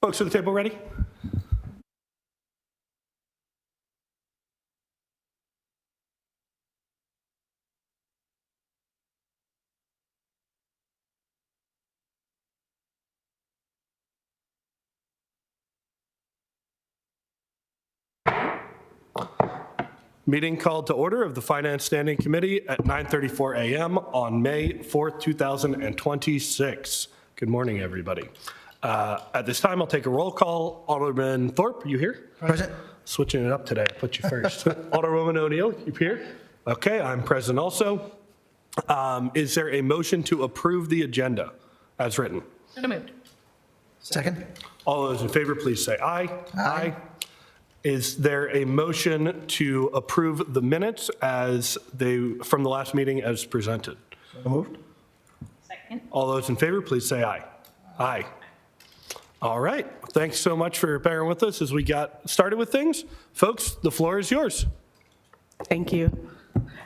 Folks at the table ready? Meeting called to order of the Finance Standing Committee at 9:34 a.m. on May 4th, 2026. Good morning, everybody. At this time, I'll take a roll call. Alderman Thorpe, you here? Present. Switching it up today, I put you first. Alderwoman O'Neill, you here? Okay, I'm present also. Is there a motion to approve the agenda as written? So moved. Second. All those in favor, please say aye. Aye. Is there a motion to approve the minutes as from the last meeting as presented? So moved. Second. All those in favor, please say aye. Aye. All right. Thanks so much for bearing with us as we got started with things. Folks, the floor is yours. Thank you.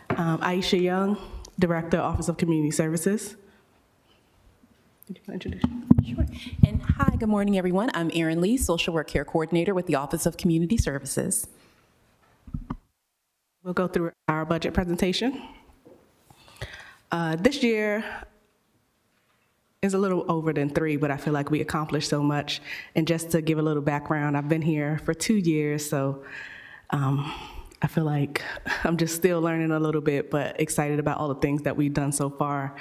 Aisha Young, Director, Office of Community Services. Could you introduce? Sure. And hi, good morning, everyone. I'm Erin Lee, Social Work Care Coordinator with the Office of Community Services. We'll go through our budget presentation. This year is a little over than 3, but I feel like we accomplished so much. And just to give a little background, I've been here for 2 years, so I feel like I'm just still learning a little bit, but excited about all the things that we've done so far.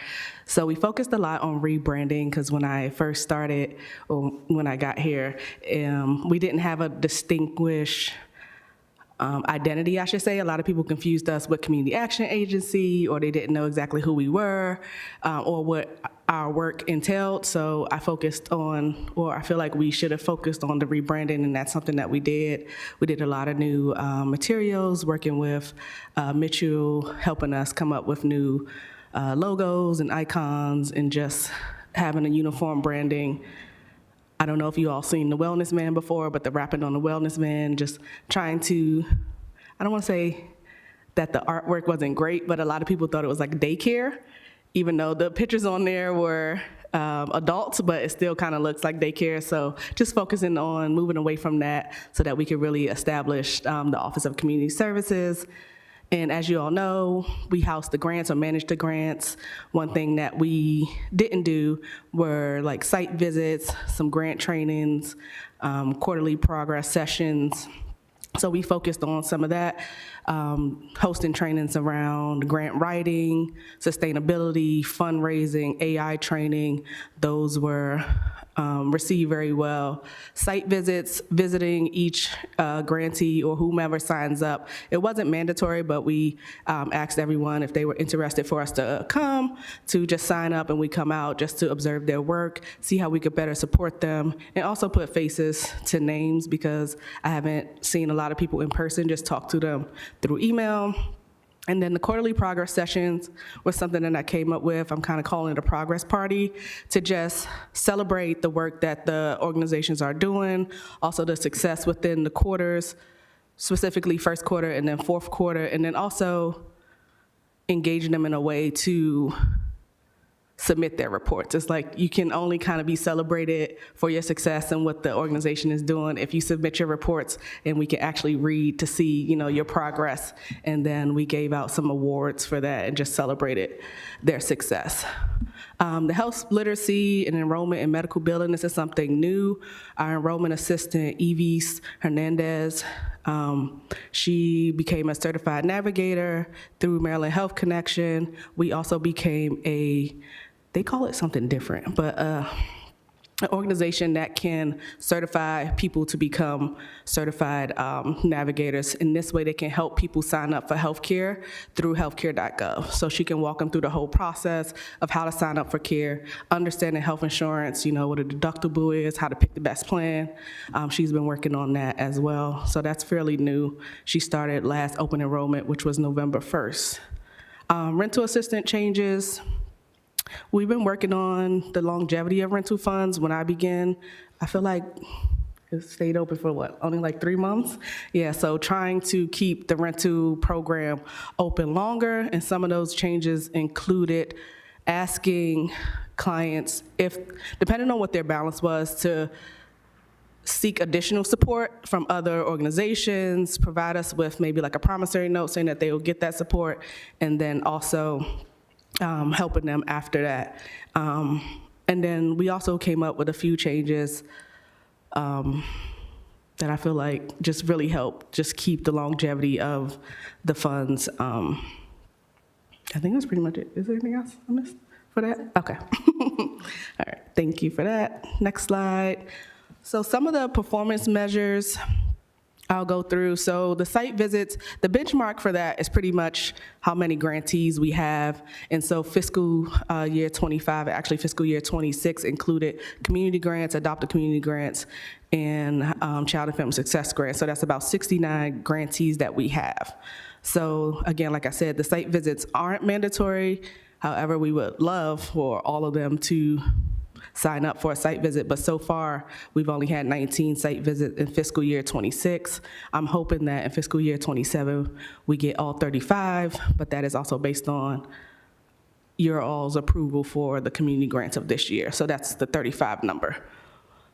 So we focused a lot on rebranding because when I first started, or when I got here, we didn't have a distinguished identity, I should say. A lot of people confused us with Community Action Agency, or they didn't know exactly who we were or what our work entailed. So I focused on, or I feel like we should have focused on the rebranding, and that's something that we did. We did a lot of new materials, working with Mitchell, helping us come up with new logos and icons, and just having a uniform branding. I don't know if you all seen the Wellness Man before, but the Rapping on the Wellness Man, just trying to, I don't want to say that the artwork wasn't great, but a lot of people thought it was like daycare, even though the pictures on there were adults, but it still kind of looks like daycare. So just focusing on moving away from that so that we could really establish the Office of Community Services. And as you all know, we house the grants or manage the grants. One thing that we didn't do were like site visits, some grant trainings, quarterly progress sessions. So we focused on some of that, hosting trainings around grant writing, sustainability, fundraising, AI training. Those were received very well. Site visits, visiting each grantee or whomever signs up. It wasn't mandatory, but we asked everyone if they were interested for us to come, to just sign up, and we come out just to observe their work, see how we could better support them, and also put faces to names, because I haven't seen a lot of people in person, just talk to them through email. And then the quarterly progress sessions was something that I came up with. I'm kind of calling it a progress party, to just celebrate the work that the organizations are doing, also the success within the quarters, specifically first quarter and then fourth quarter, and then also engaging them in a way to submit their reports. It's like you can only kind of be celebrated for your success and what the organization is doing if you submit your reports, and we can actually read to see, your progress. And then we gave out some awards for that and just celebrated their success. The health literacy and enrollment in medical billing, this is something new. Our enrollment assistant, Evis Hernandez, she became a certified navigator through Maryland Health Connection. We also became they call it something different, but an organization that can certify people to become certified navigators. In this way, they can help people sign up for healthcare through healthcare.gov. So she can walk them through the whole process of how to sign up for care, understanding health insurance, what a deductible is, how to pick the best plan. She's been working on that as well. So that's fairly new. She started last open enrollment, which was November 1st. Rental assistant changes. We've been working on the longevity of rental funds. When I began, I feel like it stayed open for only like 3 months? Yeah, so trying to keep the rental program open longer, and some of those changes included asking clients if, depending on what their balance was, to seek additional support from other organizations, provide us with maybe like a promissory note saying that they will get that support, and then also helping them after that. And then we also came up with a few changes that I feel like just really help just keep the longevity of the funds. I think that's pretty much it. Is there anything else I missed for that? Okay. All right, thank you for that. Next slide. So some of the performance measures I'll go through. So the site visits, the benchmark for that is pretty much how many grantees we have. And so fiscal year 25, actually fiscal year 26 included community grants, adopted community grants, and child and family success grants. So that's about 69 grantees that we have. So again, like I said, the site visits aren't mandatory. However, we would love for all of them to sign up for a site visit, but so far, we've only had 19 site visits in fiscal year 26. I'm hoping that in fiscal year 27, we get all 35, but that is also based on your all's approval for the community grants of this year. So that's the 35 number.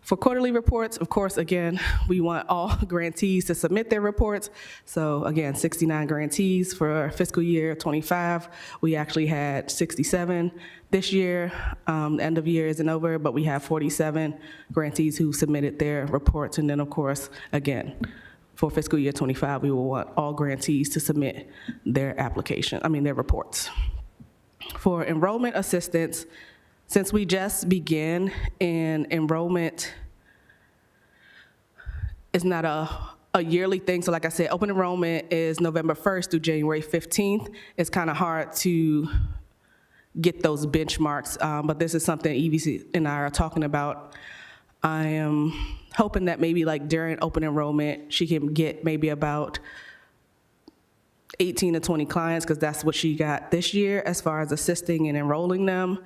For quarterly reports, of course, again, we want all grantees to submit their reports. So again, 69 grantees for fiscal year 25. We actually had 67 this year. End of year isn't over, but we have 47 grantees who submitted their reports. And then, of course, again, for fiscal year 25, we will want all grantees to submit their their reports. For enrollment assistance, since we just began and enrollment is not a yearly thing, so like I said, open enrollment is November 1st through January 15th. It's kind of hard to get those benchmarks, but this is something EVC and I are talking about. I am hoping that maybe like during open enrollment, she can get maybe about 18 to 20 clients, because that's what she got this year as far as assisting and enrolling them.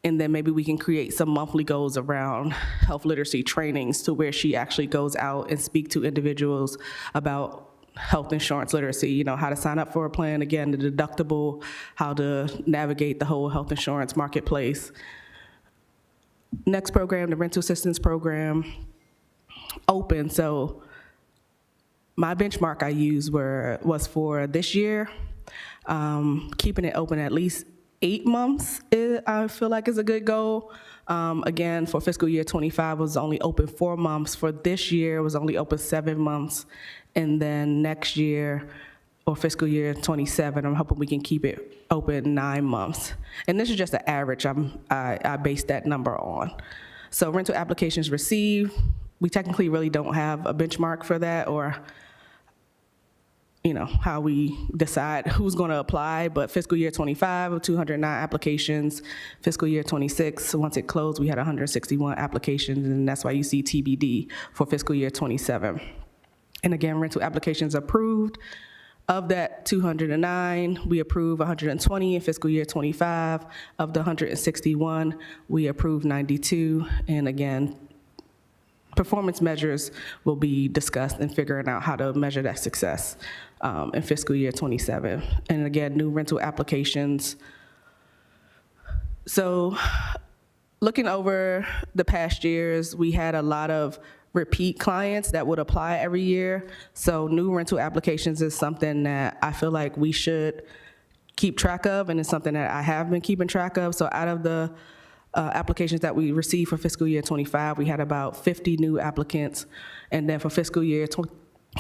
And then maybe we can create some monthly goals around health literacy trainings to where she actually goes out and speak to individuals about health insurance literacy, you know, how to sign up for a plan, again, the deductible, how to navigate the whole health insurance marketplace. Next program, the rental assistance program, open. So my benchmark I used was for this year, keeping it open at least 8 months, I feel like is a good goal. Again, for fiscal year 25, it was only open 4 months. For this year, it was only open 7 months. And then next year, or fiscal year 27, I'm hoping we can keep it open 9 months. And this is just an average I based that number on. So rental applications received, we technically really don't have a benchmark for that, or you know, how we decide who's going to apply, but fiscal year 25, 209 applications. Fiscal year 26, once it closed, we had 161 applications, and that's why you see TBD for fiscal year 27. And again, rental applications approved. Of that 209, we approved 120 in fiscal year 25. Of the 161, we approved 92. And again, performance measures will be discussed in figuring out how to measure that success in fiscal year 27. And again, new rental applications. So looking over the past years, we had a lot of repeat clients that would apply every year. So new rental applications is something that I feel like we should keep track of, and it's something that I have been keeping track of. So out of the applications that we received for fiscal year 25, we had about 50 new applicants. And then for fiscal year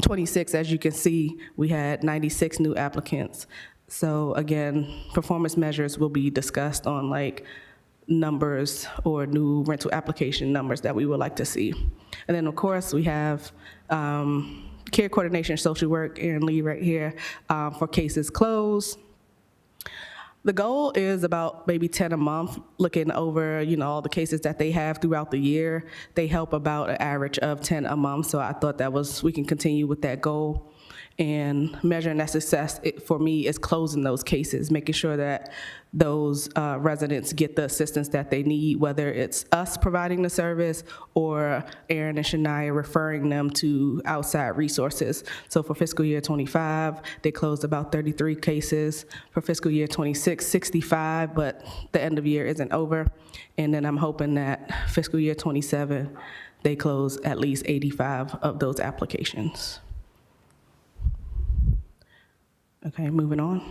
26, as you can see, we had 96 new applicants. So again, performance measures will be discussed on like numbers or new rental application numbers that we would like to see. And then of course we have care coordination, social work, Erin Lee right here, for cases closed. The goal is about maybe 10 a month, looking over, you know, all the cases that they have throughout the year. They help about an average of 10 a month, so I thought we can continue with that goal. And measuring that success, for me, is closing those cases, making sure that those residents get the assistance that they need, whether it's us providing the service or Erin and Shania referring them to outside resources. So for fiscal year 25, they closed about 33 cases. For fiscal year 26, 65, but the end of year isn't over. And then I'm hoping that fiscal year 27, they close at least 85 of those applications. Okay, moving on.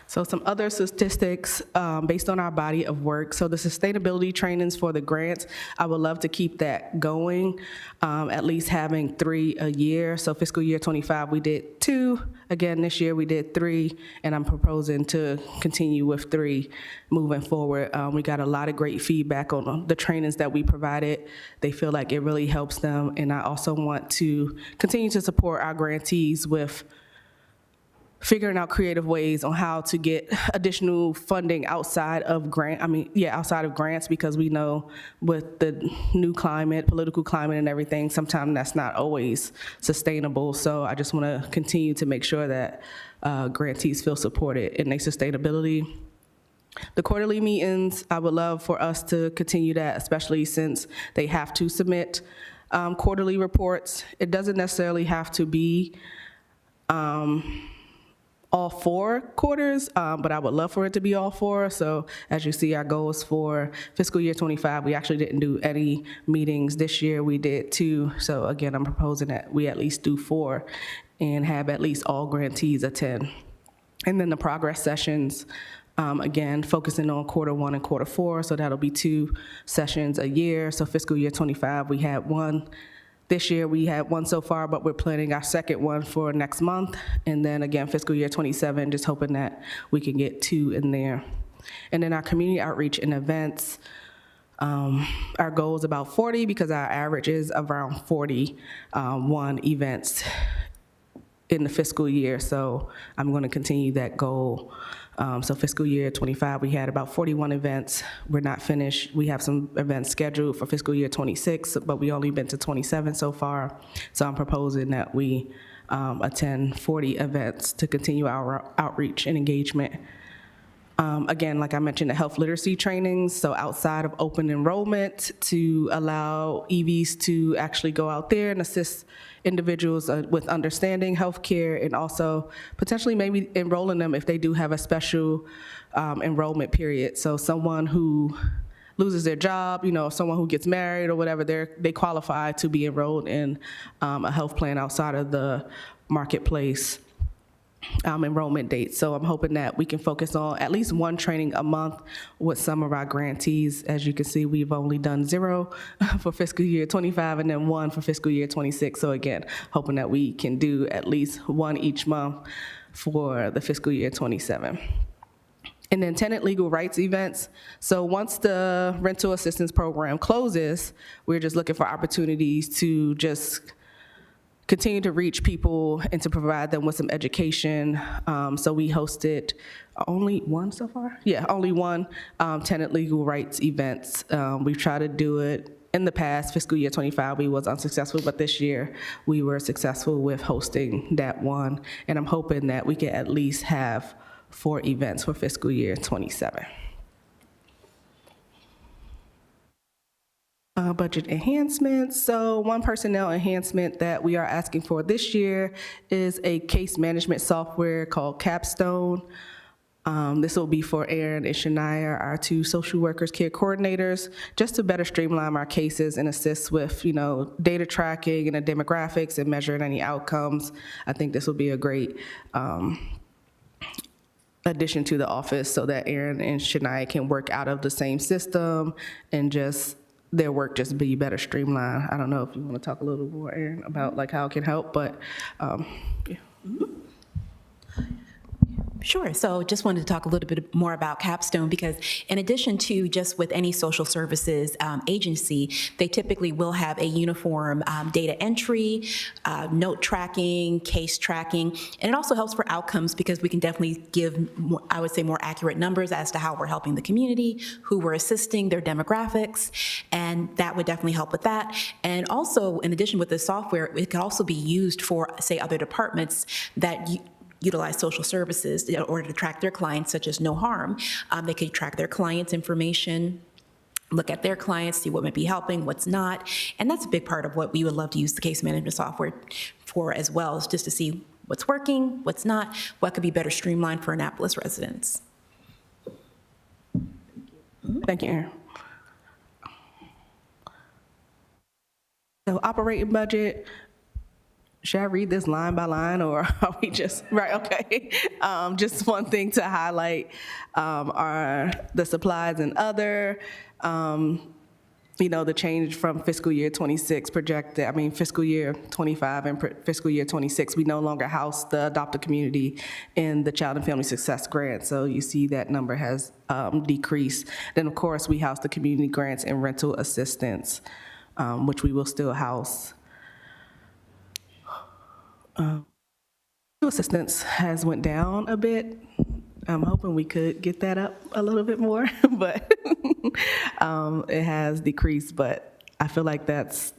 So some other statistics based on our body of work. So the sustainability trainings for the grants, I would love to keep that going, at least having 3 a year. So fiscal year 25, we did 2. Again, this year we did 3, and I'm proposing to continue with 3 moving forward. We got a lot of great feedback on the trainings that we provided. They feel like it really helps them, and I also want to continue to support our grantees with figuring out creative ways on how to get additional funding outside of outside of grants, because we know with the new climate, political climate and everything, sometimes that's not always sustainable. So I just want to continue to make sure that grantees feel supported in their sustainability. The quarterly meetings, I would love for us to continue that, especially since they have to submit quarterly reports. It doesn't necessarily have to be all 4 quarters, but I would love for it to be all 4. So as you see, our goals for fiscal year 25, we actually didn't do any meetings this year. We did 2. So again, I'm proposing that we at least do 4 and have at least all grantees attend. And then the progress sessions, again, focusing on quarter 1 and quarter 4. So that'll be 2 sessions a year. So fiscal year 25, we had 1. This year, we had 1 so far, but we're planning our second one for next month. And then again, fiscal year 27, just hoping that we can get 2 in there. And then our community outreach and events, our goal is about 40 because our average is around 41 events in the fiscal year. So I'm going to continue that goal. So fiscal year 25, we had about 41 events. We're not finished. We have some events scheduled for fiscal year 26, but we only been to 27 so far. So I'm proposing that we attend 40 events to continue our outreach and engagement. Again, like I mentioned, the health literacy trainings, so outside of open enrollment, to allow EVs to actually go out there and assist individuals with understanding healthcare, and also potentially maybe enrolling them if they do have a special enrollment period. So someone who loses their job, someone who gets married or whatever, they qualify to be enrolled in a health plan outside of the marketplace enrollment dates. So I'm hoping that we can focus on at least 1 training a month with some of our grantees. As you can see, we've only done 0 for fiscal year 25 and then 1 for fiscal year 26. So again, hoping that we can do at least 1 each month for the fiscal year 27. And then tenant legal rights events. So once the rental assistance program closes, we're just looking for opportunities to just continue to reach people and to provide them with some education. So we hosted only 1 so far? Yeah, only 1 tenant legal rights events. We've tried to do it in the past. Fiscal year 25, we was unsuccessful, but this year we were successful with hosting that one. And I'm hoping that we can at least have 4 events for fiscal year 27. Budget enhancements. So one personnel enhancement that we are asking for this year is a case management software called Capstone. This will be for Aaron and Shania, our 2 social workers, care coordinators, just to better streamline our cases and assist with, data tracking and the demographics and measuring any outcomes. I think this will be a great addition to the office so that Aaron and Shania can work out of the same system and just their work just be better streamlined. I don't know if you want to talk a little more, Aaron, about how it can help, but yeah. Sure. So just wanted to talk a little bit more about Capstone, because in addition to just with any social services agency, they typically will have a uniform data entry, note tracking, case tracking, and it also helps for outcomes because we can definitely give, more, I would say, more accurate numbers as to how we're helping the community, who we're assisting, their demographics, and that would definitely help with that. And also, in addition with the software, it could also be used for, say, other departments that utilize social services in order to track their clients, such as No Harm. They could track their clients' information, look at their clients, see what might be helping, what's not. And that's a big part of what we would love to use the case management software for as well, is just to see what's working, what's not, what could be better streamlined for Annapolis residents. Thank you, Aaron. So operating budget, should I read this line by line, or are we just, right, okay. Just one thing to highlight are the supplies and other, the change from fiscal year 26 projected, fiscal year 25 and fiscal year 26, we no longer house the adopted community in the Child and Family Success Grant. So you see that number has decreased. Then, of course, we house the community grants and rental assistance, which we will still house. Assistance has went down a bit. I'm hoping we could get that up a little bit more, but it has decreased. But I feel like that's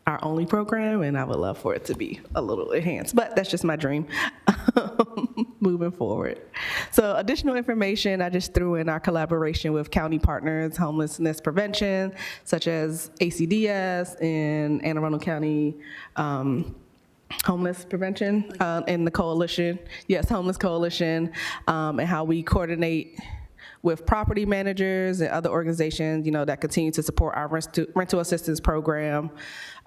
our only program, and I would love for it to be a little enhanced. But that's just my dream moving forward. So additional information, I just threw in our collaboration with county partners, homelessness prevention, such as ACDS and Anne Arundel County Homeless Prevention and the coalition, Homeless Coalition, and how we coordinate with property managers and other organizations, that continue to support our rental assistance program.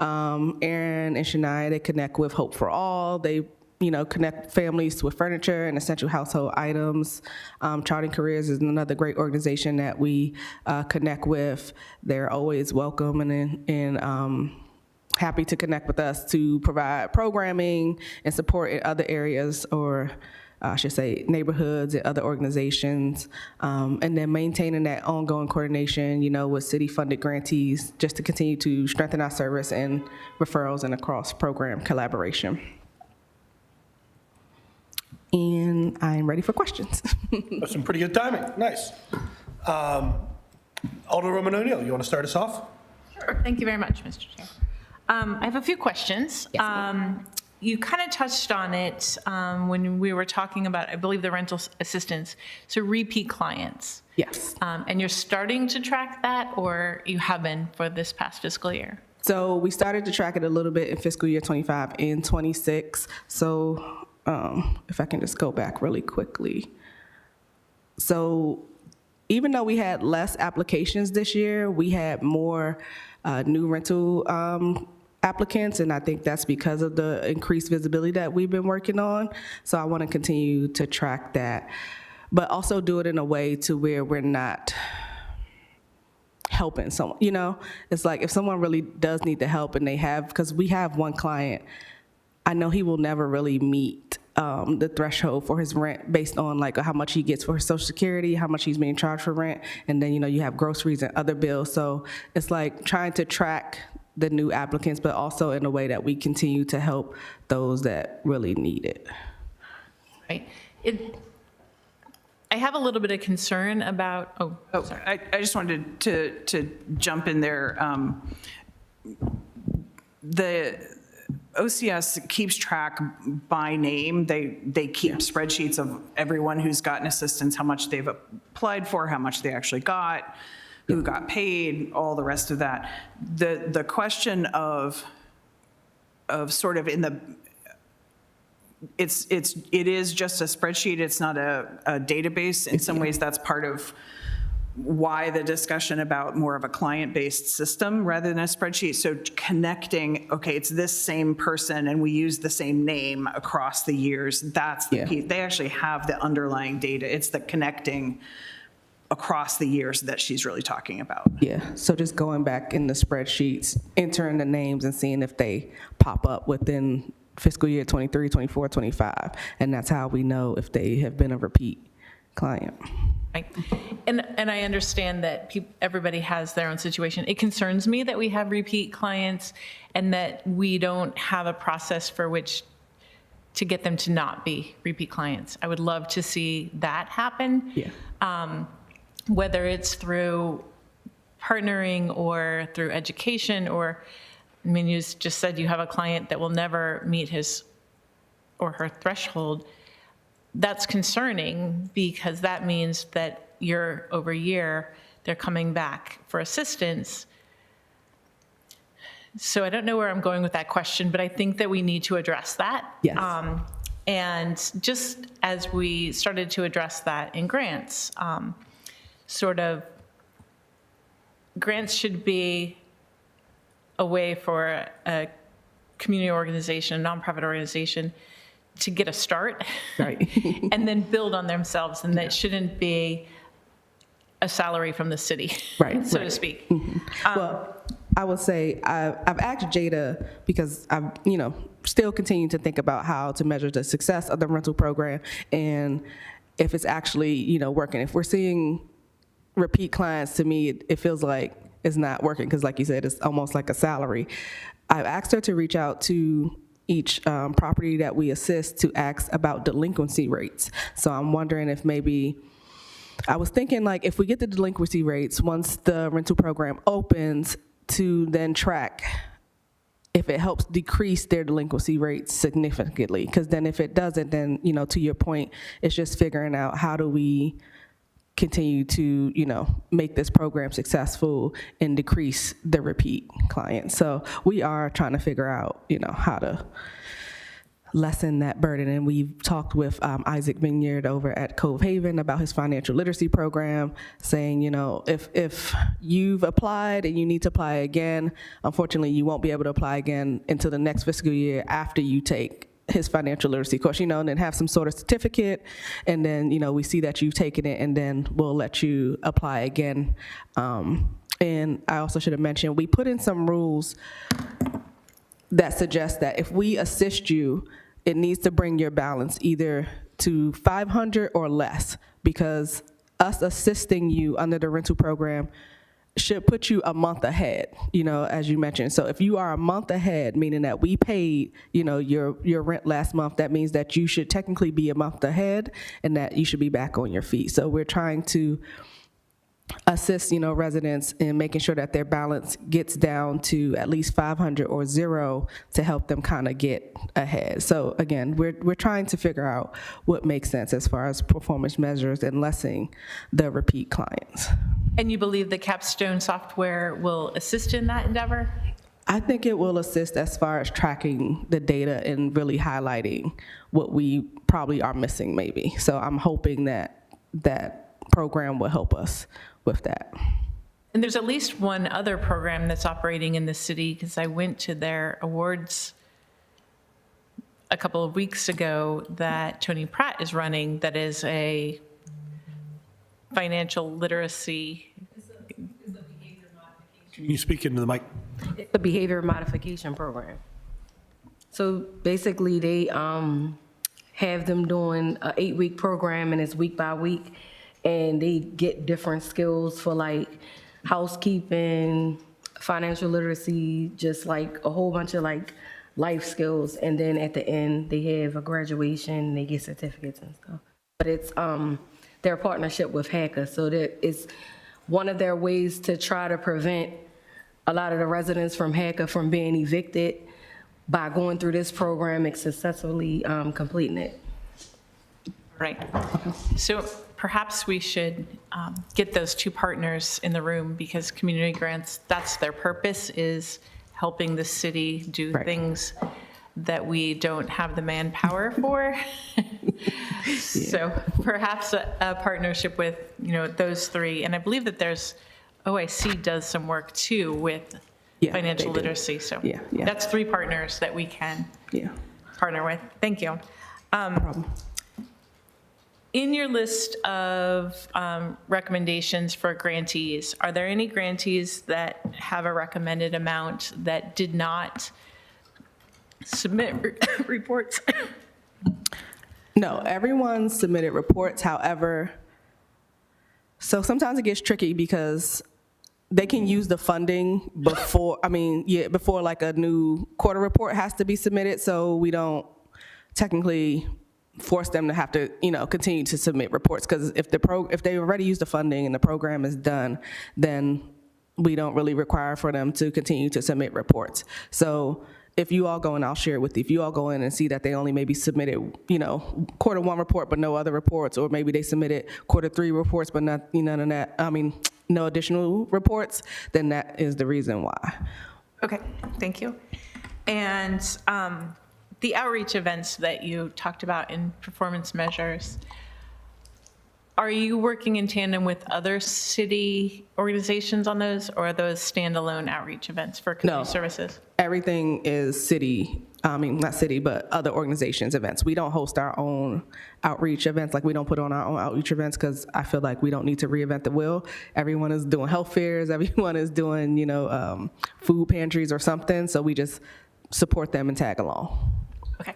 Aaron and Shania, they connect with Hope for All. They, connect families with furniture and essential household items. Charting Careers is another great organization that we connect with. They're always welcome and happy to connect with us to provide programming and support in other areas, or I should say neighborhoods and other organizations, and then maintaining that ongoing coordination, with city-funded grantees, just to continue to strengthen our service and referrals and across-program collaboration. And I'm ready for questions. That's some pretty good timing. Nice. Alderwoman O'Neill, you want to start us off? Sure. Thank you very much, Mr. Chair. I have a few questions. Yes, You kind of touched on it when we were talking about, I believe, the rental assistance. So repeat clients. Yes. And you're starting to track that, or you have been for this past fiscal year? So we started to track it a little bit in fiscal year 25 and 26. So if I can just go back really quickly. So even though we had less applications this year, we had more new rental applicants, and I think that's because of the increased visibility that we've been working on. So I want to continue to track that, but also do it in a way to where we're not helping someone, It's like if someone really does need the help and they have, because we have one client, I know he will never really meet the threshold for his rent based on like how much he gets for his Social Security, how much he's being charged for rent, and then you have groceries and other bills. So it's like trying to track the new applicants, but also in a way that we continue to help those that really need it. Right. I have a little bit of concern about, sorry. I just wanted to jump in there. The OCS keeps track by name. They keep spreadsheets of everyone who's gotten assistance, how much they've applied for, how much they actually got, who got paid, all the rest of that. The question of sort of in the, it is just a spreadsheet. It's not a database. In some ways, that's part of why the discussion about more of a client-based system rather than a spreadsheet. So connecting, okay, it's this same person and we use the same name across the years. That's the piece. They actually have the underlying data. It's the connecting across the years that she's really talking about. Yeah, so just going back in the spreadsheets, entering the names and seeing if they pop up within fiscal year 23, 24, 25. And that's how we know if they have been a repeat client. Right. And I understand that everybody has their own situation. It concerns me that we have repeat clients and that we don't have a process for which to get them to not be repeat clients. I would love to see that happen. Yeah. Whether it's through partnering or through education, or, I mean, you just said you have a client that will never meet his or her threshold. That's concerning because that means that year over year, they're coming back for assistance. So I don't know where I'm going with that question, but I think that we need to address that. Yes. And just as we started to address that in grants, sort of grants should be a way for a community organization, a nonprofit organization to get a start Right. and then build on themselves, and that shouldn't be a salary from the city, Right, so right. to speak. Well, I would say I've asked Jada because I've, still continue to think about how to measure the success of the rental program and if it's actually, working. If we're seeing repeat clients, to me, it feels like it's not working because, like you said, it's almost like a salary. I've asked her to reach out to each property that we assist to ask about delinquency rates. So I'm wondering if maybe, I was thinking like if we get the delinquency rates, once the rental program opens, to then track if it helps decrease their delinquency rates significantly. Because then if it doesn't, then, to your point, it's just figuring out how do we continue to, make this program successful and decrease the repeat clients. So we are trying to figure out, how to lessen that burden. And we've talked with Isaac Vineyard over at Cove Haven about his financial literacy program, saying, if you've applied and you need to apply again, unfortunately, you won't be able to apply again until the next fiscal year after you take his financial literacy course, and then have some sort of certificate, and then, we see that you've taken it, and then we'll let you apply again. And I also should have mentioned, we put in some rules that suggest that if we assist you, it needs to bring your balance either to 500 or less, because us assisting you under the rental program should put you a month ahead, as you mentioned. So if you are a month ahead, meaning that we paid, your rent last month, that means that you should technically be a month ahead and that you should be back on your feet. So we're trying to assist, residents in making sure that their balance gets down to at least 500 or zero to help them kind of get ahead. So again, we're trying to figure out what makes sense as far as performance measures and lessening the repeat clients. And you believe the Capstone software will assist in that endeavor? I think it will assist as far as tracking the data and really highlighting what we probably are missing maybe. So I'm hoping that that program will help us with that. And there's at least one other program that's operating in the city, because I went to their awards a couple of weeks ago that Tony Pratt is running, that is a financial literacy. Can you speak into the mic? It's the behavior modification program. So basically, they have them doing an 8-week program, and it's week by week, and they get different skills for like housekeeping, financial literacy, just like a whole bunch of like life skills. And then at the end, they have a graduation, they get certificates and stuff. But it's their partnership with HACA, so that is one of their ways to try to prevent a lot of the residents from HACA from being evicted by going through this program and successfully completing it. Right. So perhaps we should get those two partners in the room, because community grants, that's their purpose, is helping the city do Right. things that we don't have the manpower for. So perhaps a partnership with, those three. And I believe that there's, OIC does some work too with Yeah, financial they do. literacy. So Yeah, yeah. that's three partners that we can Yeah. partner with. Thank you. Problem. In your list of recommendations for grantees, are there any grantees that have a recommended amount that did not submit reports? No, everyone submitted reports. However, so sometimes it gets tricky because they can use the funding before, before like a new quarter report has to be submitted. So we don't technically force them to have to, continue to submit reports. Because if they already use the funding and the program is done, then we don't really require for them to continue to submit reports. So if you all go, and I'll share it with you, if you all go in and see that they only maybe submitted, quarter one report, but no other reports, or maybe they submitted quarter three reports, but not, no additional reports, then that is the reason why. Okay, thank you. And the outreach events that you talked about in performance measures, Are you working in tandem with other city organizations on those, or are those standalone outreach events for community No. services? Everything is city, I mean, not city, but other organizations' events. We don't host our own outreach events, like we don't put on our own outreach events because I feel like we don't need to reinvent the wheel. Everyone is doing health fairs, everyone is doing, food pantries or something, so we just support them and tag along. Okay.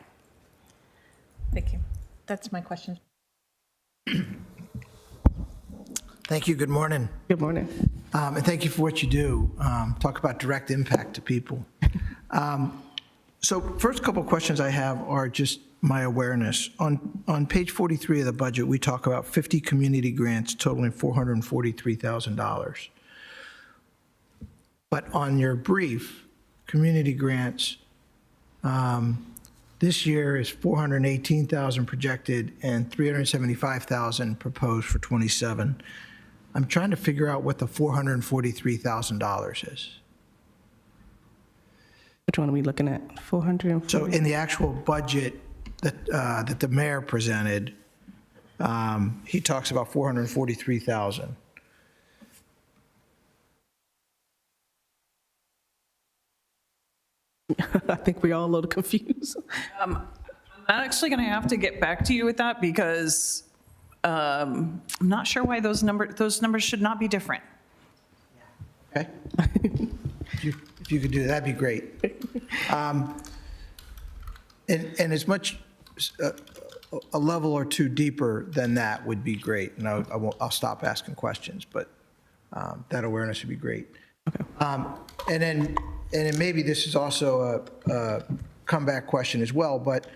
Thank you. That's my question. Thank you. Good morning. Good morning. And thank you for what you do. Talk about direct impact to people. So first couple of questions I have are just my awareness. On page 43 of the budget, we talk about 50 community grants totaling $443,000. But on your brief, community grants, this year is 418,000 projected and 375,000 proposed for 27. I'm trying to figure out what the $443,000 is. Which one are we looking at? 440? So in the actual budget that the mayor presented, he talks about 443,000. I think we're all a little confused. I'm actually going to have to get back to you with that because I'm not sure why those numbers should not be different. Okay? If you could do that, that'd be great. And as much, a level or two deeper than that would be great. And I'll stop asking questions, but that awareness would be great. And then maybe this is also a comeback question as well, but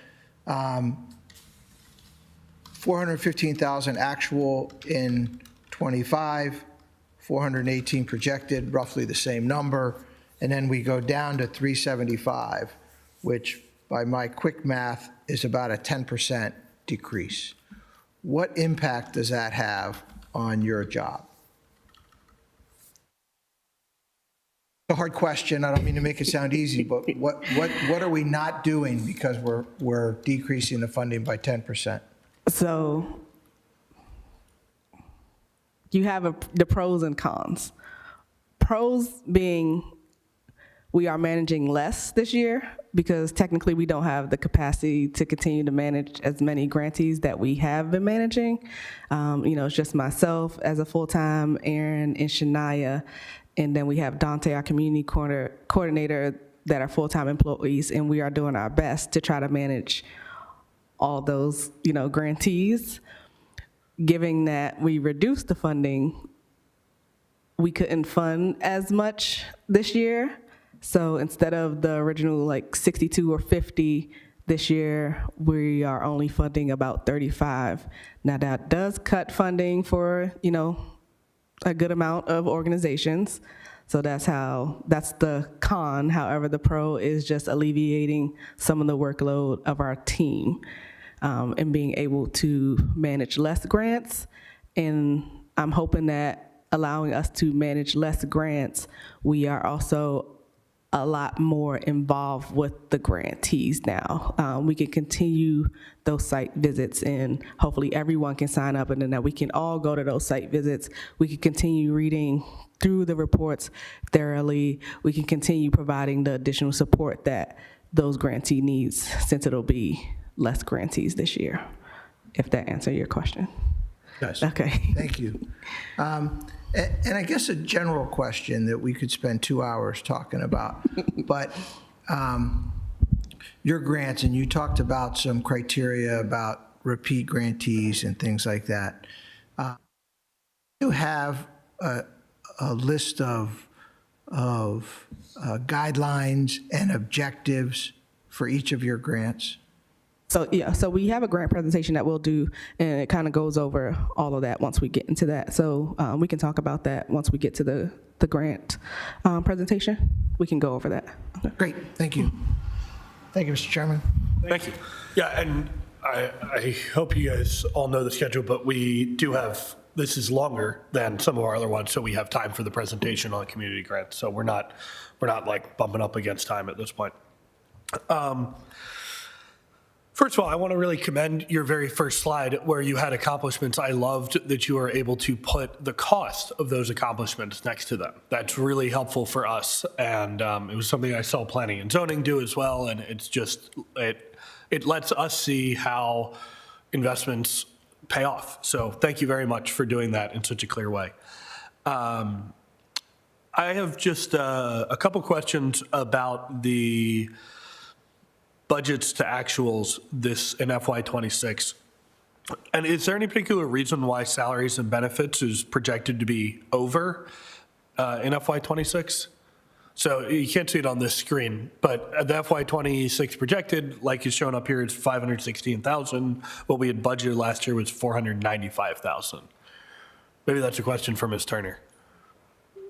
415,000 actual in '25, 418 projected, roughly the same number. And then we go down to 375, which by my quick math is about a 10% decrease. What impact does that have on your job? A hard question. I don't mean to make it sound easy, but what are we not doing because we're decreasing the funding by 10%? So you have the pros and cons. Pros being we are managing less this year because technically we don't have the capacity to continue to manage as many grantees that we have been managing. It's just myself as a full-time, Aaron and Shania, and then we have Dante, our community coordinator, that are full-time employees, and we are doing our best to try to manage all those, grantees. Given that we reduced the funding, we couldn't fund as much this year. So instead of the original 62 or 50 this year, we are only funding about 35. Now that does cut funding for, a good amount of organizations. So that's the con. However, the pro is just alleviating some of the workload of our team and being able to manage less grants. And I'm hoping that allowing us to manage less grants, we are also a lot more involved with the grantees now. We can continue those site visits and hopefully everyone can sign up and then that we can all go to those site visits. We can continue reading through the reports thoroughly. We can continue providing the additional support that those grantee needs since it'll be less grantees this year, if that answers your question. Yes. Okay. Thank you. And I guess a general question that we could spend 2 hours talking about, but your grants, and you talked about some criteria about repeat grantees and things like that. You have a list of guidelines and objectives for each of your grants? So we have a grant presentation that we'll do, and it kind of goes over all of that once we get into that. So we can talk about that once we get to the grant presentation. We can go over that. Great, thank you. Thank you, Mr. Chairman. Thank you. Yeah, and I hope you guys all know the schedule, but we do have, this is longer than some of our other ones, so we have time for the presentation on community grants. So we're not bumping up against time at this point. First of all, I want to really commend your very first slide where you had accomplishments. I loved that you were able to put the cost of those accomplishments next to them. That's really helpful for us. And it was something I saw planning and zoning do as well. And it's just, it lets us see how investments pay off. So thank you very much for doing that in such a clear way. I have just a couple questions about the budgets to actuals this in FY26. And is there any particular reason why salaries and benefits is projected to be over in FY26? So you can't see it on this screen, but the FY26 projected, like is shown up here, is 516,000. What we had budgeted last year was 495,000. Maybe that's a question for Ms. Turner.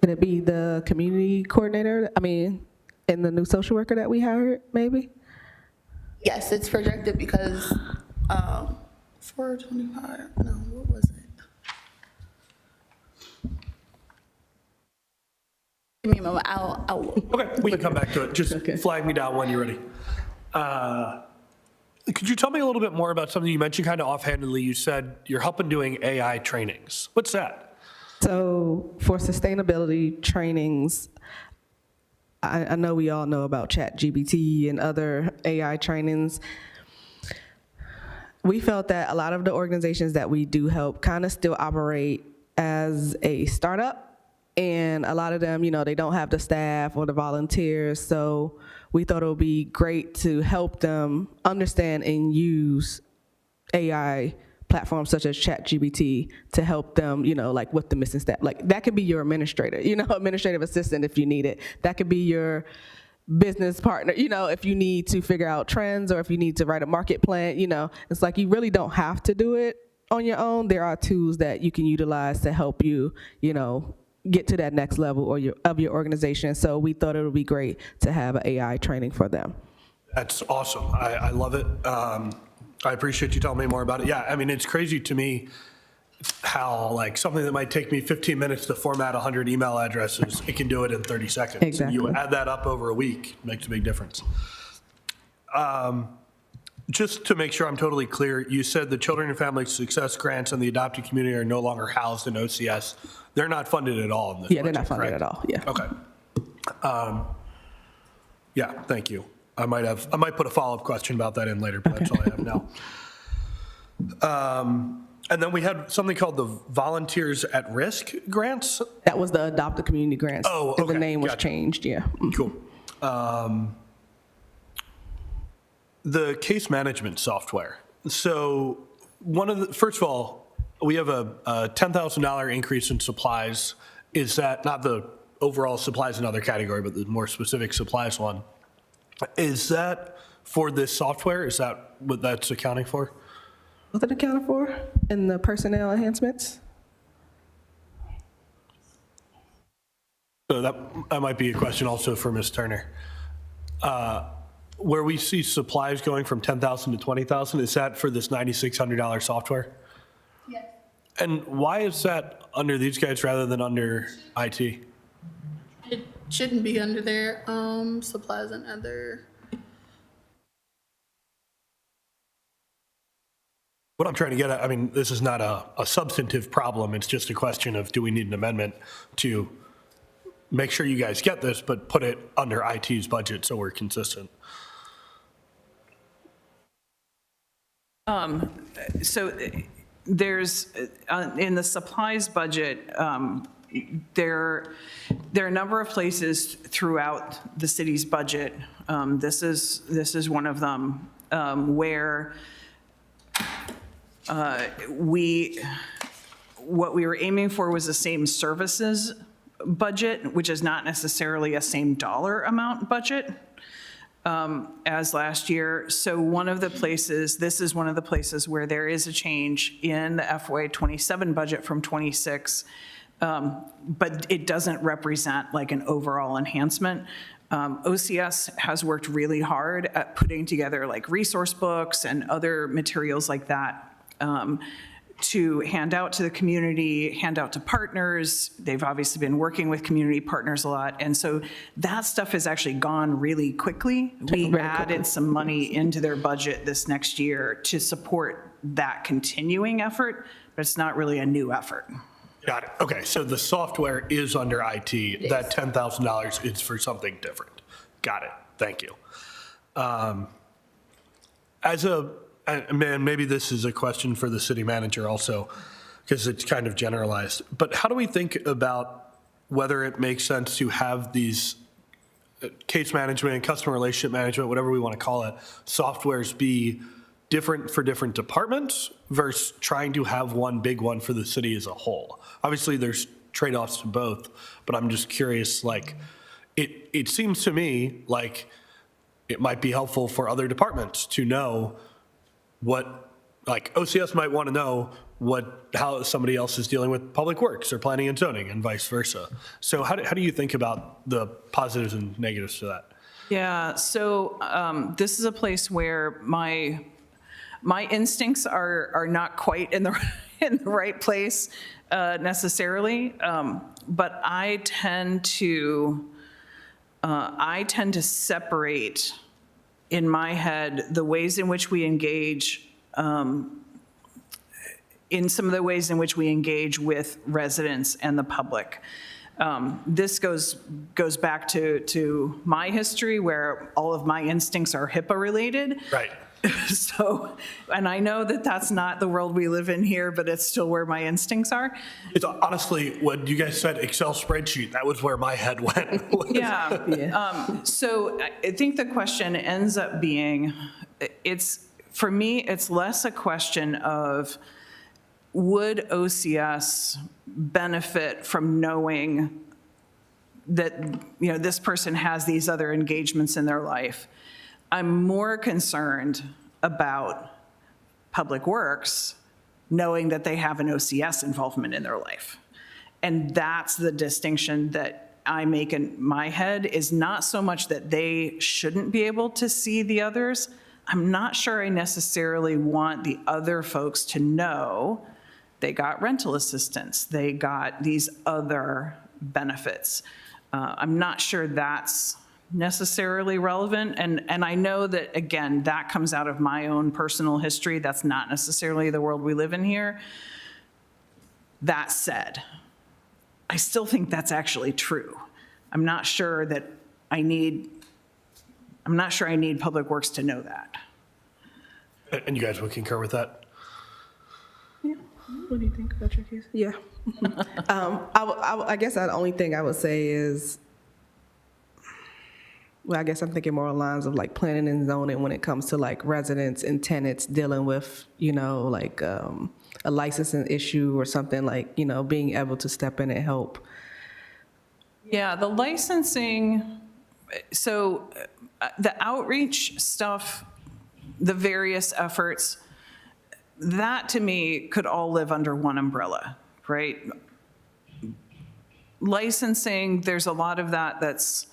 Could it be the community coordinator, and the new social worker that we hired, maybe? Yes, it's projected because 425, no, what was it? Give me a moment, I'll Okay, we can come back to it. Just flag me down when you're ready. Could you tell me a little bit more about something you mentioned kind of offhandedly? You said you're helping doing AI trainings. What's that? So for sustainability trainings, I know we all know about ChatGPT and other AI trainings. We felt that a lot of the organizations that we do help kind of still operate as a startup, and a lot of them, they don't have the staff or the volunteers, so we thought it would be great to help them understand and use AI platforms such as ChatGPT to help them, like with the missing staff. Like that could be your administrator, administrative assistant if you need it. That could be your business partner, if you need to figure out trends or if you need to write a market plan, it's like you really don't have to do it on your own. There are tools that you can utilize to help you, get to that next level or of your organization. So we thought it would be great to have an AI training for them. That's awesome. I love it. I appreciate you telling me more about it. Yeah, it's crazy to me how like something that might take me 15 minutes to format 100 email addresses, it can do it in 30 seconds. Exactly. You add that up over a week, it makes a big difference. Just to make sure I'm totally clear, you said the Children and Family Success Grants and the adopted community are no longer housed in OCS. They're not funded at all in this Yeah, they're budget, not funded correct? at all, yeah. Okay. Yeah, thank you. I might put a follow-up question about that in later, but that's all I have now. And then we had something called the Volunteers at Risk grants. That was the adopted community grants. Oh, The okay, name was gotcha. changed, yeah. Cool. The case management software. So first of all, we have a $10,000 increase in supplies. Is that not the overall supplies another category, but the more specific supplies one? Is that for this software? Is that what that's accounting for? Was it accounted for in the personnel enhancements? So that might be a question also for Ms. Turner. Where we see supplies going from 10,000 to 20,000, is that for this $9,600 software? Yes. And why is that under these guys rather than under IT? It shouldn't be under their supplies and other. What I'm trying to get at, this is not a substantive problem. It's just a question of, do we need an amendment to make sure you guys get this, but put it under IT's budget so we're consistent? So there's, in the supplies budget, there are a number of places throughout the city's budget. This is one of them where what we were aiming for was the same services budget, which is not necessarily a same dollar amount budget as last year. So this is one of the places where there is a change in the FY27 budget from 26, but it doesn't represent like an overall enhancement. OCS has worked really hard at putting together like resource books and other materials like that to hand out to the community, hand out to partners. They've obviously been working with community partners a lot. And so that stuff has actually gone really quickly. We added some money into their budget this next year to support that continuing effort, but it's not really a new effort. Got it. Okay, so the software is under IT. That $10,000 is for something different. Got it. Thank you. Man, maybe this is a question for the city manager also, because it's kind of generalized. But how do we think about whether it makes sense to have these case management, customer relationship management, whatever we want to call it, softwares be different for different departments versus trying to have one big one for the city as a whole? Obviously, there's trade-offs to both, but I'm just curious, like, it seems to me like it might be helpful for other departments to know what, like OCS might want to know how somebody else is dealing with public works or planning and zoning and vice versa. So how do you think about the positives and negatives to that? Yeah, so this is a place where my instincts are not quite in the right place necessarily, but I tend to separate in my head the ways in which we engage in some of the ways in which we engage with residents and the public. This goes back to my history where all of my instincts are HIPAA related. Right. So, and I know that that's not the world we live in here, but it's still where my instincts are. It's honestly, when you guys said Excel spreadsheet, that was where my head went. Yeah. So I think the question ends up being, for me, it's less a question of would OCS benefit from knowing that, this person has these other engagements in their life. I'm more concerned about Public Works knowing that they have an OCS involvement in their life. And that's the distinction that I make in my head, is not so much that they shouldn't be able to see the others. I'm not sure I necessarily want the other folks to know they got rental assistance, they got these other benefits. I'm not sure that's necessarily relevant. And I know that, again, that comes out of my own personal history. That's not necessarily the world we live in here. That said, I still think that's actually true. I'm not sure I need Public Works to know that. And you guys would concur with that? What do you think about your case? Yeah. I guess the only thing I would say is, well, I guess I'm thinking more along lines of like planning and zoning when it comes to like residents and tenants dealing with, like a licensing issue or something, like, being able to step in and help. Yeah, the licensing, so the outreach stuff, the various efforts, that to me could all live under one umbrella, right? Licensing, there's a lot of that's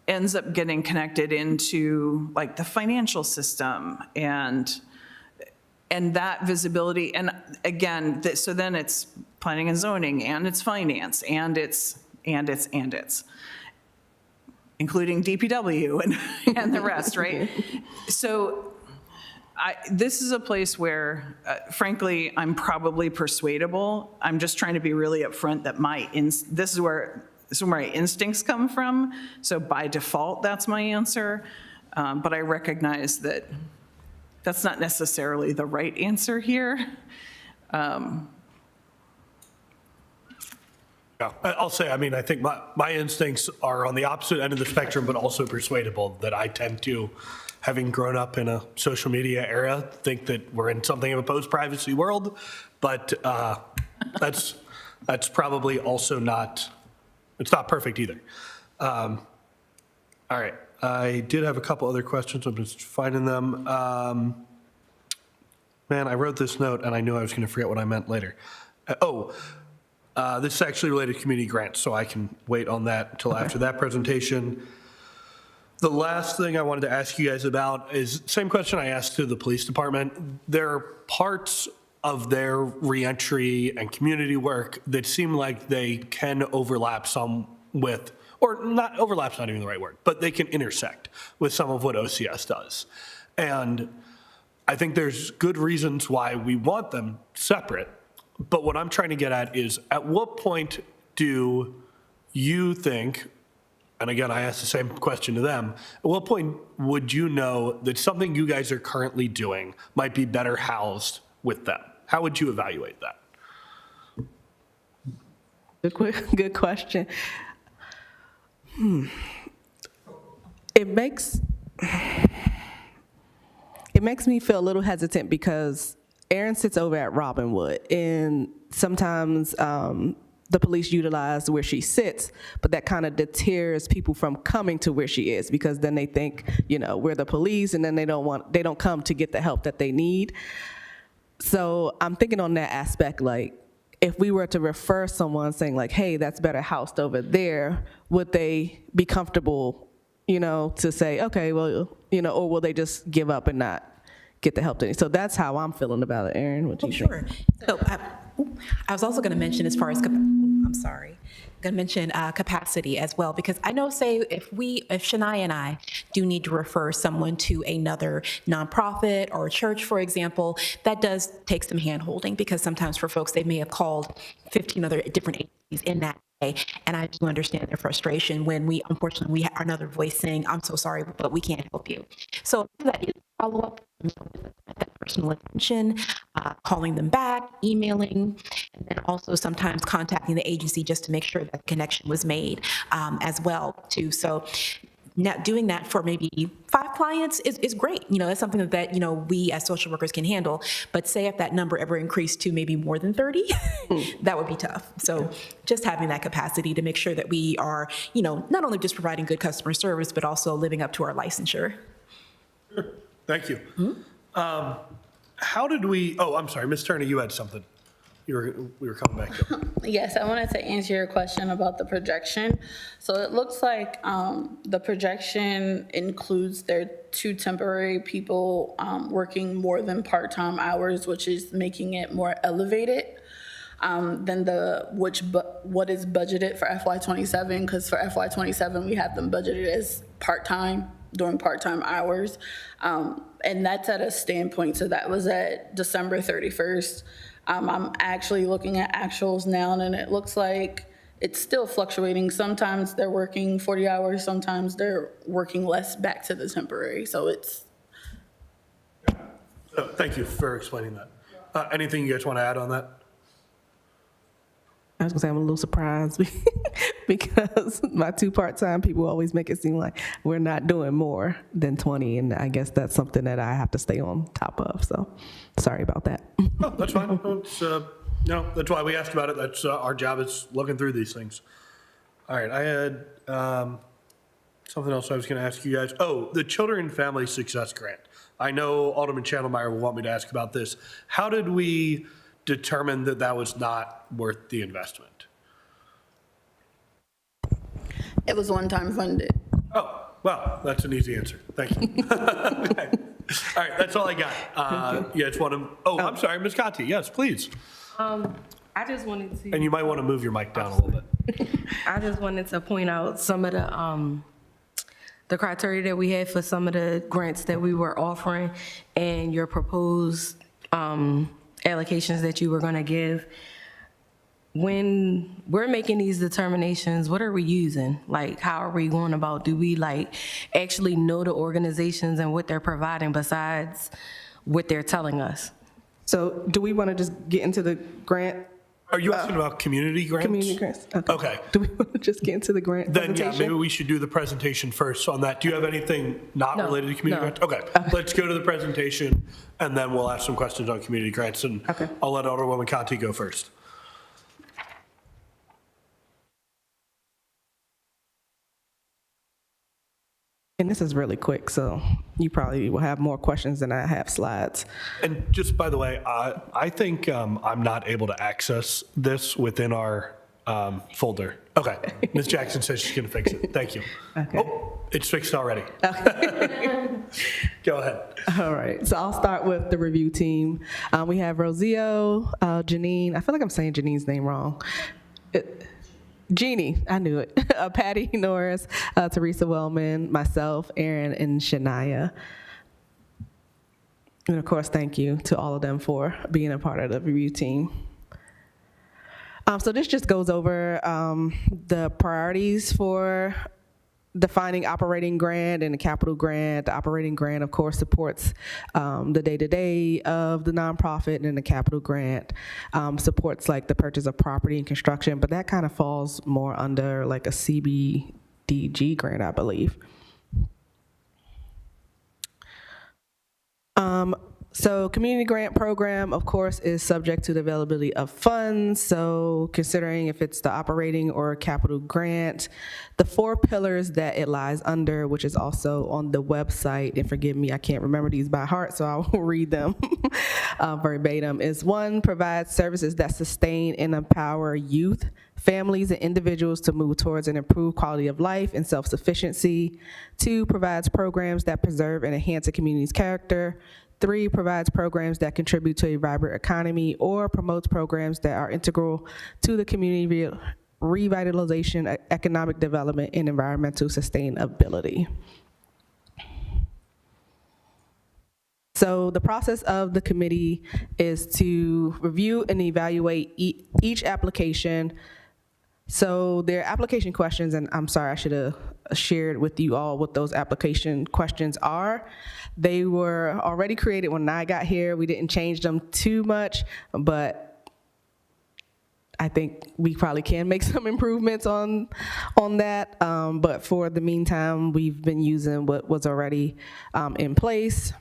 ends up getting connected into like the financial system and that visibility. And again, so then it's planning and zoning and it's finance and it's including DPW and the rest, right? So this is a place where, frankly, I'm probably persuadable. I'm just trying to be really upfront that this is where my instincts come from. So by default, that's my answer. But I recognize that that's not necessarily the right answer here. Yeah, I'll say, I think my instincts are on the opposite end of the spectrum, but also persuadable that I tend to, having grown up in a social media era, think that we're in something of a post-privacy world, but that's probably also it's not perfect either. All right, I did have a couple other questions, I'm just finding them. Man, I wrote this note and I knew I was gonna forget what I meant later. This is actually related to community grants, so I can wait on that until after that presentation. The last thing I wanted to ask you guys about is same question I asked to the police department. There are parts of their reentry and community work that seem like they can overlap some with, or not, overlap's not even the right word, but they can intersect with some of what OCS does. And I think there's good reasons why we want them separate. But what I'm trying to get at is, at what point do you think, and again, I asked the same question to them, at what point would you know that something you guys are currently doing might be better housed with them? How would you evaluate that? Good question. It makes me feel a little hesitant because Aaron sits over at Robinwood, and sometimes the police utilize where she sits, but that kind of deters people from coming to where she is, because then they think, we're the police, and then they don't come to get the help that they need. So I'm thinking on that aspect, like, if we were to refer someone saying like, hey, that's better housed over there, would they be comfortable, to say, okay, well, or will they just give up and not get the help they need? So that's how I'm feeling about it. Aaron, what do you think? Sure. So I was also going to mention, as far as, capacity as well, because I know, say, if Shania and I do need to refer someone to another nonprofit or a church, for example, that does take some hand-holding, because sometimes for folks, they may have called 15 other different agencies in that day, and I do understand their frustration when unfortunately, we have another voice saying, I'm so sorry, but we can't help you. So that is follow-up, that personal attention, calling them back, emailing, and then also sometimes contacting the agency just to make sure that the connection was made as well, too. So now doing that for maybe 5 clients is great. That's something that, we as social workers can handle. But say if that number ever increased to maybe more than 30, that would be tough. So just having that capacity to make sure that we are, not only just providing good customer service, but also living up to our licensure. Thank you. How did we, I'm sorry, Ms. Turner, you had something. We were coming back to. Yes, I wanted to answer your question about the projection. So it looks like the projection includes their 2 temporary people working more than part-time hours, which is making it more elevated than what is budgeted for FY27, because for FY27, we have them budgeted as part-time, during part-time hours. And that's at a standpoint, so that was at December 31st. I'm actually looking at actuals now, and it looks like it's still fluctuating. Sometimes they're working 40 hours, sometimes they're working less back to the temporary, so it's. Thank you for explaining that. Anything you guys want to add on that? I was gonna say I'm a little surprised because my 2 part-time people always make it seem like we're not doing more than 20, and I guess that's something that I have to stay on top of. So, sorry about that. Oh, that's fine. No, that's why we asked about it. That's our job, is looking through these things. All right, I had something else I was going to ask you guys. Oh, the Children and Family Success Grant. I know Alderman Chandler will want me to ask about this. How did we determine that that was not worth the investment? It was one-time funded. Oh, well, that's an easy answer. Thank you. Okay. All right, that's all I got. Yeah, it's one of, I'm sorry, Ms. Conti. Yes, please. I just wanted to. And you might want to move your mic down a little bit. I just wanted to point out some of the criteria that we had for some of the grants that we were offering, and your proposed allocations that you were going to give. When we're making these determinations, what are we using? Like, how are we going about? Do we actually know the organizations and what they're providing besides what they're telling us? So, do we want to just get into the grant? Are you asking about community grants? Community grants. Okay. Do we want to just get into the grant Then, yeah, presentation? maybe we should do the presentation first on that. Do you have anything not No, related to community no. grants? Okay, let's go to the presentation, and then we'll ask some questions on community grants, and Okay. I'll let Alderwoman Conti go first. And this is really quick, so you probably will have more questions than I have slides. And just by the way, I think I'm not able to access this within our folder. Okay. Ms. Jackson says she's going to fix it. Thank you. Okay. Oh, it's fixed already. Go ahead. All right, so I'll start with the review team. We have Rosio, Janine, I feel like I'm saying Janine's name wrong. Jeannie, I knew it. Patty Norris, Teresa Wellman, myself, Erin, and Shania. And of course, thank you to all of them for being a part of the review team. So this just goes over the priorities for defining operating grant and the capital grant. The operating grant, of course, supports the day-to-day of the nonprofit, and then the capital grant supports like the purchase of property and construction, but that kind of falls more under like a CBDG grant, I believe. So community grant program, of course, is subject to the availability of funds. So considering if it's the operating or capital grant, the 4 pillars that it lies under, which is also on the website, and forgive me, I can't remember these by heart, so I will read them verbatim, is 1, provide services that sustain and empower youth, families, and individuals to move towards an improved quality of life and self-sufficiency. 2, provides programs that preserve and enhance a community's character. 3, provides programs that contribute to a vibrant economy or promotes programs that are integral to the community revitalization, economic development, and environmental sustainability. So the process of the committee is to review and evaluate each application. So there are application questions, and I'm sorry, I should have shared with you all what those application questions are. They were already created when I got here. We didn't change them too much, but I think we probably can make some improvements on that. But for the meantime, we've been using what was already in place.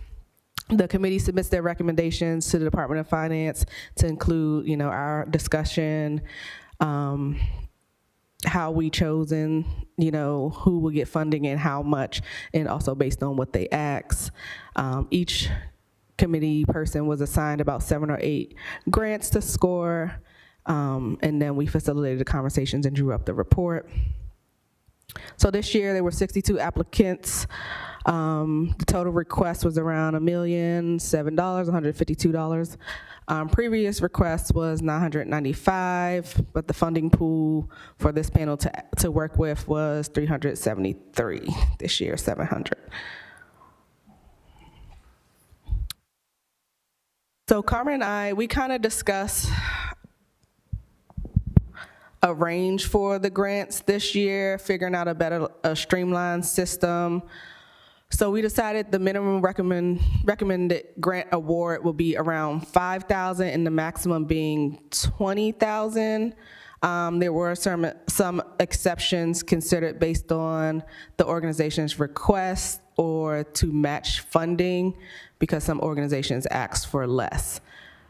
The committee submits their recommendations to the Department of Finance to include, our discussion, how we chosen, who will get funding and how much, and also based on what they ask. Each committee person was assigned about 7 or 8 grants to score, and then we facilitated the conversations and drew up the report. So this year there were 62 applicants. The total request was around $1,007, $152. Previous request was $995, but the funding pool for this panel to work with was $373. This year, $700. So Carmen and I, we kind of discussed a range for the grants this year, figuring out a streamlined system. So we decided the minimum recommended grant award will be around $5,000 and the maximum being $20,000. There were some exceptions considered based on the organization's request or to match funding, because some organizations asked for less.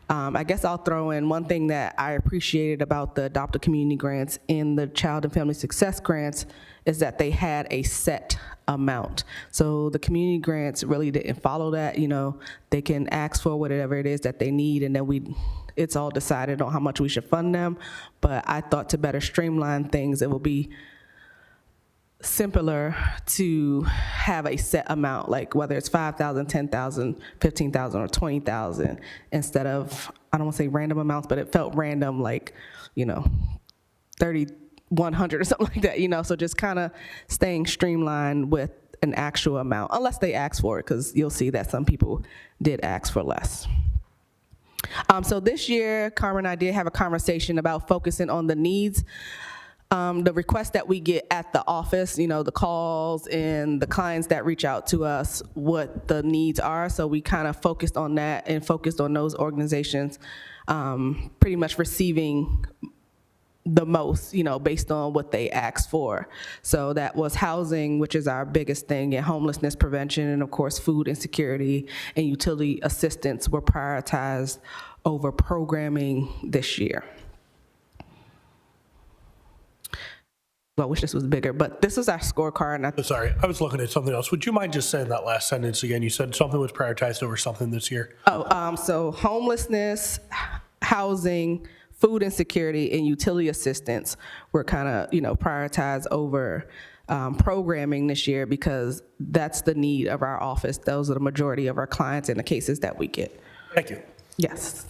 I guess I'll throw in one thing that I appreciated about the Adopt a Community grants and the Child and Family Success grants is that they had a set amount. So the community grants really didn't follow that. They can ask for whatever it is that they need, and then it's all decided on how much we should fund them. But I thought to better streamline things, it will be simpler to have a set amount, like whether it's $5,000, $10,000, $15,000, or $20,000, instead of, I don't want to say random amounts, but it felt random, like, $3,100 or something like that, So just kind of staying streamlined with an actual amount, unless they ask for it, because you'll see that some people did ask for less. So this year, Carmen and I did have a conversation about focusing on the needs. The requests that we get at the office, the calls and the clients that reach out to us, what the needs are. So we kind of focused on that and focused on those organizations pretty much receiving the most, based on what they asked for. So that was housing, which is our biggest thing, and homelessness prevention, and of course food insecurity and utility assistance were prioritized over programming this year. I wish this was bigger, but this is our scorecard. And Sorry, I was looking at something else. Would you mind just saying that last sentence again? You said something was prioritized over something this year. so homelessness, housing, food insecurity and utility assistance were kind of, prioritized over programming this year because that's the need of our office. Those are the majority of our clients and the cases that we get. Thank you. Yes.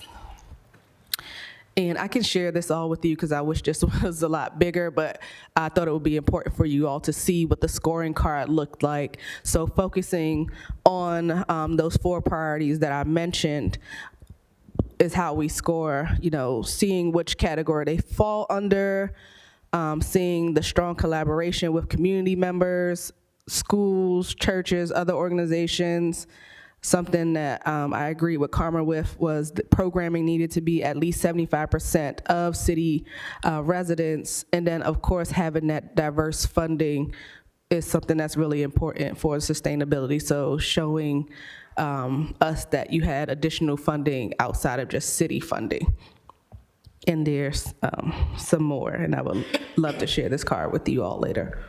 And I can share this all with you because I wish this was a lot bigger, but I thought it would be important for you all to see what the scoring card looked like. So focusing on those 4 priorities that I mentioned is how we score, seeing which category they fall under, seeing the strong collaboration with community members, schools, churches, other organizations. Something that I agreed with Karma with was that programming needed to be at least 75% of city residents. And then, of course, having that diverse funding is something that's really important for sustainability. So showing us that you had additional funding outside of just city funding. And there's some more, and I would love to share this card with you all later.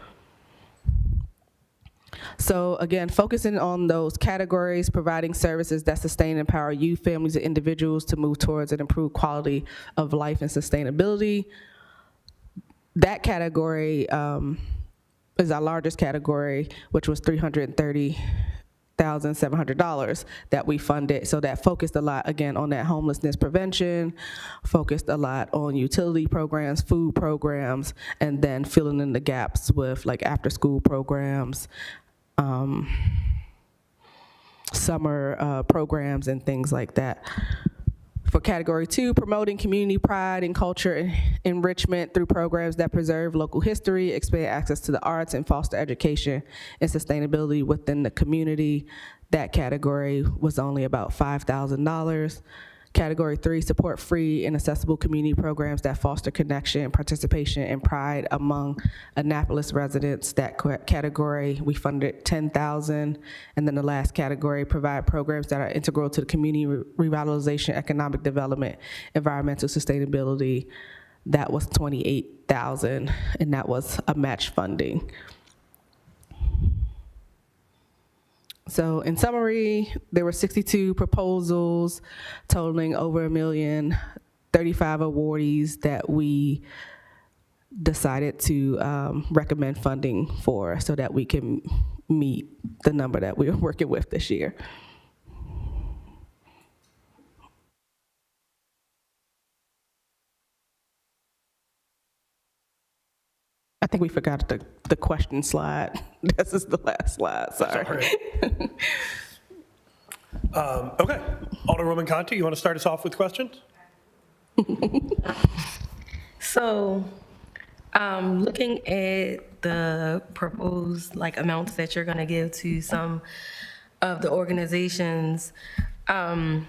So again, focusing on those categories, providing services that sustain and empower youth, families, and individuals to move towards an improved quality of life and sustainability. That category is our largest category, which was $330,700 that we funded. So that focused a lot, again, on that homelessness prevention, focused a lot on utility programs, food programs, and then filling in the gaps with like after-school programs, summer programs and things like that. For category 2, promoting community pride and culture enrichment through programs that preserve local history, expand access to the arts, and foster education and sustainability within the community. That category was only about $5,000. Category 3, support free and accessible community programs that foster connection, participation, and pride among Annapolis residents. That category, we funded $10,000. And then the last category, provide programs that are integral to the community revitalization, economic development, environmental sustainability. That was $28,000, and that was a match funding. So in summary, there were 62 proposals totaling over $1 million, 35 awardees that we decided to recommend funding for so that we can meet the number that we were working with this year. I think we forgot the question slide. This is the last slide, sorry. Okay, Alderwoman Conti, you want to start us off with questions? So, looking at the proposed amounts that you're going to give to some of the organizations, I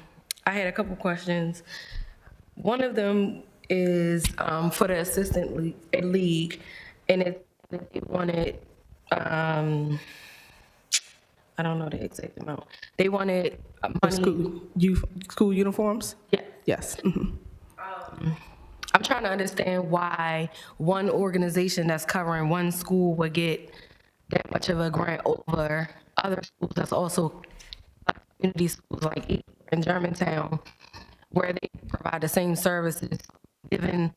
had a couple questions. One of them is for the assistant league, and they wanted, I don't know the exact amount. They wanted money. School uniforms? Yeah. Yes. Mm-hmm. I'm trying to understand why one organization that's covering one school would get that much of a grant over other schools that's also community schools like in Germantown, where they provide the same services, given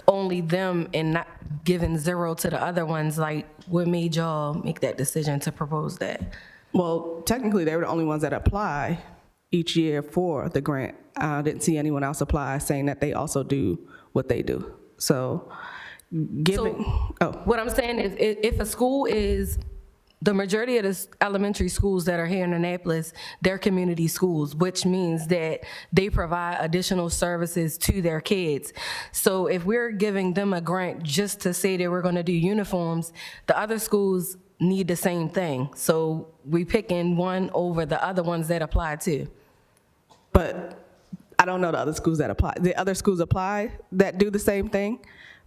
only them and not giving zero to the other ones. Like, what made y'all make that decision to propose that? Well, technically, they were the only ones that apply each year for the grant. I didn't see anyone else apply saying that they also do what they do. So, What I'm saying is, if a school is, the majority of the elementary schools that are here in Annapolis, they're community schools, which means that they provide additional services to their kids. So if we're giving them a grant just to say that we're gonna do uniforms, the other schools need the same thing. So we picking one over the other ones that apply too. But I don't know the other schools that apply. The other schools apply that do the same thing?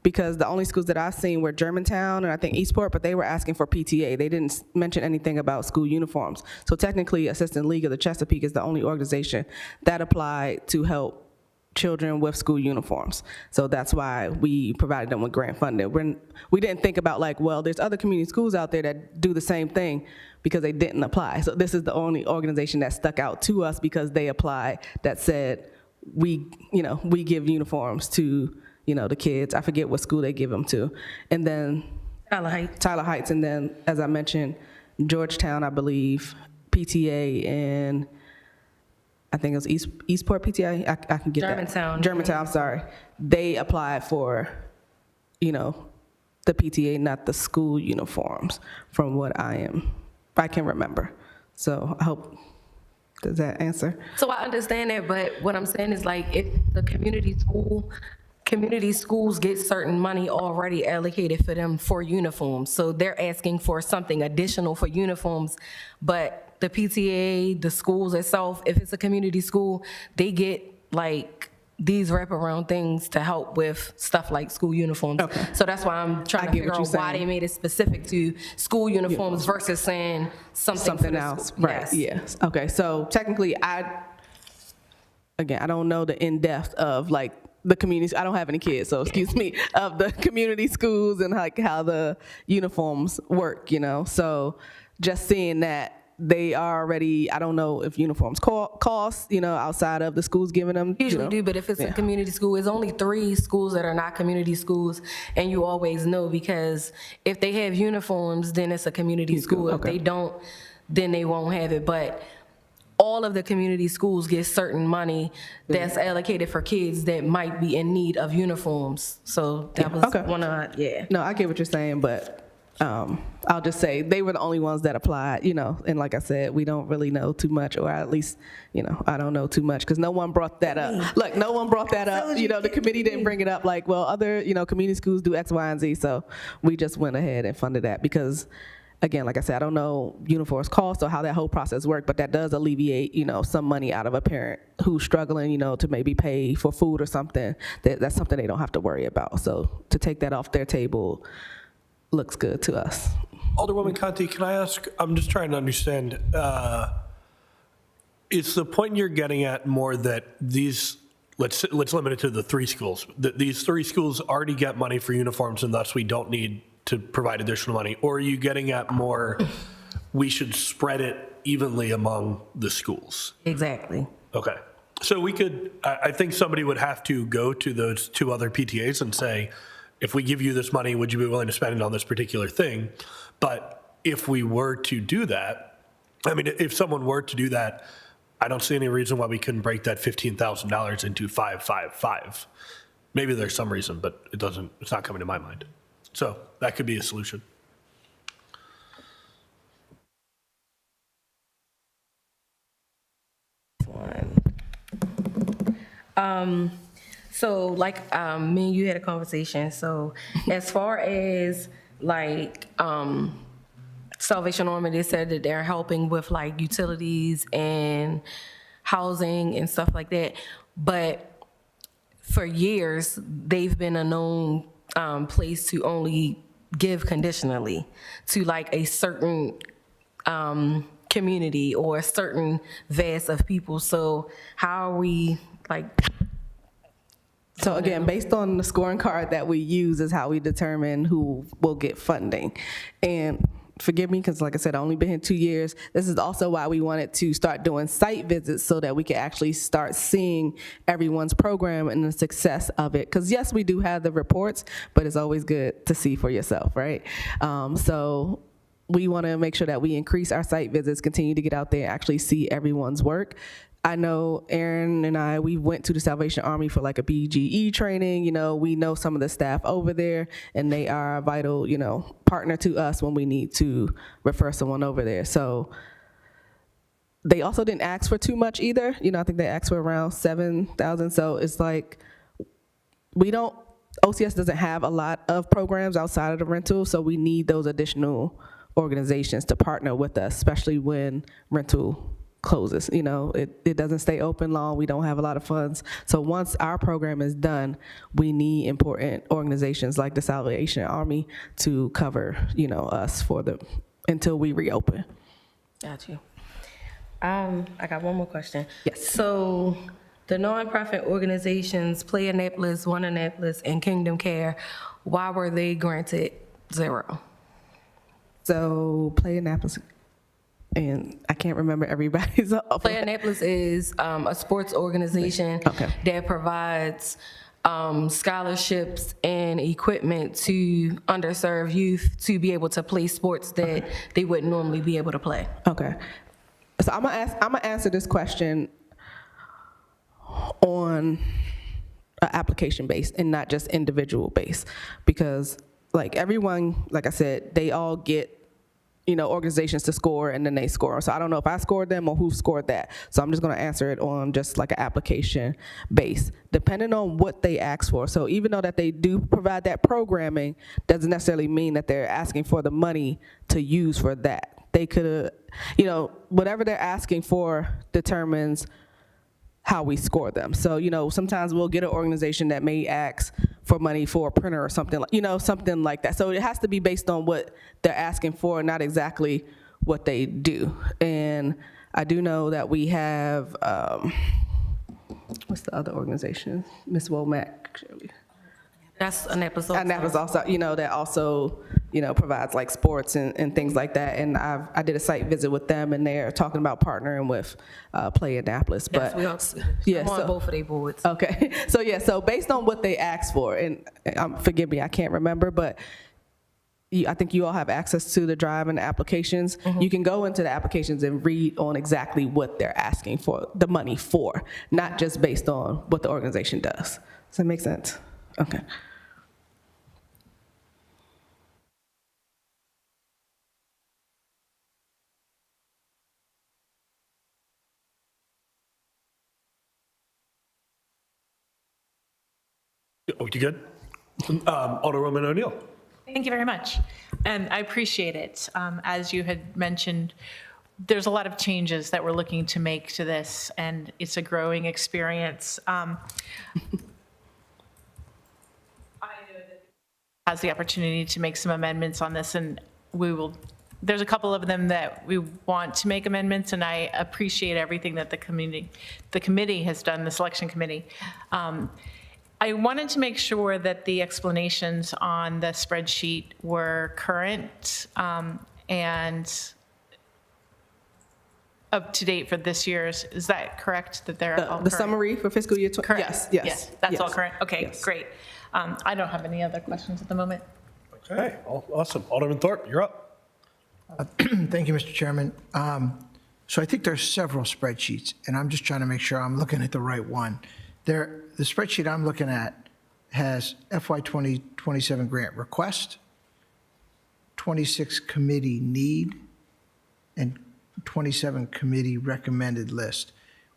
Because the only schools that I've seen were Germantown and I think Eastport, but they were asking for PTA. They didn't mention anything about school uniforms. So technically, Assistant League of the Chesapeake is the only organization that applied to help children with school uniforms. So that's why we provided them with grant funding. We didn't think about there's other community schools out there that do the same thing because they didn't apply. So this is the only organization that stuck out to us because they applied that said, we give uniforms to, the kids. I forget what school they give them to. And then Tyler Heights, and then, as I mentioned, Georgetown, I believe, PTA, and I think it was Eastport PTA. I can get Germantown. that. Germantown, I'm sorry. They applied for, the PTA, not the school uniforms, from what I can remember. So I hope, does that answer? So I understand that, but what I'm saying is like if the community schools get certain money already allocated for them for uniforms. So they're asking for something additional for uniforms, but the PTA, the schools itself, if it's a community school, they get like these wraparound things to help with stuff like school uniforms. Okay. So that's why I'm trying I to get figure what out you're why saying. they made it specific to school uniforms versus saying something for the else, school. right? Yes. Yes. Okay. So technically, I don't know the in-depth of like the community. I don't have any kids, so excuse me, of the community schools and like how the uniforms work. So just seeing that they are already, I don't know if uniforms cost, outside of the schools giving them. Usually do, but if it's a community school, it's only 3 schools that are not community schools, and you always know because if they have uniforms, then it's a community school. If they don't, then they won't have it. But all of the community schools get certain money that's allocated for kids that might be in need of uniforms. So that was one of, No, I get what you're saying, but I'll just say they were the only ones that applied, and like I said, we don't really know too much, or at least, I don't know too much because no one brought that up. Look, no one brought that up. The committee didn't bring it up like, well, other, community schools do X, Y, and Z. So we just went ahead and funded that because, again, like I said, I don't know uniforms cost or how that whole process worked, but that does alleviate, some money out of a parent who's struggling, to maybe pay for food or something. That's something they don't have to worry about. So to take that off their table looks good to us. Alderwoman Conti, can I ask, I'm just trying to understand, is the point you're getting at more that these, let's limit it to the 3 schools, that these 3 schools already get money for uniforms and thus we don't need to provide additional money? Or are you getting at more, we should spread it evenly among the schools? exactly. Okay. So we could, I think somebody would have to go to those 2 other PTAs and say, if we give you this money, would you be willing to spend it on this particular thing? But if we were to do that, if someone were to do that, I don't see any reason why we couldn't break that $15,000 into 5, 5, 5. Maybe there's some reason, but it's not coming to my mind. So that could be a solution. So like me and you had a conversation. So as far as like Salvation Army, they said that they're helping with like utilities and housing and stuff like that. But for years, they've been a known place to only give conditionally to like a certain community or a certain vast of people. So how are we like? So again, based on the scoring card that we use is how we determine who will get funding. And forgive me, because like I said, I've only been here 2 years. This is also why we wanted to start doing site visits so that we could actually start seeing everyone's program and the success of it. Because yes, we do have the reports, but it's always good to see for yourself, right? So we want to make sure that we increase our site visits, continue to get out there and actually see everyone's work. I know Aaron and we went to the Salvation Army for like a BGE training. We know some of the staff over there, and they are a vital, partner to us when we need to refer someone over there. So they also didn't ask for too much either. I think they asked for around 7,000. So it's like OCS doesn't have a lot of programs outside of the rental, so we need those additional organizations to partner with us, especially when rental closes. It doesn't stay open long. We don't have a lot of funds. So once our program is done, we need important organizations like the Salvation Army to cover, us until we reopen. Got you. I got one more question. Yes. So the nonprofit organizations, Play Annapolis, One Annapolis, and Kingdom Care, why were they granted 0? So Play Annapolis. and I can't remember everybody's. Play Annapolis is a sports organization Okay. that provides scholarships and equipment to underserved youth to be able to play sports that they wouldn't normally be able to play. Okay. So I'm gonna answer this question on an application based and not just individual based, because like everyone, like I said, they all get, organizations to score and then they score. So I don't know if I scored them or who scored that. So I'm just gonna answer it on just like an application base, depending on what they ask for. So even though that they do provide that programming, doesn't necessarily mean that they're asking for the money to use for that. They could, whatever they're asking for determines how we score them. So, sometimes we'll get an organization that may ask for money for a printer or something, something like that. So it has to be based on what they're asking for, not exactly what they do. And I do know that we have, what's the other organization? Ms. Womack. That's Annapolis. And that was also, that also, provides like sports and things like that. And I did a site visit with them, and they're talking about partnering with Play Annapolis. Yes, But we all, I'm on both of their boards. okay, so based on what they asked for, and forgive me, I can't remember, but I think you all have access to the drive and the applications. You can go into the applications and read on exactly what they're asking for the money for, not just based on what the organization does. Does that make sense? Okay. Oh, you good? Alderwoman O'Neill. Thank you very much. And I appreciate it. As you had mentioned, there's a lot of changes that we're looking to make to this, and it's a growing experience. I know that has the opportunity to make some amendments on this, and there's a couple of them that we want to make amendments, and I appreciate everything that the committee has done, the selection committee. I wanted to make sure that the explanations on the spreadsheet were current and up to date for this year's. Is that correct, that they're all The current? summary for fiscal year 20? Correct. Yes. That's all yes. current? Okay, Yes. great. I don't have any other questions at the moment. Okay, awesome. Alderman Thorpe, you're up. Thank you, Mr. Chairman. So I think there's several spreadsheets, and I'm just trying to make sure I'm looking at the right one. The spreadsheet I'm looking at has FY 2027 grant request, 26 committee need, and 27 committee recommended list.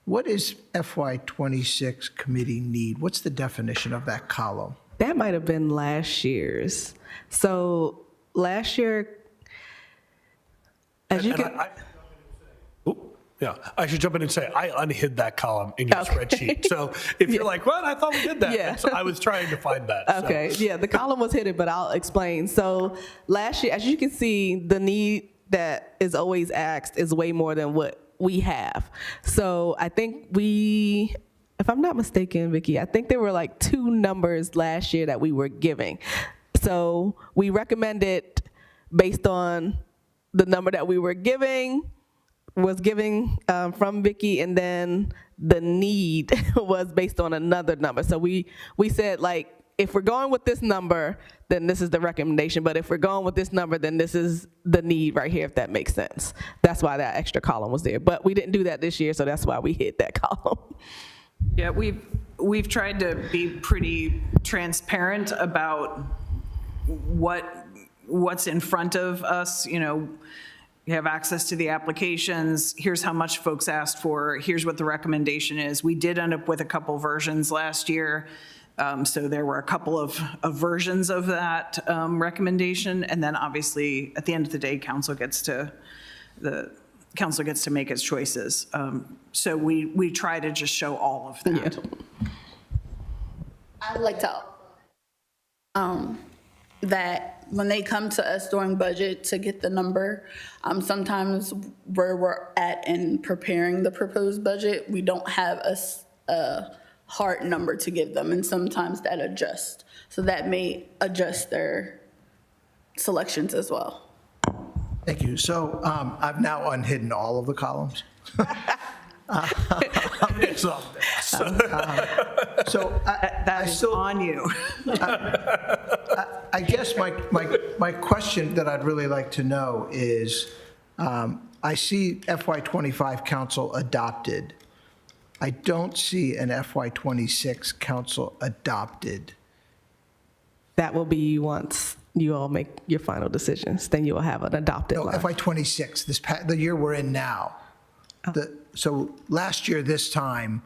What is FY 26 committee need? What's the definition of that column? That might have been last year's. So last year, as you And can, I should jump in and say, I unhid that column in your spreadsheet. So if you're like, what, I thought we did that. Yeah. So I was trying to find that. so. okay, yeah, the column was hidden, but I'll explain. So last year, as you can see, the need that is always asked is way more than what we have. So I think if I'm not mistaken, Vicki, I think there were like 2 numbers last year that we were giving. So we recommended based on the number that we were giving, from Vicki, and then the need was based on another number. So we said, like, if we're going with this number, then this is the recommendation. But if we're going with this number, then this is the need right here, if that makes sense. That's why that extra column was there. But we didn't do that this year, so that's why we hid that column. Yeah, we've tried to be pretty transparent about what's in front of us. You have access to the applications. Here's how much folks asked for. Here's what the recommendation is. We did end up with a couple versions last year. So there were a couple of versions of that recommendation. And then obviously, at the end of the day, council gets to make its choices. So we try to just show all of that. Yeah. I'd like to, that when they come to us during budget to get the number, sometimes where we're at in preparing the proposed budget, we don't have a hard number to give them, and sometimes that adjusts. So that may adjust their selections as well. Thank you. So I've now unhidden all of the columns. It's up there. So I That is still, on you. I guess my question that I'd really like to know is, I see FY '25 council adopted. I don't see an FY '26 council adopted. That will be once you all make your final decisions, then you will have an adopted No, line. FY '26, the year we're in now. So last year, this time,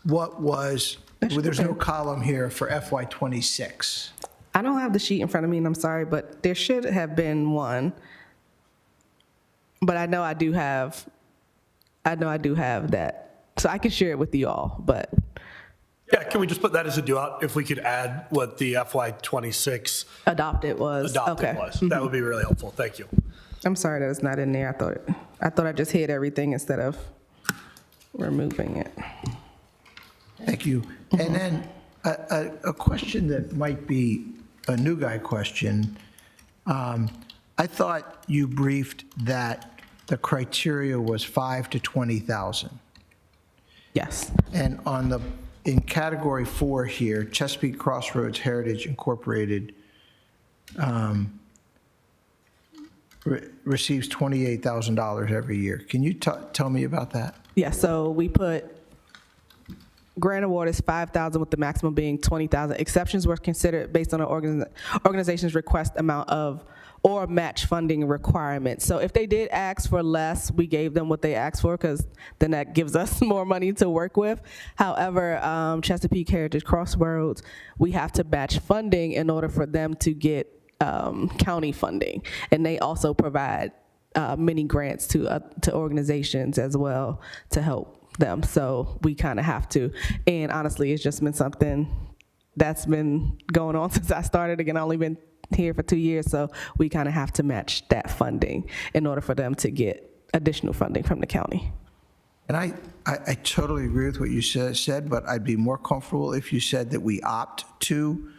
what was, there's no column here for FY '26. I don't have the sheet in front of me, and I'm sorry, but there should have been one. But I know I do have that, so I can share it with you all, but Yeah, can we just put that as a do-out? If we could add what the FY '26 adopted was, adopted okay. was, that would be really helpful. Thank you. I'm sorry that it's not in there. I thought I just hid everything instead of removing it. Thank you. And then a question that might be a new guy question. I thought you briefed that the criteria was 5 to 20,000. Yes. And in category 4 here, Chesapeake Crossroads Heritage Incorporated receives $28,000 every year. Can you tell me about that? Yeah, so we put grant award is 5,000 with the maximum being 20,000. Exceptions were considered based on an organization's request amount of or match funding requirements. So if they did ask for less, we gave them what they asked for because then that gives us more money to work with. However, Chesapeake Heritage Crossroads, we have to match funding in order for them to get county funding. And they also provide many grants to organizations as well to help them. So we kind of have to. And honestly, it's just been something that's been going on since I started. Again, I've only been here for 2 years, so we kind of have to match that funding in order for them to get additional funding from the county. And I totally agree with what you said, but I'd be more comfortable if you said that we opt to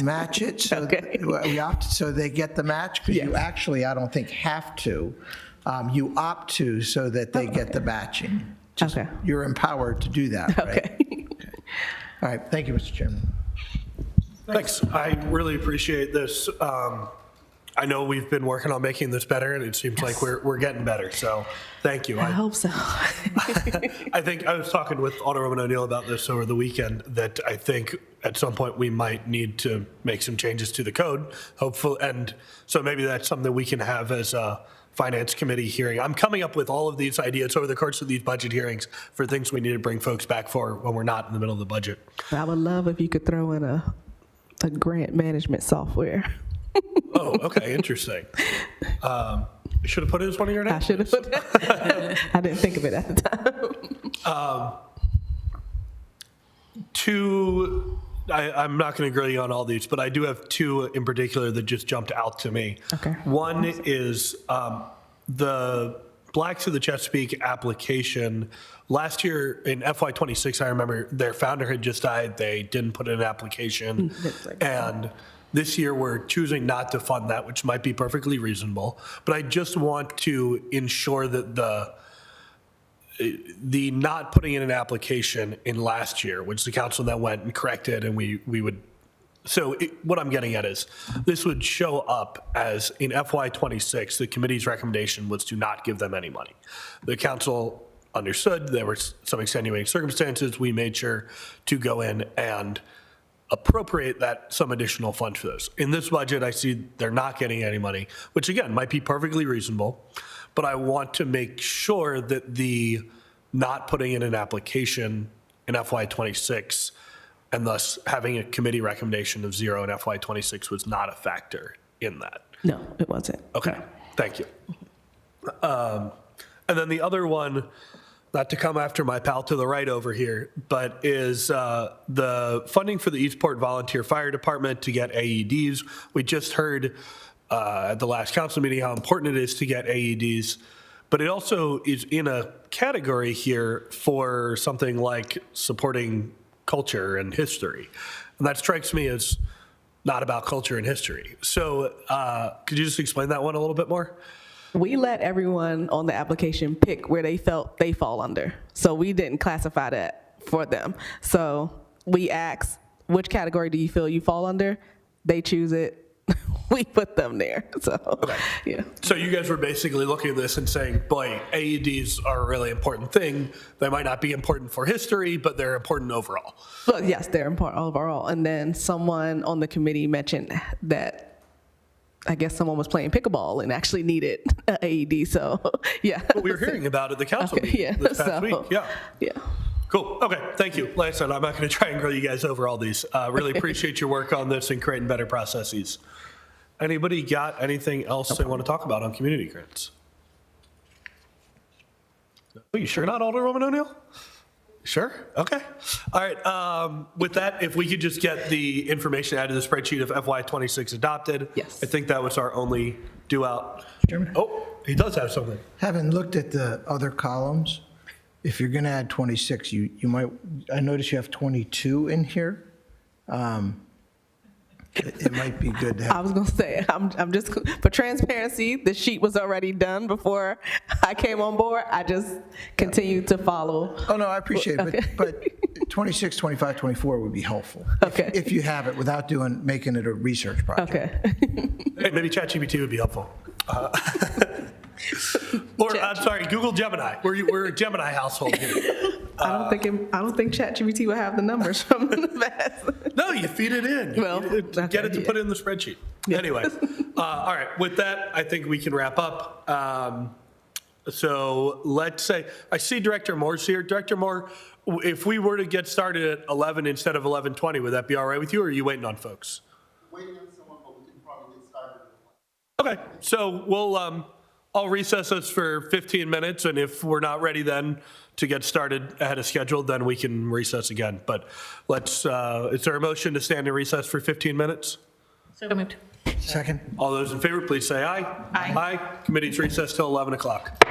match it. So Okay. we opt so they get the match, because you Yes. actually, I don't think, have to. You opt to so that they get the matching. Just- Okay. You're empowered to do that, right? Okay. All right, thank you, Mr. Chairman. Thanks. I really appreciate this. I know we've been working on making this better, and it seems like we're getting better. So thank you. I hope so. I think I was talking with Alderwoman O'Neill about this over the weekend, that I think at some point we might need to make some changes to the code, hopefully. And so maybe that's something that we can have as a finance committee hearing. I'm coming up with all of these ideas over the course of these budget hearings for things we need to bring folks back for when we're not in the middle of the budget. I would love if you could throw in a grant management software. Oh, okay, interesting. I should have put it as one of your I names. should have put that. I didn't think of it at the time. I'm not going to grill you on all these, but I do have two in particular that just jumped out to me. Okay. One is the Blacks of the Chesapeake application. Last year in FY '26, I remember their founder had just died. They didn't put in an application. And this year we're choosing not to fund that, which might be perfectly reasonable. But I just want to ensure that the not putting in an application in last year, which the council then went and corrected, and we would, so what I'm getting at is, this would show up as in FY '26, the committee's recommendation was to not give them any money. The council understood there were some extenuating circumstances. We made sure to go in and appropriate that some additional funds for those. In this budget, I see they're not getting any money, which again, might be perfectly reasonable, but I want to make sure that the not putting in an application in FY '26 and thus having a committee recommendation of 0 in FY '26 was not a factor in that. No, it wasn't. Okay, thank you. And then the other one, not to come after my pal to the right over here, but is the funding for the Eastport Volunteer Fire Department to get AEDs. We just heard at the last council meeting how important it is to get AEDs, but it also is in a category here for something like supporting culture and history. And that strikes me as not about culture and history. So could you just explain that one a little bit more? We let everyone on the application pick where they felt they fall under. So we didn't classify that for them. So we asked, which category do you feel you fall under? They choose it. We put them there. So, yeah. So you guys were basically looking at this and saying, boy, AEDs are a really important thing. They might not be important for history, but they're important overall. Well, yes, they're important overall. And then someone on the committee mentioned that I guess someone was playing pickleball and actually needed an AED. So, yeah. But we were hearing about it at the council Okay, meeting yeah, this past so- week. Yeah. Yeah. Cool. Okay. Thank you. Like I said, I'm not going to try and grill you guys over all these. Really appreciate your work on this and creating better processes. Anybody got anything else they want to talk about on community grants? Are you sure not, Alderwoman O'Neill? Sure? Okay. All right. With that, if we could just get the information out of the spreadsheet of FY26 adopted. Yes. I think that was our only due out. Oh, he does have something. Having looked at the other columns, if you're going to add 26, you might, I notice you have 22 in here. It might be good to I have, was gonna say, I'm just, for transparency, the sheet was already done before I came on board. I just continued to follow. oh, no, I appreciate Okay. it, but 26, 25, 24 would be helpful. Okay. If you have it without making it a research project. Okay. Hey, maybe ChatGPT would be helpful. Or, I'm sorry, Google Gemini. We're a Gemini household here. I don't think ChatGPT will have the numbers from the past. No, you feed it in. Well, Get it to okay, put it in the spreadsheet. Anyway, all right, with that, I think we can wrap up. So let's say, I see Director Moore's here. Director Moore, if we were to get started at 11 instead of 11:20, would that be all right with you, or are you waiting on folks? Waiting on someone, but we can probably get started. Okay, so we'll, I'll recess us for 15 minutes, and if we're not ready then to get started ahead of schedule, then we can recess again. But let's, is there a motion to stand in recess for 15 minutes? So moved. Second? All those in favor, please say aye. Aye. Aye. Committee's recessed till 11 o'clock.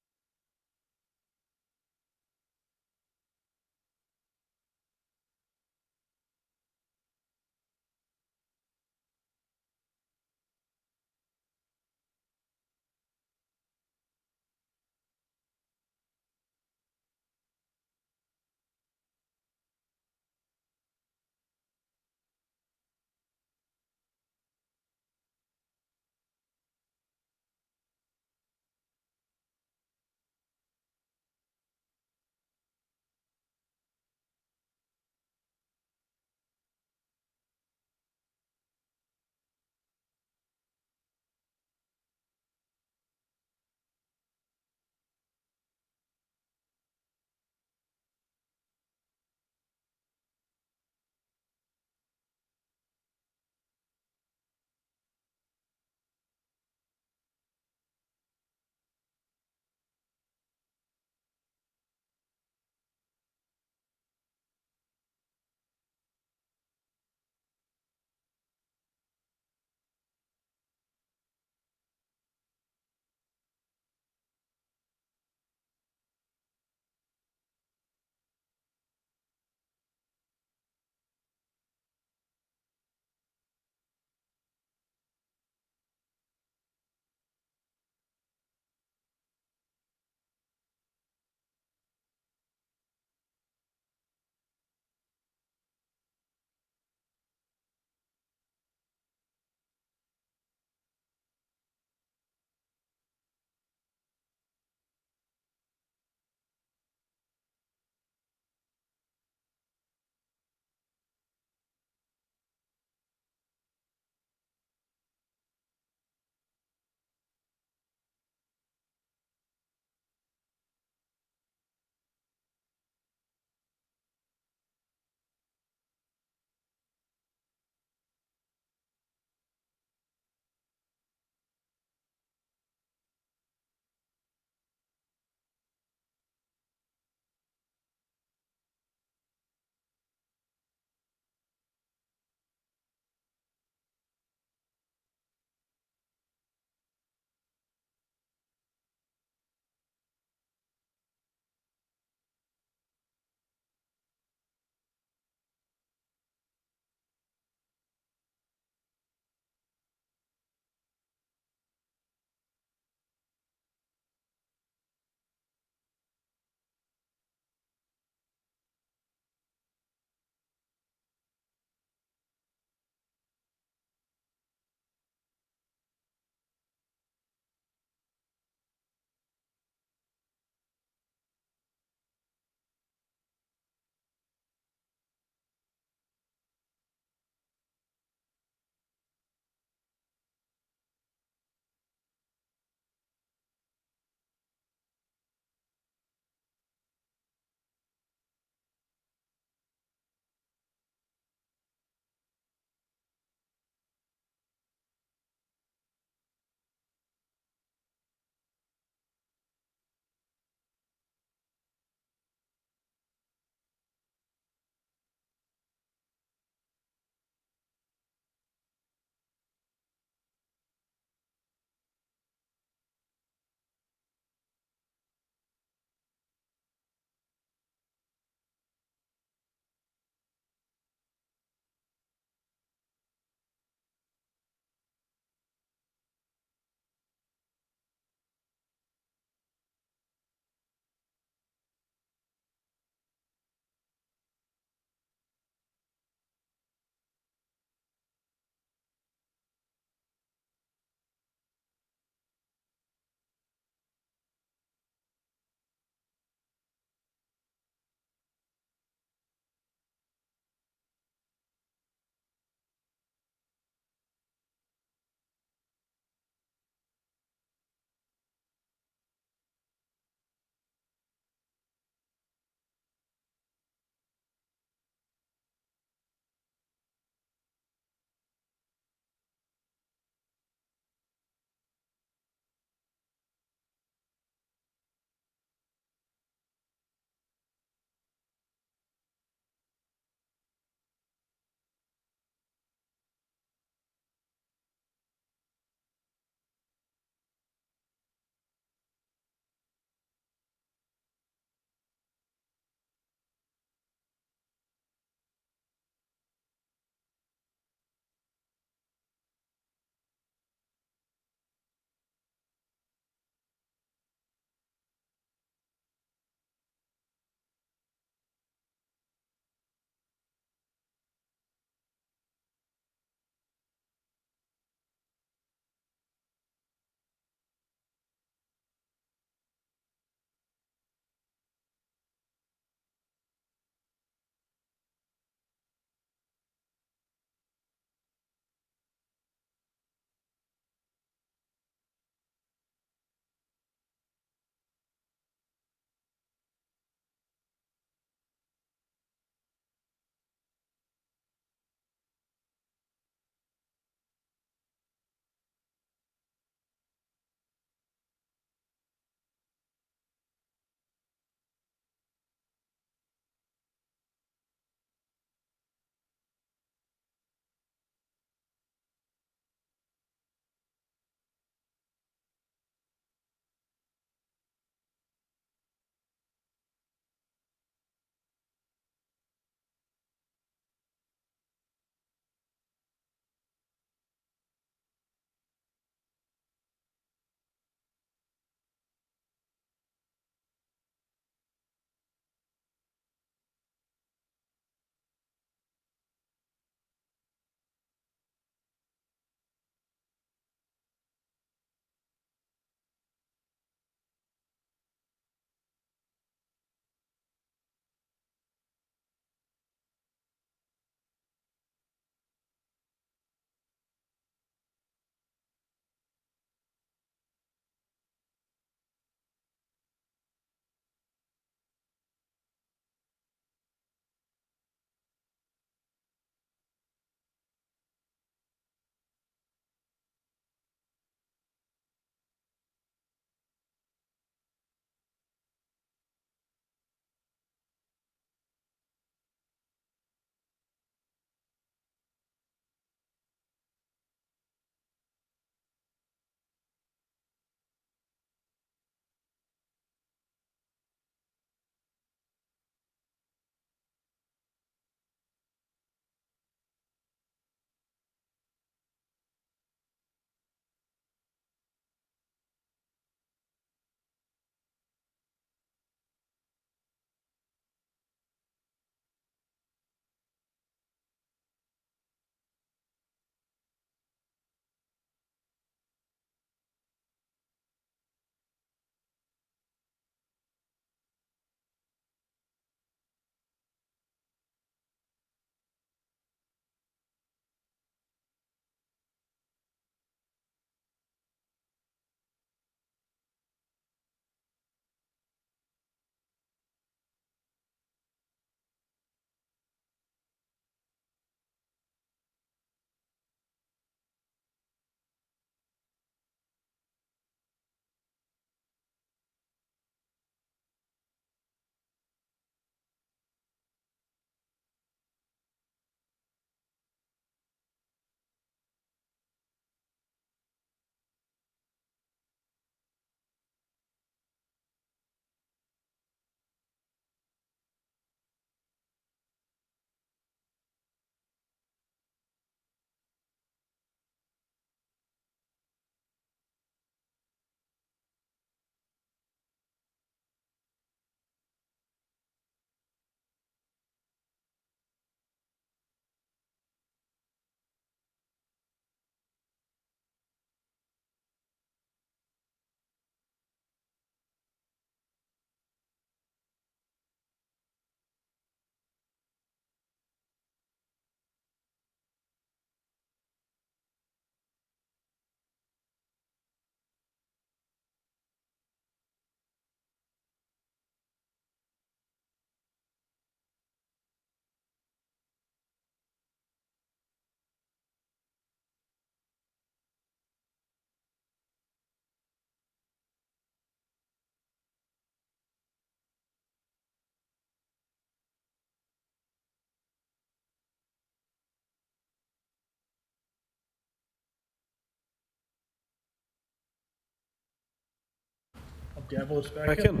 Gavel us back in.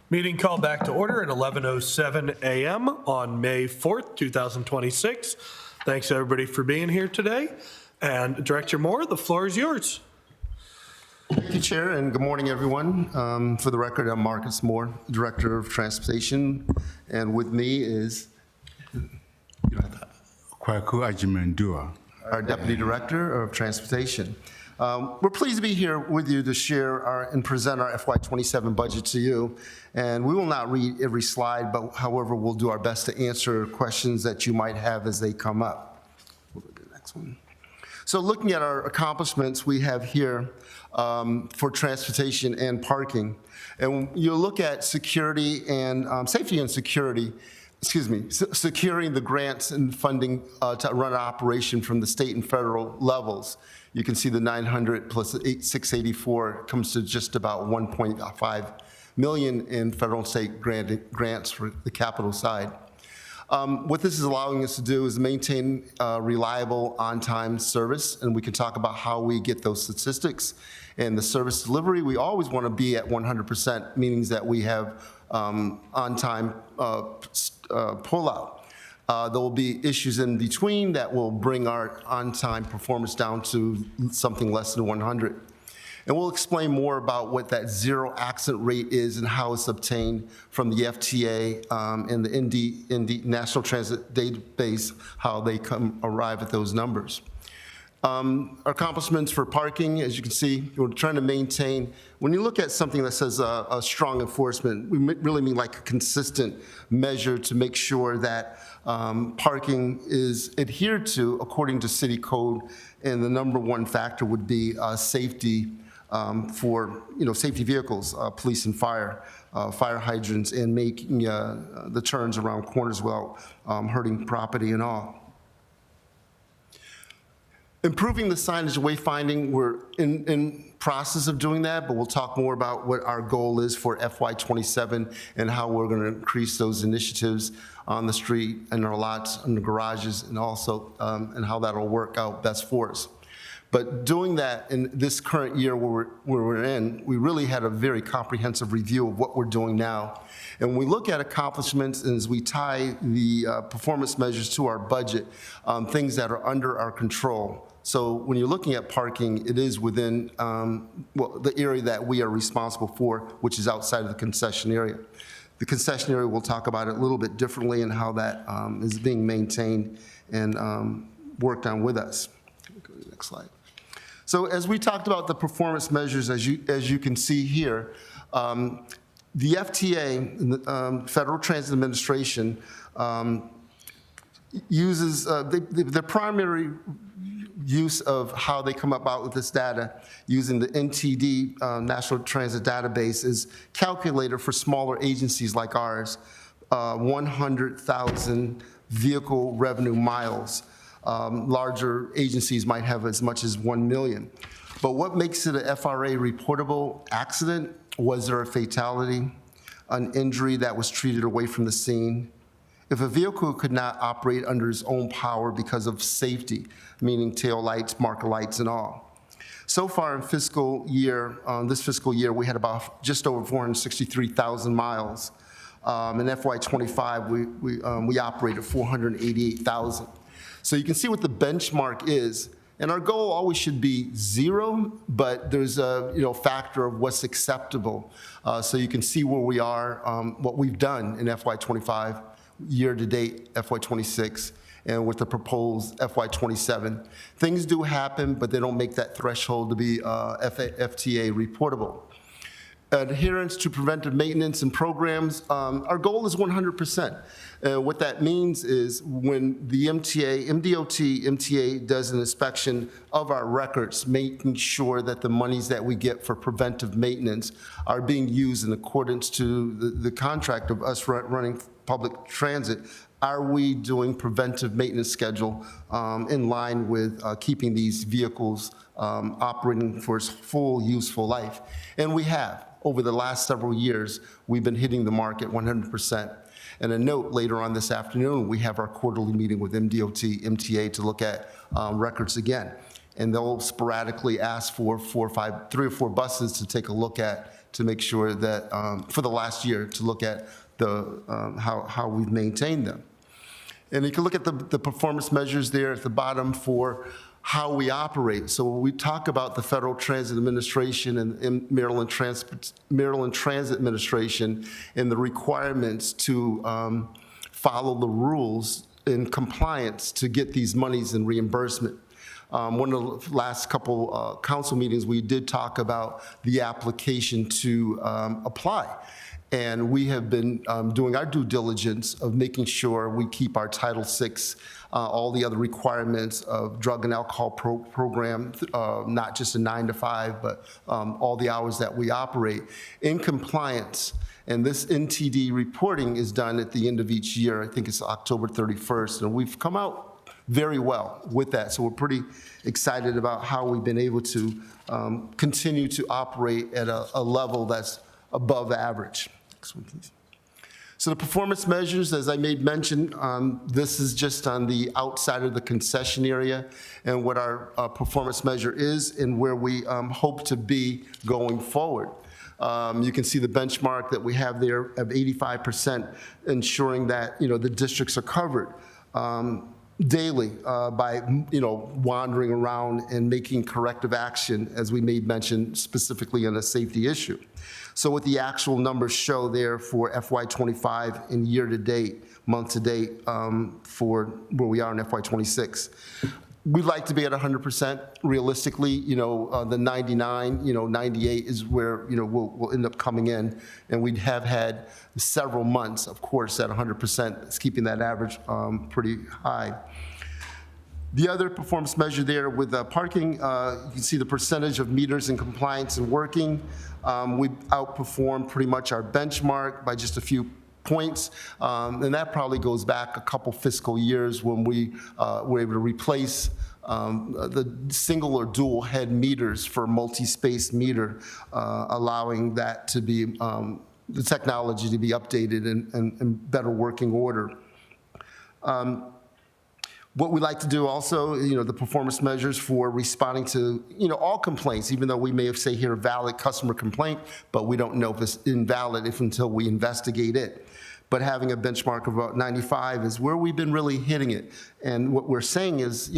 Meeting called back to order at 11:07 a.m. on May 4th, 2026. Thanks, everybody, for being here today. And Director Moore, the floor is yours. Thank you, Chair, and good morning, everyone. For the record, I'm Marcus Moore, Director of Transportation, and with me is Kwaku Ajimandua. our Deputy Director of Transportation. We're pleased to be here with you to share and present our FY27 budget to you. And we will not read every slide, but however, we'll do our best to answer questions that you might have as they come up. We'll go to the next one. So looking at our accomplishments we have here for transportation and parking, and you look at security and safety and security, securing the grants and funding to run an operation from the state and federal levels. You can see the 900 plus 684 comes to just about 1.5 million in federal and state grants for the capital side. What this is allowing us to do is maintain reliable on-time service, and we can talk about how we get those statistics. And the service delivery, we always want to be at 100%, meaning that we have on-time pullout. There will be issues in between that will bring our on-time performance down to something less than 100. And we'll explain more about what that zero accident rate is and how it's obtained from the FTA and the ND National Transit Database, how they arrive at those numbers. Our accomplishments for parking, as you can see, we're trying to maintain, when you look at something that says a strong enforcement, we really mean like a consistent measure to make sure that parking is adhered to according to city code, and the number one factor would be safety for safety vehicles, police and fire, fire hydrants, and making the turns around corners without hurting property and all. Improving the signage wayfinding, we're in process of doing that, but we'll talk more about what our goal is for FY27 and how we're going to increase those initiatives on the street and our lots and the garages, and also and how that'll work out best for us. But doing that in this current year where we're in, we really had a very comprehensive review of what we're doing now. And when we look at accomplishments and as we tie the performance measures to our budget, things that are under our control. So when you're looking at parking, it is within the area that we are responsible for, which is outside of the concession area. The concession area, we'll talk about it a little bit differently and how that is being maintained and worked on with us. Go to the next slide. So as we talked about the performance measures, as you can see here, the FTA, the Federal Transit Administration, uses the primary use of how they come about with this data using the NTD National Transit Database is calculated for smaller agencies like ours, 100,000 vehicle revenue miles. Larger agencies might have as much as 1 million. But what makes it a FRA reportable accident? Was there a fatality, an injury that was treated away from the scene? If a vehicle could not operate under its own power because of safety, meaning tail lights, marker lights, and all. So far in this fiscal year, we had about just over 463,000 miles. In FY25, we operated 488,000. So you can see what the benchmark is. And our goal always should be 0, but there's a factor of what's acceptable. So you can see where we are, what we've done in FY25, year to date, FY26, and with the proposed FY27. Things do happen, but they don't make that threshold to be FTA reportable. Adherence to preventive maintenance and programs, our goal is 100%. What that means is when the MDOT does an inspection of our records, making sure that the monies that we get for preventive maintenance are being used in accordance to the contract of us running public transit. Are we doing preventive maintenance schedule in line with keeping these vehicles operating for its full useful life? And we have. Over the last several years, we've been hitting the mark at 100%. And a note, later on this afternoon, we have our quarterly meeting with MDOT, MTA to look at records again. and they'll sporadically ask for 3 or 4 buses to take a look at, to make sure that, for the last year, to look at how we've maintained them. And you can look at the performance measures there at the bottom for how we operate. So when we talk about the Federal Transit Administration and Maryland Transit Administration and the requirements to follow the rules in compliance to get these monies in reimbursement. One of the last couple council meetings, we did talk about the application to apply. And we have been doing our due diligence of making sure we keep our Title VI, all the other requirements of drug and alcohol program, not just a 9 to 5, but all the hours that we operate in compliance. And this NTD reporting is done at the end of each year. I think it's October 31st. And we've come out very well with that. So we're pretty excited about how we've been able to continue to operate at a level that's above average. Next one, please. So the performance measures, as I made mention, this is just on the outside of the concession area and what our performance measure is and where we hope to be going forward. You can see the benchmark that we have there of 85%, ensuring that the districts are covered daily by wandering around and making corrective action, as we made mention specifically on a safety issue. So what the actual numbers show there for FY25 and year to date, month to date, for where we are in FY26. We'd like to be at 100%. Realistically, the 99, 98 is where, we'll end up coming in. And we have had several months, of course, at 100%. It's keeping that average pretty high. The other performance measure there with parking, you can see the percentage of meters in compliance and working. We outperformed pretty much our benchmark by just a few points, and that probably goes back a couple fiscal years when we were able to replace the single or dual head meters for multi-space meter, allowing that to be, the technology to be updated and better working order. What we like to do also, the performance measures for responding to, all complaints, even though we may have say here valid customer complaint, but we don't know if it's invalid until we investigate it. But having a benchmark of about 95 is where we've been really hitting it. And what we're saying is,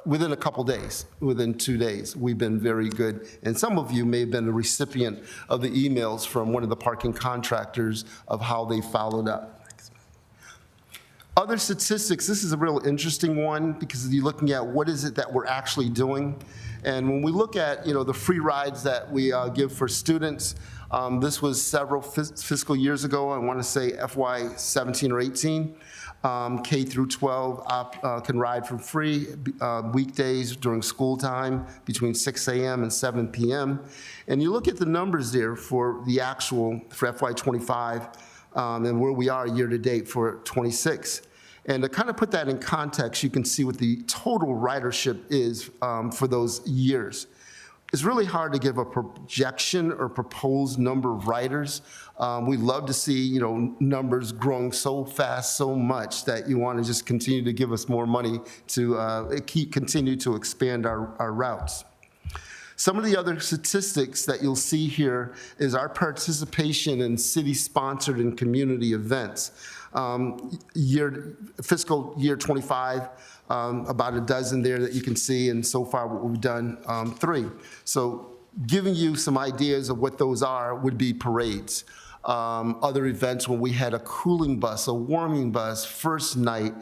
within a couple days, within 2 days, we've been very good. And some of you may have been the recipient of the emails from one of the parking contractors of how they followed up. Other statistics, this is a real interesting one because you're looking at what is it that we're actually doing. And when we look at, the free rides that we give for students, this was several fiscal years ago. I want to say FY 17 or 18. K through 12 can ride for free weekdays during school time between 6 a.m. and 7 p.m. And you look at the numbers there for the actual, for FY 25, and where we are year to date for 26. And to kind of put that in context, you can see what the total ridership is for those years. It's really hard to give a projection or proposed number of riders. We'd love to see, numbers growing so fast, so much that you want to just continue to give us more money to continue to expand our routes. Some of the other statistics that you'll see here is our participation in city-sponsored and community events. Fiscal year 25, about a dozen there that you can see, and so far what we've done, 3. So giving you some ideas of what those are would be parades. Other events when we had a cooling bus, a warming bus, first night,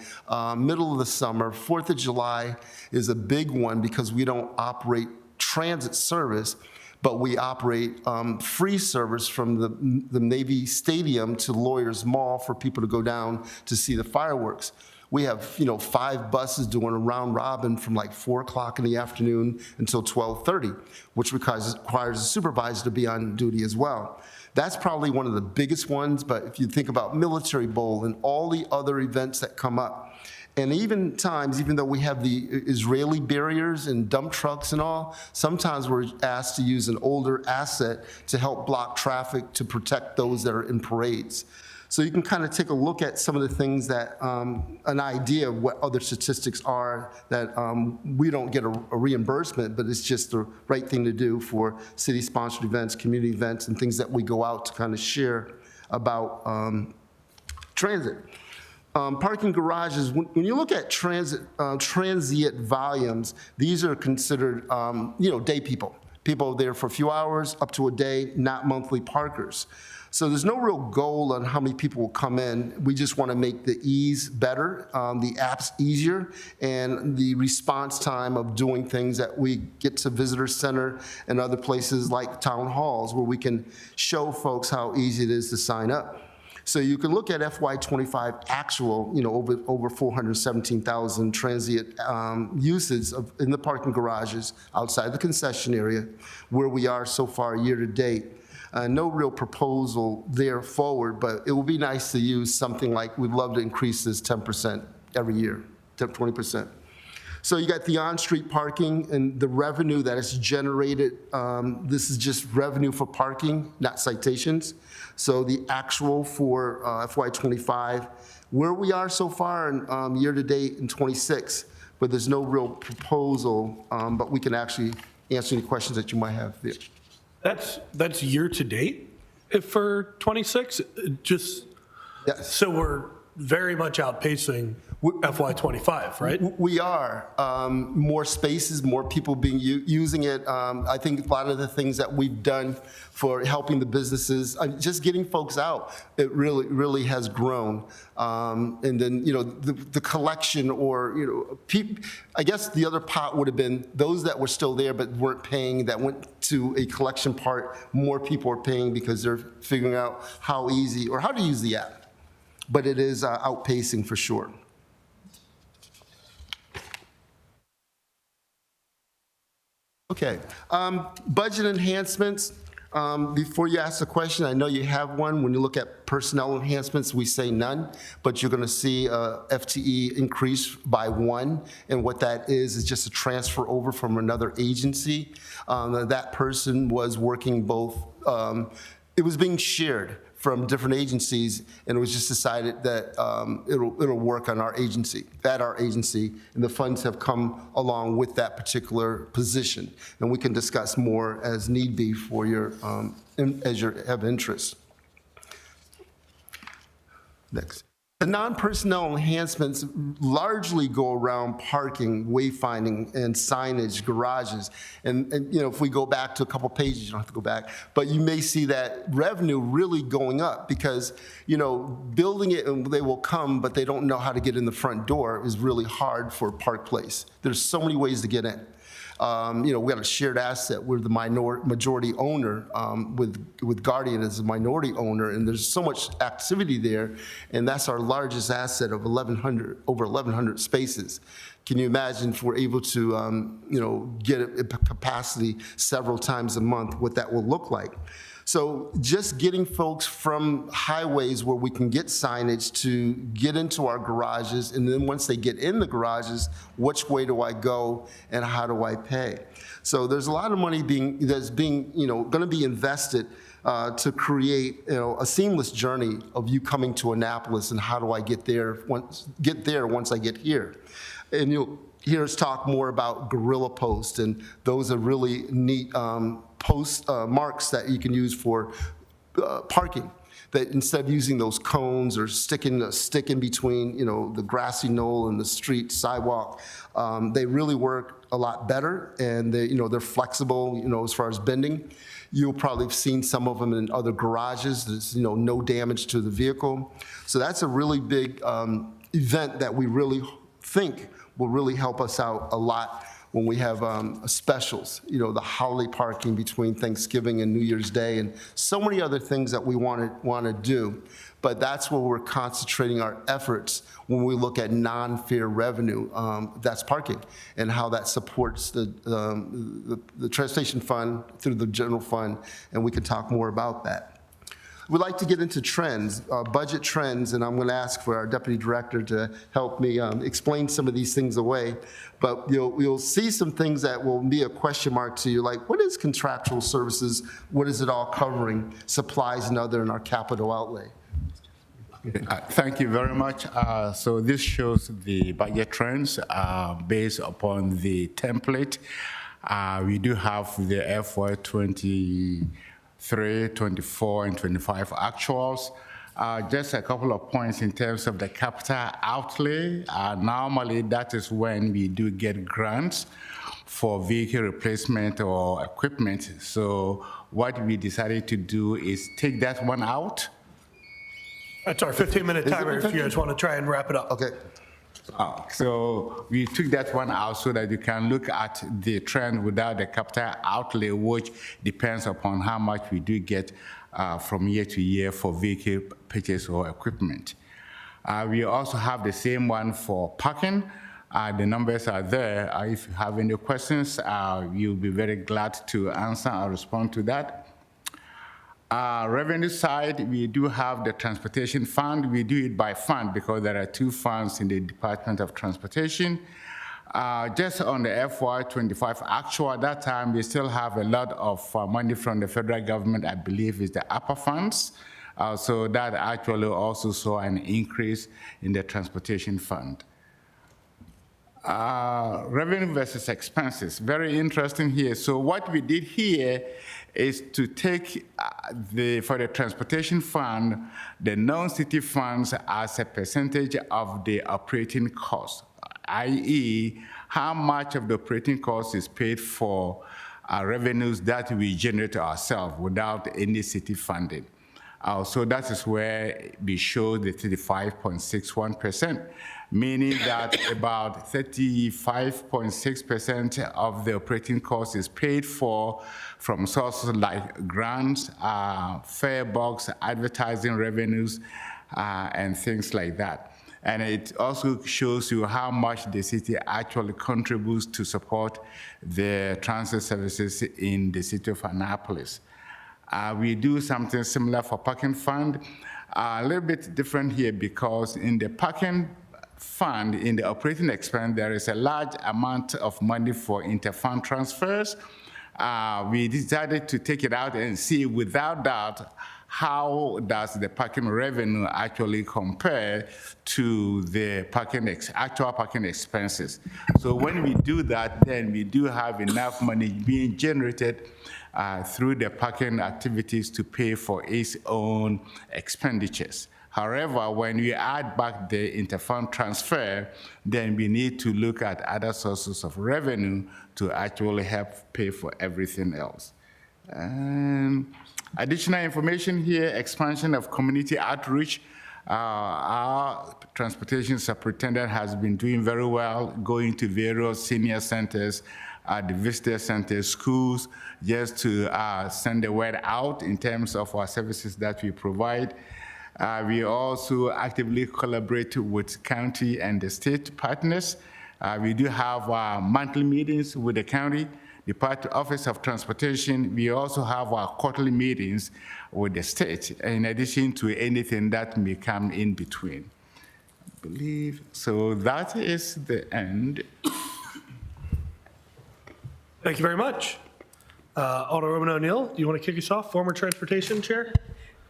middle of the summer, 4th of July is a big one because we don't operate transit service, but we operate free service from the Navy Stadium to Lawyers Mall for people to go down to see the fireworks. We have, 5 buses doing a round robin from like 4 o'clock in the afternoon until 12:30, which requires a supervisor to be on duty as well. That's probably one of the biggest ones, but if you think about Military Bowl and all the other events that come up, and even though we have the Israeli barriers and dump trucks and all, sometimes we're asked to use an older asset to help block traffic to protect those that are in parades. So you can kind of take a look at some of the things that, an idea of what other statistics are that we don't get a reimbursement, but it's just the right thing to do for city-sponsored events, community events, and things that we go out to kind of share about transit. Parking garages, when you look at transient volumes, these are considered, day people. People there for a few hours, up to a day, not monthly parkers. So there's no real goal on how many people will come in. We just want to make the ease better, the apps easier, and the response time of doing things that we get to visitor center and other places like town halls where we can show folks how easy it is to sign up. So you can look at FY25 actual, over 417,000 transient uses in the parking garages outside the concession area, where we are so far year to date. No real proposal there forward, but it would be nice to use something like, we'd love to increase this 10% every year, 20%. So you got the on-street parking and the revenue that is generated. This is just revenue for parking, not citations. So the actual for FY25, where we are so far in year-to-date in 26, but there's no real proposal, but we can actually answer any questions that you might have there. That's year-to-date for 26? Just, Yes. so we're very much outpacing FY25, right? We are. More spaces, more people being using it. I think a lot of the things that we've done for helping the businesses, just getting folks out, it really has grown. And then, the collection or, I guess the other pot would have been those that were still there but weren't paying, that went to a collection part. More people are paying because they're figuring out how easy or how to use the app. But it is outpacing for sure. Okay, budget enhancements. Before you ask the question, I know you have one. When you look at personnel enhancements, we say none, but you're going to see FTE increase by 1, and what that is just a transfer over from another agency. That person was working both, it was being shared from different agencies, and it was just decided that it'll work on our agency, and the funds have come along with that particular position. And we can discuss more as need be for your, as you have interest. Next. The non-personnel enhancements largely go around parking, wayfinding, and signage, garages. And if we go back to a couple pages, you don't have to go back, but you may see that revenue really going up because, building it and they will come, but they don't know how to get in the front door is really hard for Park Place. There's so many ways to get in. We got a shared asset. We're the majority owner with Guardian as a minority owner, and there's so much activity there, and that's our largest asset of over 1,100 spaces. Can you imagine if we're able to, get a capacity several times a month, what that will look like? So just getting folks from highways where we can get signage to get into our garages, and then once they get in the garages, which way do I go and how do I pay? So there's a lot of money that's being going to be invested to create a seamless journey of you coming to Annapolis and how do I get there once I get here. And you'll hear us talk more about Gorilla Post, and those are really neat marks that you can use for parking. That instead of using those cones or sticking a stick in between, the grassy knoll and the street sidewalk, they really work a lot better, and they're flexible, as far as bending. You'll probably have seen some of them in other garages. There's no damage to the vehicle. So that's a really big event that we really think will really help us out a lot when we have specials, the holiday parking between Thanksgiving and New Year's Day, and so many other things that we want to do. But that's where we're concentrating our efforts when we look at non-fare revenue, that's parking, and how that supports the transportation fund through the general fund, and we can talk more about that. We'd like to get into trends, budget trends, and I'm going to ask for our deputy director to help me explain some of these things away. But you'll see some things that will be a question mark to you, like what is contractual services? What is it all covering? Supplies and other in our capital outlay. Thank you very much. So this shows the budget trends based upon the template. We do have the FY 23, 24, and 25 actuals. Just a couple of points in terms of the capital outlay. Normally, that is when we do get grants for vehicle replacement or equipment. So what we decided to do is take that one out. That's our 15-minute timer if you guys want to try and wrap it up. Okay. So we took that one out so that you can look at the trend without the capital outlay, which depends upon how much we do get from year to year for vehicle purchase or equipment. We also have the same one for parking. The numbers are there. If you have any questions, you'll be very glad to answer or respond to that. Revenue side, we do have the transportation fund. We do it by fund because there are two funds in the Department of Transportation. Just on the FY 25 actual, at that time, we still have a lot of money from the federal government, I believe is the upper funds. So that actually also saw an increase in the transportation fund. Revenue versus expenses, very interesting here. So what we did here is to take for the transportation fund, the non-city funds as a percentage of the operating cost, i.e. how much of the operating cost is paid for revenues that we generate ourselves without any city funding. So that is where we show the 35.61%, meaning that about 35.6% of the operating cost is paid for from sources like grants, fare box, advertising revenues, and things like that. And it also shows you how much the city actually contributes to support the transit services in the city of Annapolis. We do something similar for parking fund, a little bit different here because in the parking fund, in the operating expense, there is a large amount of money for interfund transfers. We decided to take it out and see without that, how does the parking revenue actually compare to the actual parking expenses. So when we do that, then we do have enough money being generated through the parking activities to pay for its own expenditures. However, when we add back the interfund transfer, then we need to look at other sources of revenue to actually help pay for everything else. Additional information here, expansion of community outreach. Our transportation superintendent has been doing very well, going to various senior centers, the visitor centers, schools, just to send the word out in terms of our services that we provide. We also actively collaborate with county and the state partners. We do have monthly meetings with the county, the Office of Transportation. We also have our quarterly meetings with the state, in addition to anything that may come in between. I believe, so that is the end. Thank you very much. Alderwoman O'Neill, do you want to kick us off, former Transportation Chair?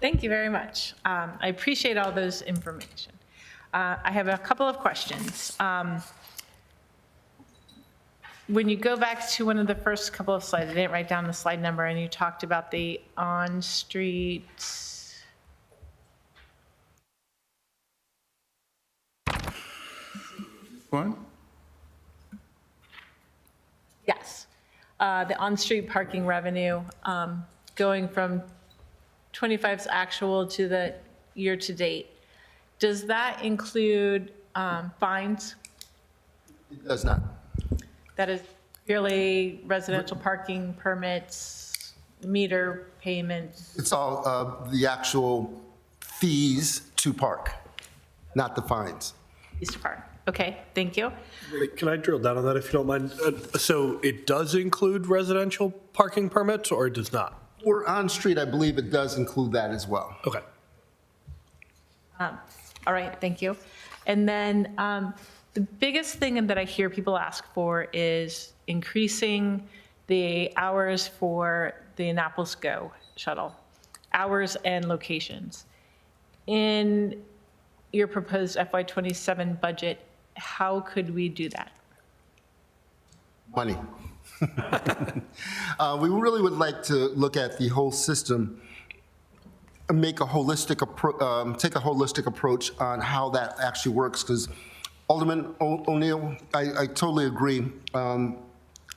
Thank you very much. I appreciate all those information. I have a couple of questions. When you go back to one of the first couple of slides, I didn't write down the slide number, and you talked about the on-street. One? Yes. The on-street parking revenue going from 25's actual to the year-to-date. Does that include fines? It does not. That is purely residential parking permits, meter payments? It's all the actual fees to park, not the fines. East Park. Okay, thank you. Wait, can I drill down on that if you don't mind? So it does include residential parking permits, or it does not? Or on street, I believe it does include that as well. Okay. All right, thank you. And then the biggest thing that I hear people ask for is increasing the hours for the Annapolis Go shuttle, hours and locations. In your proposed FY27 budget, how could we do that? Money. We really would like to look at the whole system and make a holistic take a holistic approach on how that actually works, because Alderman O'Neill, I totally agree.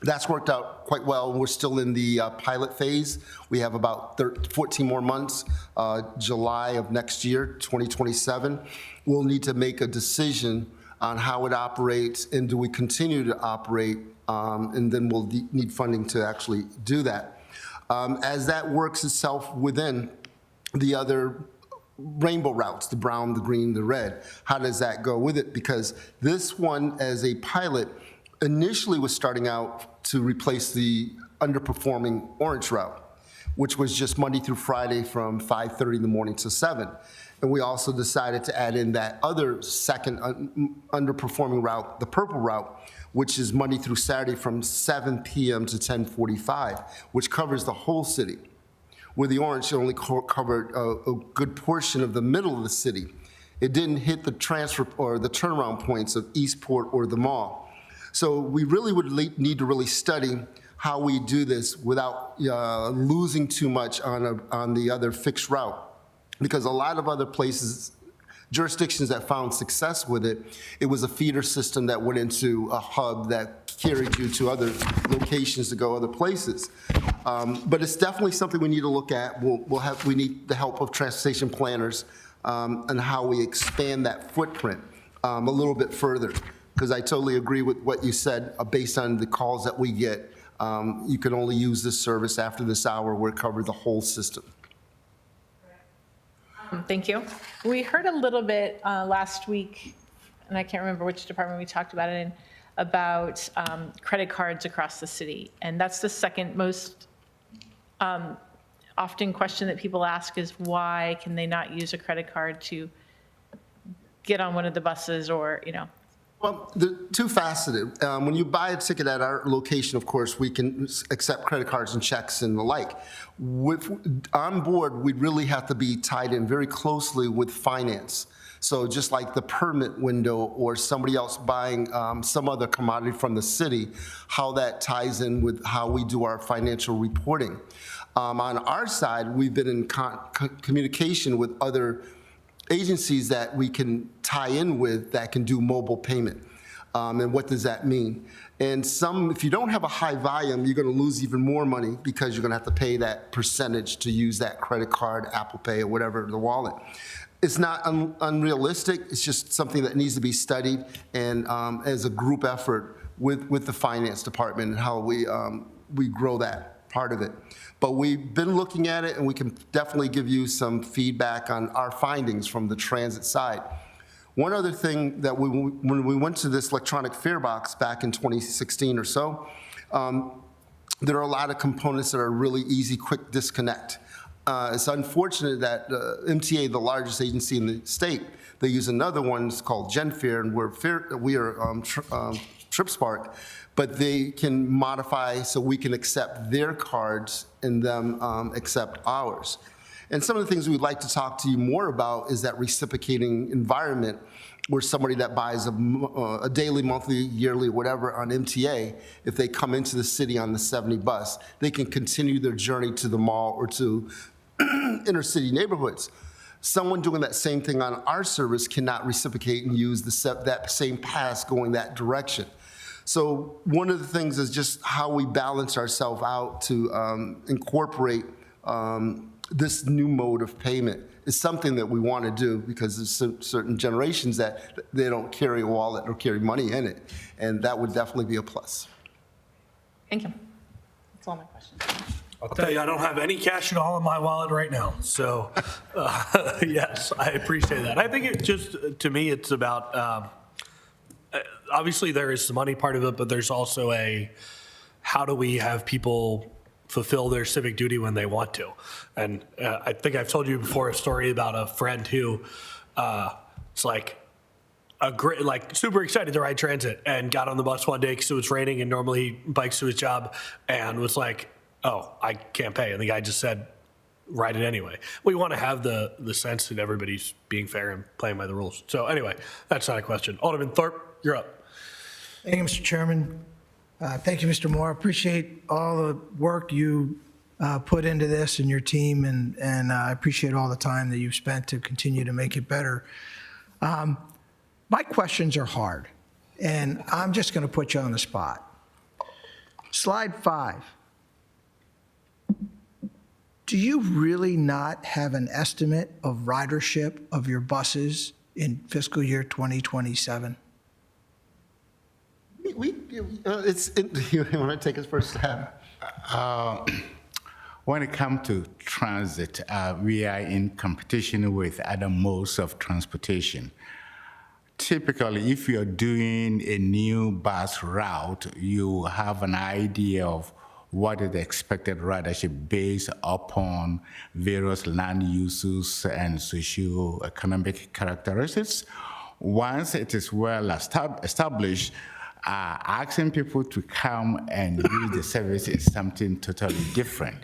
That's worked out quite well. We're still in the pilot phase. We have about 14 more months. July of next year, 2027, we'll need to make a decision on how it operates, and do we continue to operate, and then we'll need funding to actually do that. As that works itself within the other rainbow routes, the brown, the green, the red, how does that go with it? Because this one, as a pilot, initially was starting out to replace the underperforming orange route, which was just Monday through Friday from 5:30 in the morning to 7. And we also decided to add in that other second underperforming route, the purple route, which is Monday through Saturday from 7 p.m. to 10:45, which covers the whole city, where the orange only covered a good portion of the middle of the city. It didn't hit the transfer or the turnaround points of Eastport or the mall. So we really would need to really study how we do this without losing too much on the other fixed route. Because a lot of other places, jurisdictions that found success with it, it was a feeder system that went into a hub that carried you to other locations to go other places. But it's definitely something we need to look at. We need the help of transportation planners and how we expand that footprint a little bit further. Because I totally agree with what you said, based on the calls that we get. You can only use this service after this hour where it covered the whole system. Thank you. We heard a little bit last week, and I can't remember which department we talked about it in, about credit cards across the city. And that's the second most often question that people ask is, why can they not use a credit card to get on one of the buses or, Well, they're two-faceted. When you buy a ticket at our location, of course, we can accept credit cards and checks and the like. On board, we really have to be tied in very closely with finance. So just like the permit window or somebody else buying some other commodity from the city, how that ties in with how we do our financial reporting. On our side, we've been in communication with other agencies that we can tie in with that can do mobile payment. And what does that mean? And if you don't have a high volume, you're going to lose even more money because you're going to have to pay that percentage to use that credit card, Apple Pay, or whatever, the wallet. It's not unrealistic. It's just something that needs to be studied and as a group effort with the finance department and how we grow that part of it. But we've been looking at it, and we can definitely give you some feedback on our findings from the transit side. One other thing that when we went to this electronic fare box back in 2016 or so, there are a lot of components that are really easy, quick disconnect. It's unfortunate that MTA, the largest agency in the state, they use another one. It's called GenFare, and we are TripSpark, but they can modify so we can accept their cards and them accept ours. And some of the things we'd like to talk to you more about is that reciprocating environment where somebody that buys a daily, monthly, yearly, whatever on MTA, if they come into the city on the 70 bus, they can continue their journey to the mall or to inner city neighborhoods. Someone doing that same thing on our service cannot reciprocate and use that same pass going that direction. So one of the things is just how we balance ourselves out to incorporate this new mode of payment is something that we want to do because there's certain generations that they don't carry a wallet or carry money in it, and that would definitely be a plus. Thank you. That's all my questions. I'll tell you, I don't have any cash at all in my wallet right now. So, yes, I appreciate that. I think it just, to me, it's about, obviously there is the money part of it, but there's also how do we have people fulfill their civic duty when they want to? And I think I've told you before a story about a friend who, it's like, super excited to ride transit and got on the bus one day because it was raining and normally he bikes to his job and was like, oh, I can't pay. And the guy just said, ride it anyway. We want to have the sense that everybody's being fair and playing by the rules. So anyway, that's not a question. Alderman Thorpe, you're up. Thank you, Mr. Chairman. Thank you, Mr. Moore. Appreciate all the work you put into this and your team, and I appreciate all the time that you've spent to continue to make it better. My questions are hard, and I'm just going to put you on the spot. Slide 5. Do you really not have an estimate of ridership of your buses in fiscal year 2027? You want to take us first stab? When it comes to transit, we are in competition with other modes of transportation. Typically, if you're doing a new bus route, you have an idea of what is the expected ridership based upon various land uses and socio-economic characteristics. Once it is well established, asking people to come and use the service is something totally different.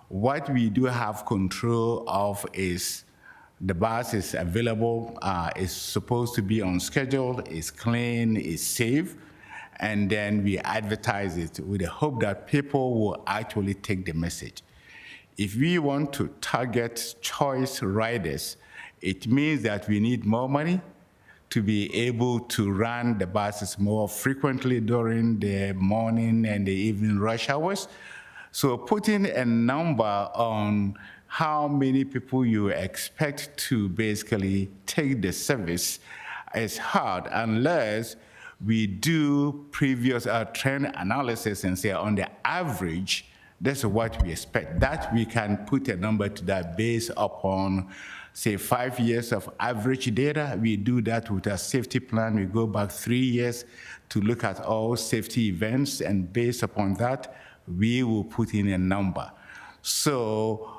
What we do have control of is the bus is available, is supposed to be on schedule, is clean, is safe, and then we advertise it with the hope that people will actually take the message. If we want to target choice riders, it means that we need more money to be able to run the buses more frequently during the morning and the evening rush hours. So putting a number on how many people you expect to basically take the service is hard unless we do previous trend analysis and say on the average, that's what we expect. That we can put a number to that based upon, say, 5 years of average data. We do that with a safety plan. We go back 3 years to look at all safety events, and based upon that, we will put in a number. So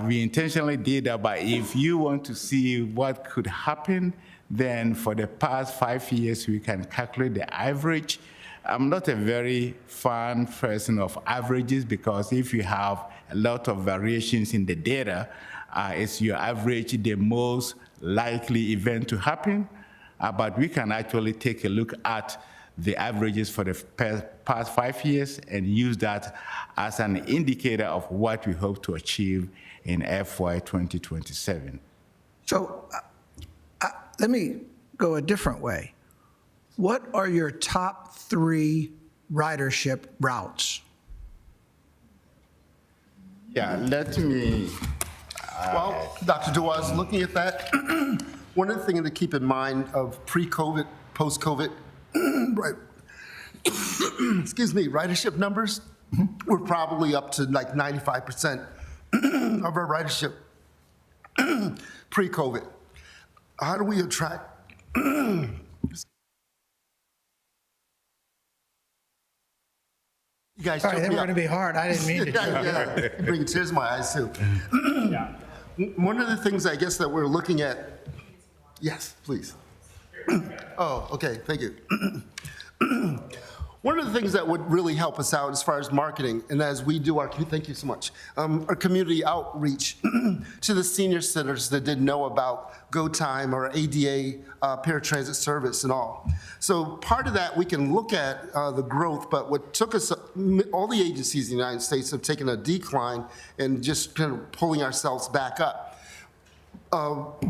we intentionally did that, but if you want to see what could happen, then for the past 5 years, we can calculate the average. I'm not a very fan person of averages because if you have a lot of variations in the data, is your average the most likely event to happen? But we can actually take a look at the averages for the past 5 years and use that as an indicator of what we hope to achieve in FY 2027. So let me go a different way. What are your top 3 ridership routes? Yeah, let me. Well, Dr. Duaz, looking at that, one of the things to keep in mind of pre-COVID, post-COVID, right, excuse me, ridership numbers, we're probably up to like 95% of our ridership pre-COVID. How do we attract? You guys Sorry, took they me were up. going to be hard. I didn't mean to. Yeah, bringing tears to my eyes too. One of the things I guess that we're looking at, yes, please. Oh, okay, thank you. One of the things that would really help us out as far as marketing, and as we do our, thank you so much, our community outreach to the senior centers that didn't know about Go Time or ADA paratransit service and all. So part of that, we can look at the growth, but what took us, all the agencies in the United States have taken a decline and just kind of pulling ourselves back up.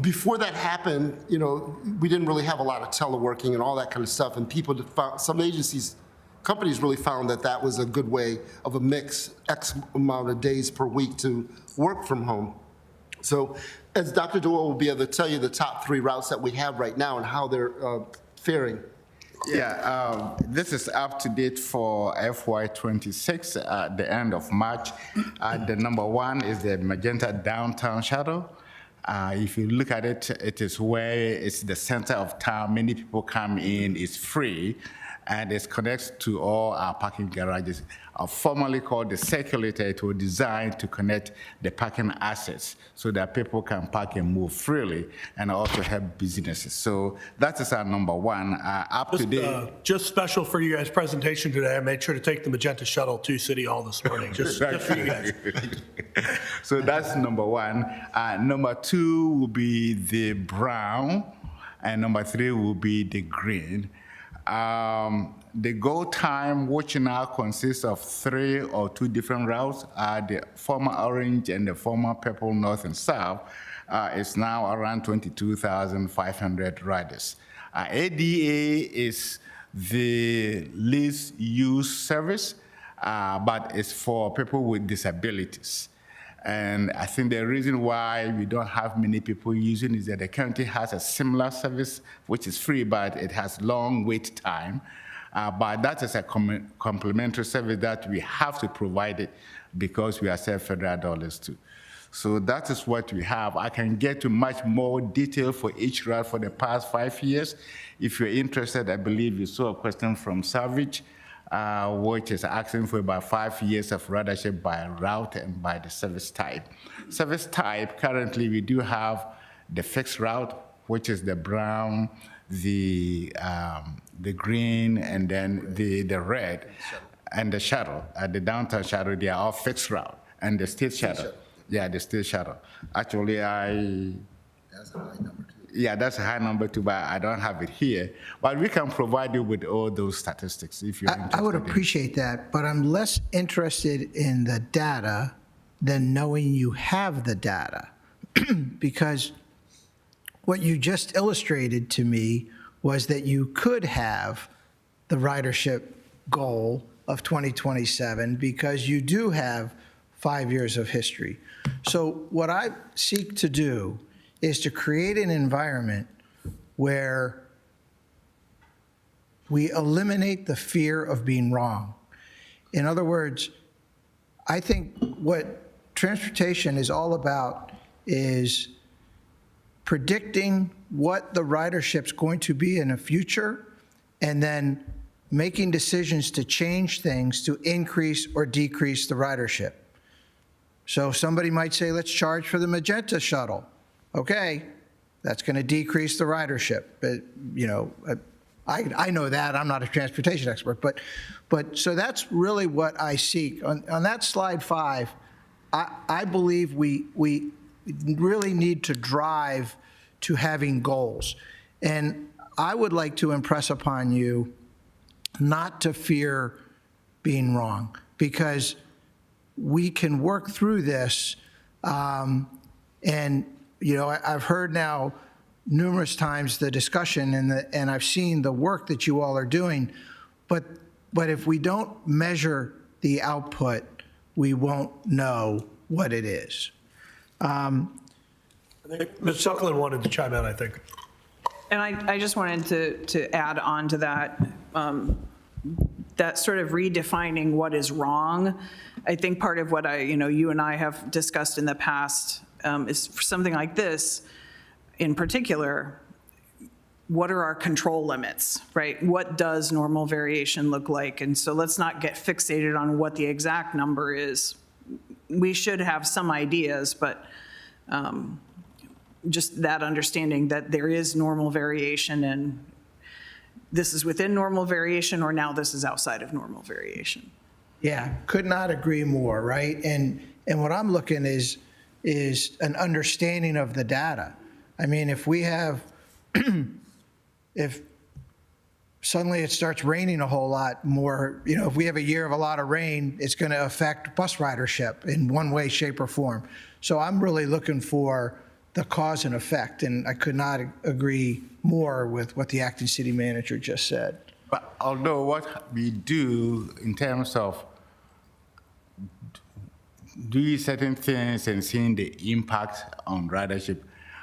Before that happened, you know, we didn't really have a lot of teleworking and all that kind of stuff, and people found, some agencies, companies really found that that was a good way of a mix, X amount of days per week to work from home. So as Dr. Doyle will be able to tell you the top 3 routes that we have right now and how they're faring. Yeah, this is up to date for FY26 at the end of March. The number 1 is the Magenta Downtown Shuttle. If you look at it, it is where it's the center of town. Many people come in, it's free. and it connects to all our parking garages. Formerly called the circulator, it was designed to connect the parking assets so that people can park and move freely, and also help businesses. So that is our number one. Up to date. Just special for you guys' presentation today, I made sure to take the Magenta Shuttle to City Hall this morning, just for you guys. So that's number one. Number two will be the brown, and number three will be the green. The go time, which now consists of 3 or 2 different routes, the former orange and the former purple north and south, is now around 22,500 riders. ADA is the least used service, but it's for people with disabilities. And I think the reason why we don't have many people using it is that the county has a similar service, which is free, but it has long wait time. But that is a complementary service that we have to provide it because we accept federal dollars too. So that is what we have. I can get to much more detail for each route for the past 5 years. If you're interested, I believe you saw a question from Savage, which is asking for about 5 years of ridership by route and by the service type. Service type, currently we do have the fixed route, which is the brown, the green, and then the red, and the shuttle. The downtown shuttle, they are all fixed route, and the state shuttle. Yeah, the state shuttle. Actually, that's a high number too. Yeah, that's a high number too, but I don't have it here. But we can provide you with all those statistics if you're interested. I would appreciate that, but I'm less interested in the data than knowing you have the data. Because what you just illustrated to me was that you could have the ridership goal of 2027 because you do have 5 years of history. So what I seek to do is to create an environment where we eliminate the fear of being wrong. In other words, I think what transportation is all about is predicting what the ridership's going to be in the future and then making decisions to change things to increase or decrease the ridership. So somebody might say, let's charge for the Magenta Shuttle. Okay, that's going to decrease the ridership. But, you know, I know that. I'm not a transportation expert. But so that's really what I seek. On that slide 5, I believe we really need to drive to having goals. And I would like to impress upon you not to fear being wrong, because we can work through this. And, you know, I've heard now numerous times the discussion and I've seen the work that you all are doing, but if we don't measure the output, we won't know what it is. Ms. Suckling wanted to chime in, I think. And I just wanted to add on to that, that sort of redefining what is wrong. I think part of what you and I have discussed in the past is for something like this, in particular, what are our control limits, right? What does normal variation look like? And so let's not get fixated on what the exact number is. We should have some ideas, but just that understanding that there is normal variation and this is within normal variation or now this is outside of normal variation. Yeah, could not agree more, right? And what I'm looking is an understanding of the data. I mean, if we have, if suddenly it starts raining a whole lot more, you know, if we have a year of a lot of rain, it's going to affect bus ridership in one way, shape, or form. So I'm really looking for the cause and effect, and I could not agree more with what the acting city manager just said. But although what we do in terms of doing certain things and seeing the impact on ridership,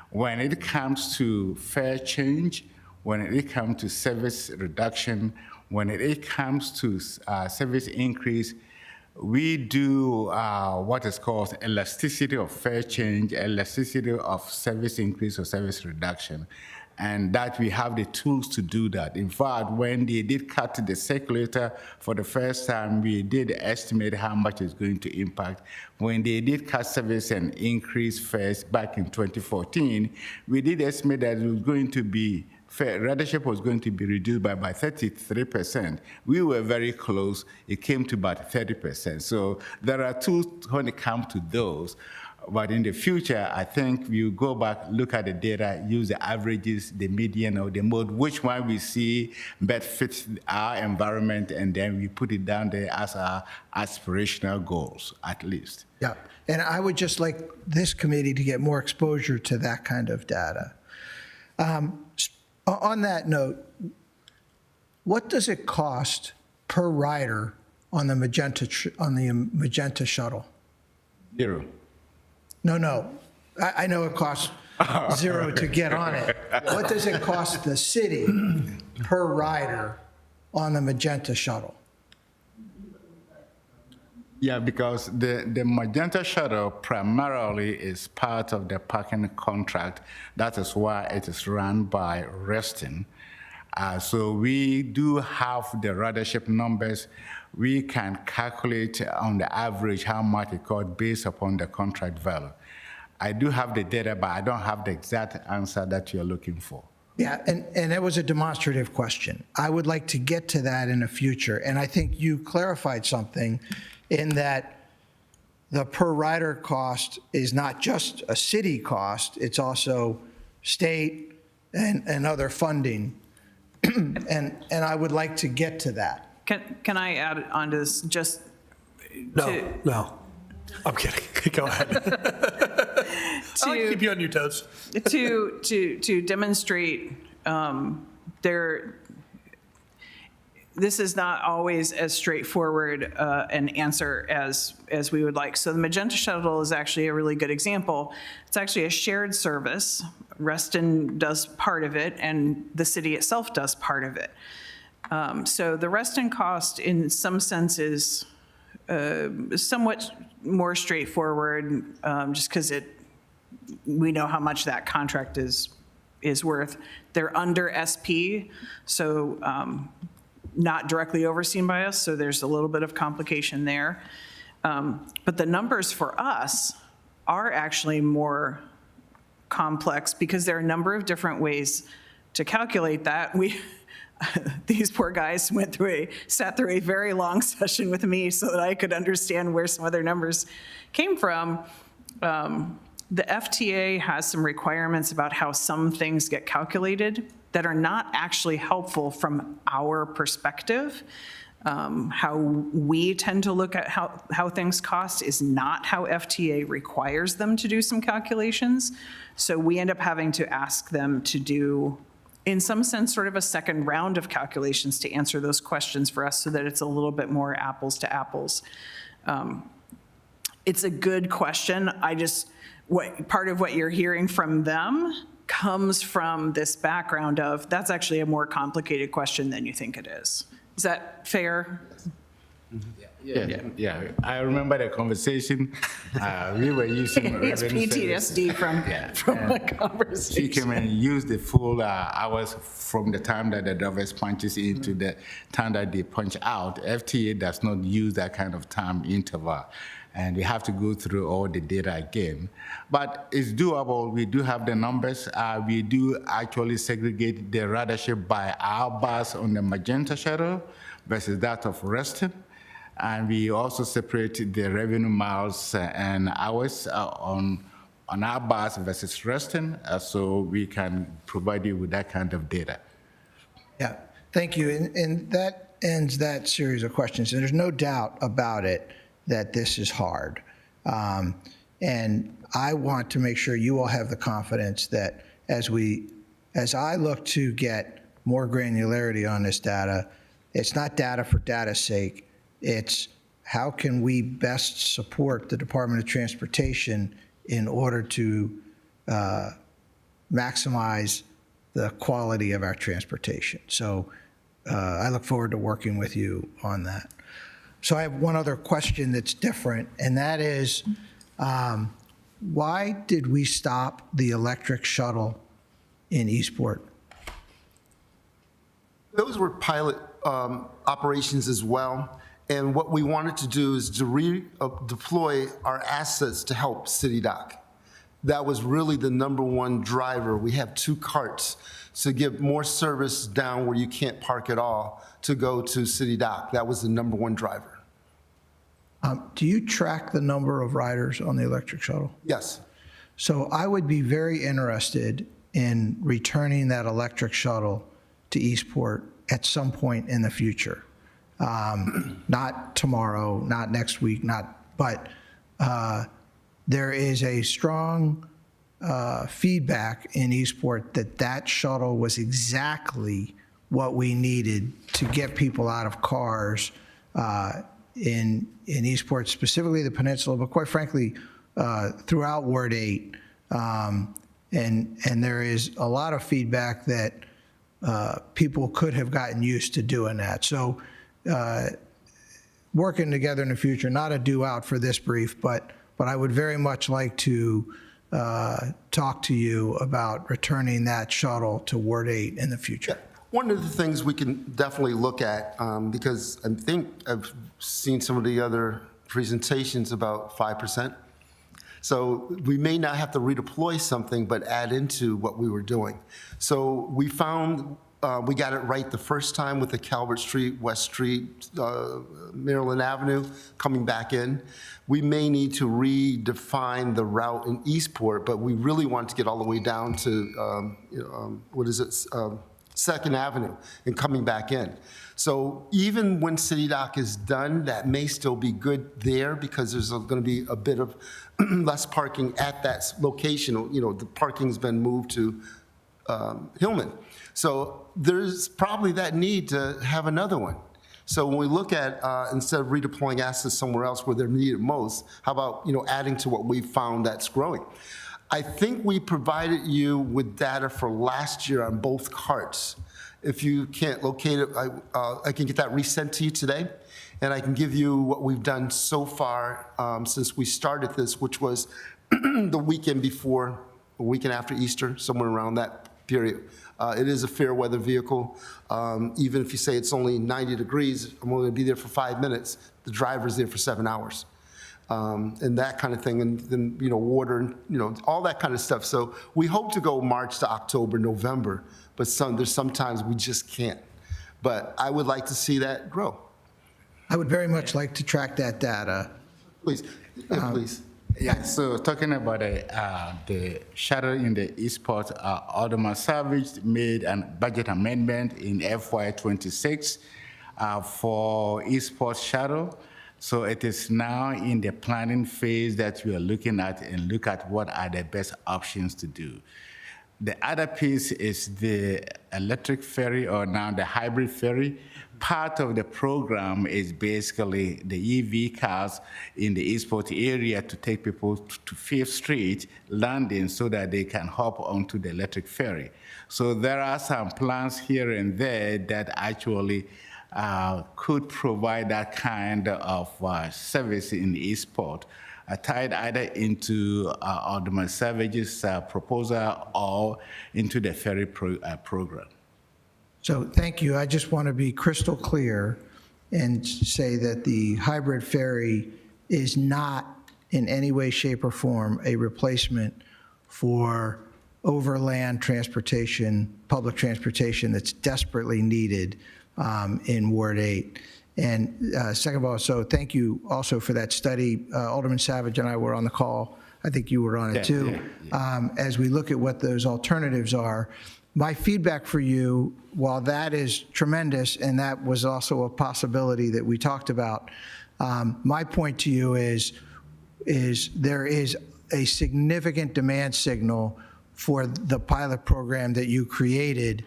when it comes to fare change, when it comes to service reduction, when it comes to service increase, we do what is called elasticity of fare change, elasticity of service increase or service reduction. and that we have the tools to do that. In fact, when they did cut the circulator for the first time, we did estimate how much it's going to impact. When they did cut service and increase fares back in 2014, we did estimate that it was going to be ridership was going to be reduced by about 33%. We were very close. It came to about 30%. So there are tools when it comes to those. But in the future, I think we go back, look at the data, use the averages, the median or the mode, which one we see best fits our environment, and then we put it down there as our aspirational goals, at least. Yeah, and I would just like this committee to get more exposure to that kind of data. On that note, what does it cost per rider on the Magenta shuttle? Zero. No. I know it costs zero to get on it. What does it cost the city per rider on the Magenta shuttle? Yeah, because the Magenta shuttle primarily is part of the parking contract. That is why it is run by Reston. So we do have the ridership numbers. We can calculate on the average how much it costs based upon the contract value. I do have the data, but I don't have the exact answer that you're looking for. Yeah, and it was a demonstrative question. I would like to get to that in the future, and I think you clarified something in that the per rider cost is not just a city cost, it's also state and other funding. And I would like to get to that. Can I add on to this just? No. I'm kidding. Go ahead. I'll keep you on your toes. to demonstrate this is not always as straightforward an answer as we would like. So the Magenta shuttle is actually a really good example. It's actually a shared service. Reston does part of it, and the city itself does part of it. So the Reston cost, in some sense, is somewhat more straightforward, just because we know how much that contract is worth. They're under SP, so not directly overseen by us, so there's a little bit of complication there. But the numbers for us are actually more complex because there are a number of different ways to calculate that. These poor guys sat through a very long session with me so that I could understand where some other numbers came from. The FTA has some requirements about how some things get calculated that are not actually helpful from our perspective. How we tend to look at how things cost is not how FTA requires them to do some calculations. So we end up having to ask them to do, in some sense, sort of a second round of calculations to answer those questions for us so that it's a little bit more apples to apples. It's a good question. Part of what you're hearing from them comes from this background of that's actually a more complicated question than you think it is. Is that fair? Yeah. I remember the conversation. We were using It's PTSD from the conversation. She came and used the full hours from the time that the drivers punches in to the time that they punch out. FTA does not use that kind of time interval. And we have to go through all the data again. But it's doable. We do have the numbers. We do actually segregate the ridership by our bus on the Magenta shuttle versus that of Reston. And we also separate the revenue miles and hours on our bus versus Reston, so we can provide you with that kind of data. Yeah, thank you. And that ends that series of questions. And there's no doubt about it that this is hard. And I want to make sure you all have the confidence that as I look to get more granularity on this data, it's not data for data's sake. It's how can we best support the Department of Transportation in order to maximize the quality of our transportation. So I look forward to working with you on that. So I have one other question that's different, and that is, why did we stop the electric shuttle in Eastport? Those were pilot operations as well. And what we wanted to do is to deploy our assets to help City Dock. That was really the number one driver. We have 2 carts to give more service down where you can't park at all to go to City Dock. That was the number one driver. Do you track the number of riders on the electric shuttle? Yes. So I would be very interested in returning that electric shuttle to Eastport at some point in the future. Not tomorrow, not next week, but there is a strong feedback in Eastport that shuttle was exactly what we needed to get people out of cars in Eastport, specifically the peninsula, but quite frankly, throughout Ward 8. And there is a lot of feedback that people could have gotten used to doing that. So working together in the future, not a due out for this brief, but I would very much like to talk to you about returning that shuttle to Ward 8 in the future. One of the things we can definitely look at, because I think I've seen some of the other presentations about 5%. So we may not have to redeploy something, but add into what we were doing. So we found we got it right the first time with the Calvert Street, West Street, Maryland Avenue coming back in. We may need to redefine the route in Eastport, but we really want to get all the way down to, Second Avenue and coming back in. So even when City Dock is done, that may still be good there because there's going to be a bit of less parking at that location. You know, the parking's been moved to Hillman. So there's probably that need to have another one. So when we look at, instead of redeploying assets somewhere else where they're needed most, how about, adding to what we found that's growing? I think we provided you with data for last year on both carts. If you can't locate it, I can get that resent to you today, and I can give you what we've done so far since we started this, which was the weekend before, the weekend after Easter, somewhere around that period. It is a fair weather vehicle. Even if you say it's only 90 degrees, I'm only gonna be there for 5 minutes, the driver's there for 7 hours. And that kind of thing, and then, water, and, all that kind of stuff. So we hope to go March to October, November, but there's sometimes we just can't. But I would like to see that grow. I would very much like to track that data. Please, yeah, please. Yeah, so talking about the shuttle in the Eastport, Alderman Savage made a budget amendment in FY26 for Eastport shuttle. So it is now in the planning phase that we are looking at and look at what are the best options to do. The other piece is the electric ferry, or now the hybrid ferry. Part of the program is basically the EV cars in the Eastport area to take people to 5th Street landing so that they can hop onto the electric ferry. So there are some plans here and there that actually could provide that kind of service in Eastport, tied either into Alderman Savage's proposal or into the ferry program. So thank you. I just want to be crystal clear and say that the hybrid ferry is not in any way, shape, or form a replacement for overland transportation, public transportation that's desperately needed in Ward 8. And second of all, so thank you also for that study. Alderman Savage and I were on the call. I think you were on it too. As we look at what those alternatives are, my feedback for you, while that is tremendous, and that was also a possibility that we talked about, my point to you is there is a significant demand signal for the pilot program that you created.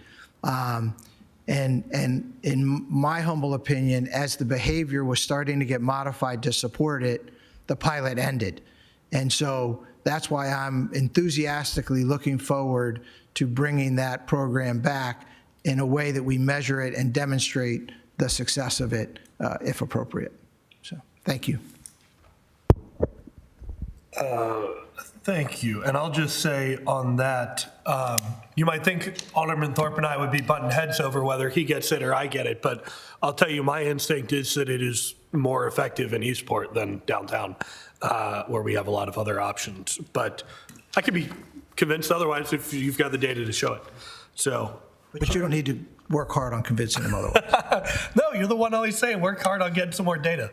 And in my humble opinion, as the behavior was starting to get modified to support it, the pilot ended. And so that's why I'm enthusiastically looking forward to bringing that program back in a way that we measure it and demonstrate the success of it, if appropriate. So, thank you. Thank you. And I'll just say on that, you might think Alderman Thorpe and I would be butting heads over whether he gets it or I get it, but I'll tell you, my instinct is that it is more effective in Eastport than downtown, where we have a lot of other options. But I could be convinced otherwise if you've got the data to show it. So, But you don't need to work hard on convincing them otherwise. no, you're the one always saying work hard on getting some more data.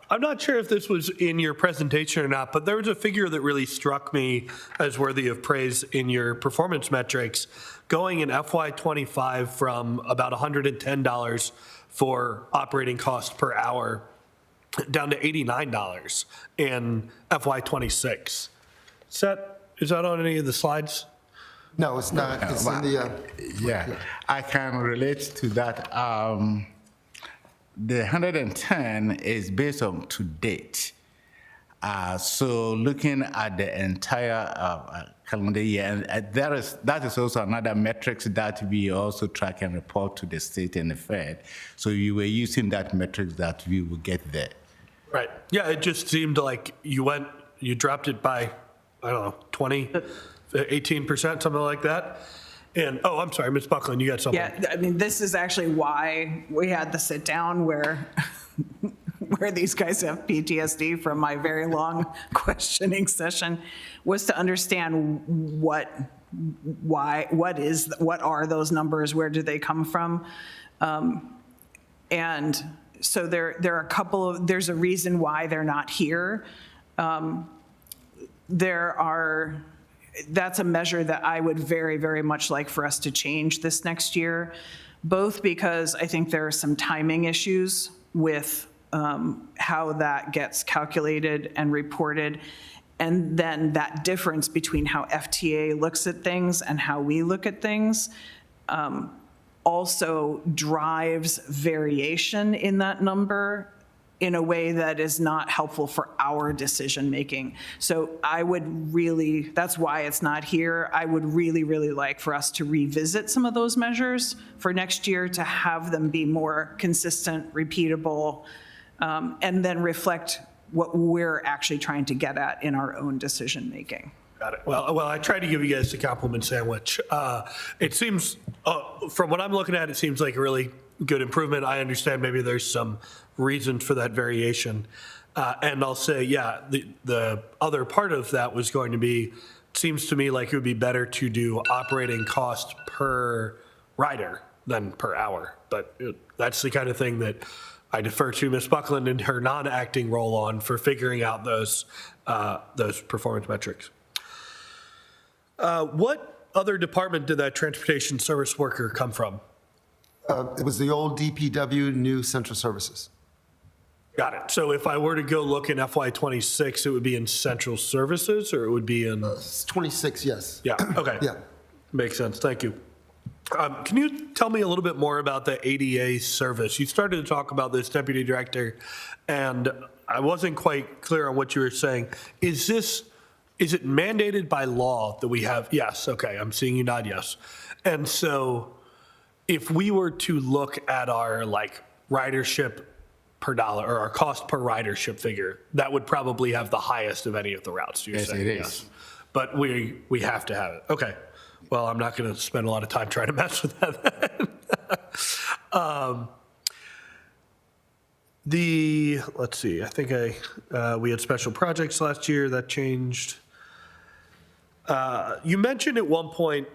I'm not sure if this was in your presentation or not, but there was a figure that really struck me as worthy of praise in your performance metrics, going in FY25 from about $110 for operating cost per hour down to $89 in FY26. Is that on any of the slides? No, it's not. It's in the, Yeah, I can relate to that. The 110 is based on to date. So looking at the entire calendar year, and that is also another metrics that we also track and report to the state and the Fed. So you were using that metrics that we will get there. Right. Yeah, it just seemed like you dropped it by, I don't know, 20, 18%, something like that. And, oh, I'm sorry, Ms. Buckland, you got something. Yeah, I mean, this is actually why we had the sit down where these guys have PTSD from my very long questioning session, was to understand what are those numbers, where do they come from? And so there are a couple of, there's a reason why they're not here. That's a measure that I would very, very much like for us to change this next year, both because I think there are some timing issues with how that gets calculated and reported, and then that difference between how FTA looks at things and how we look at things also drives variation in that number in a way that is not helpful for our decision-making. So I would really, that's why it's not here, I would really, really like for us to revisit some of those measures for next year to have them be more consistent, repeatable, and then reflect what we're actually trying to get at in our own decision-making. Got it. Well, I tried to give you guys the compliment sandwich. It seems, from what I'm looking at, it seems like a really good improvement. I understand maybe there's some reasons for that variation. And I'll say, yeah, the other part of that was going to be, seems to me like it would be better to do operating cost per rider than per hour. But that's the kind of thing that I defer to Ms. Buckland in her non-acting role on for figuring out those performance metrics. What other department did that transportation service worker come from? it was the old DPW, new central services. Got it. So if I were to go look in FY26, it would be in central services, or it would be in? It's 26, yes. Yeah, okay. Yeah. Makes sense, thank you. Can you tell me a little bit more about the ADA service? You started to talk about this, Deputy Director, and I wasn't quite clear on what you were saying. Is it mandated by law that we have? Yes, okay, I'm seeing you nod yes. And so if we were to look at our ridership per dollar, or our cost per ridership figure, that would probably have the highest of any of the routes. You're Yes, saying, it is. But we have to have it. Okay. Well, I'm not going to spend a lot of time trying to mess with that. Let's see, I think we had special projects last year, that changed. You mentioned at one point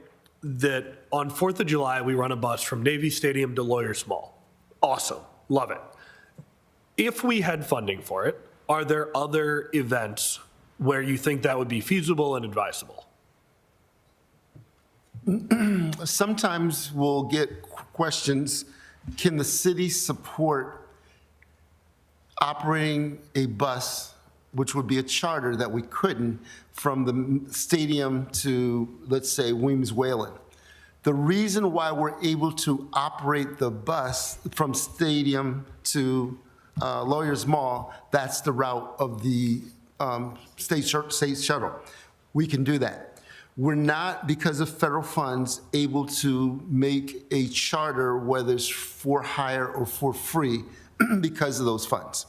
that on 4th of July, we run a bus from Navy Stadium to Lawyers Mall. Awesome, love it. If we had funding for it, are there other events where you think that would be feasible and advisable? Sometimes we'll get questions, can the city support operating a bus, which would be a charter that we couldn't, from the stadium to, let's say, Weems Whalen? The reason why we're able to operate the bus from stadium to Lawyers Mall, that's the route of the state shuttle. We can do that. We're not, because of federal funds, able to make a charter, whether it's for hire or for free, because of those funds.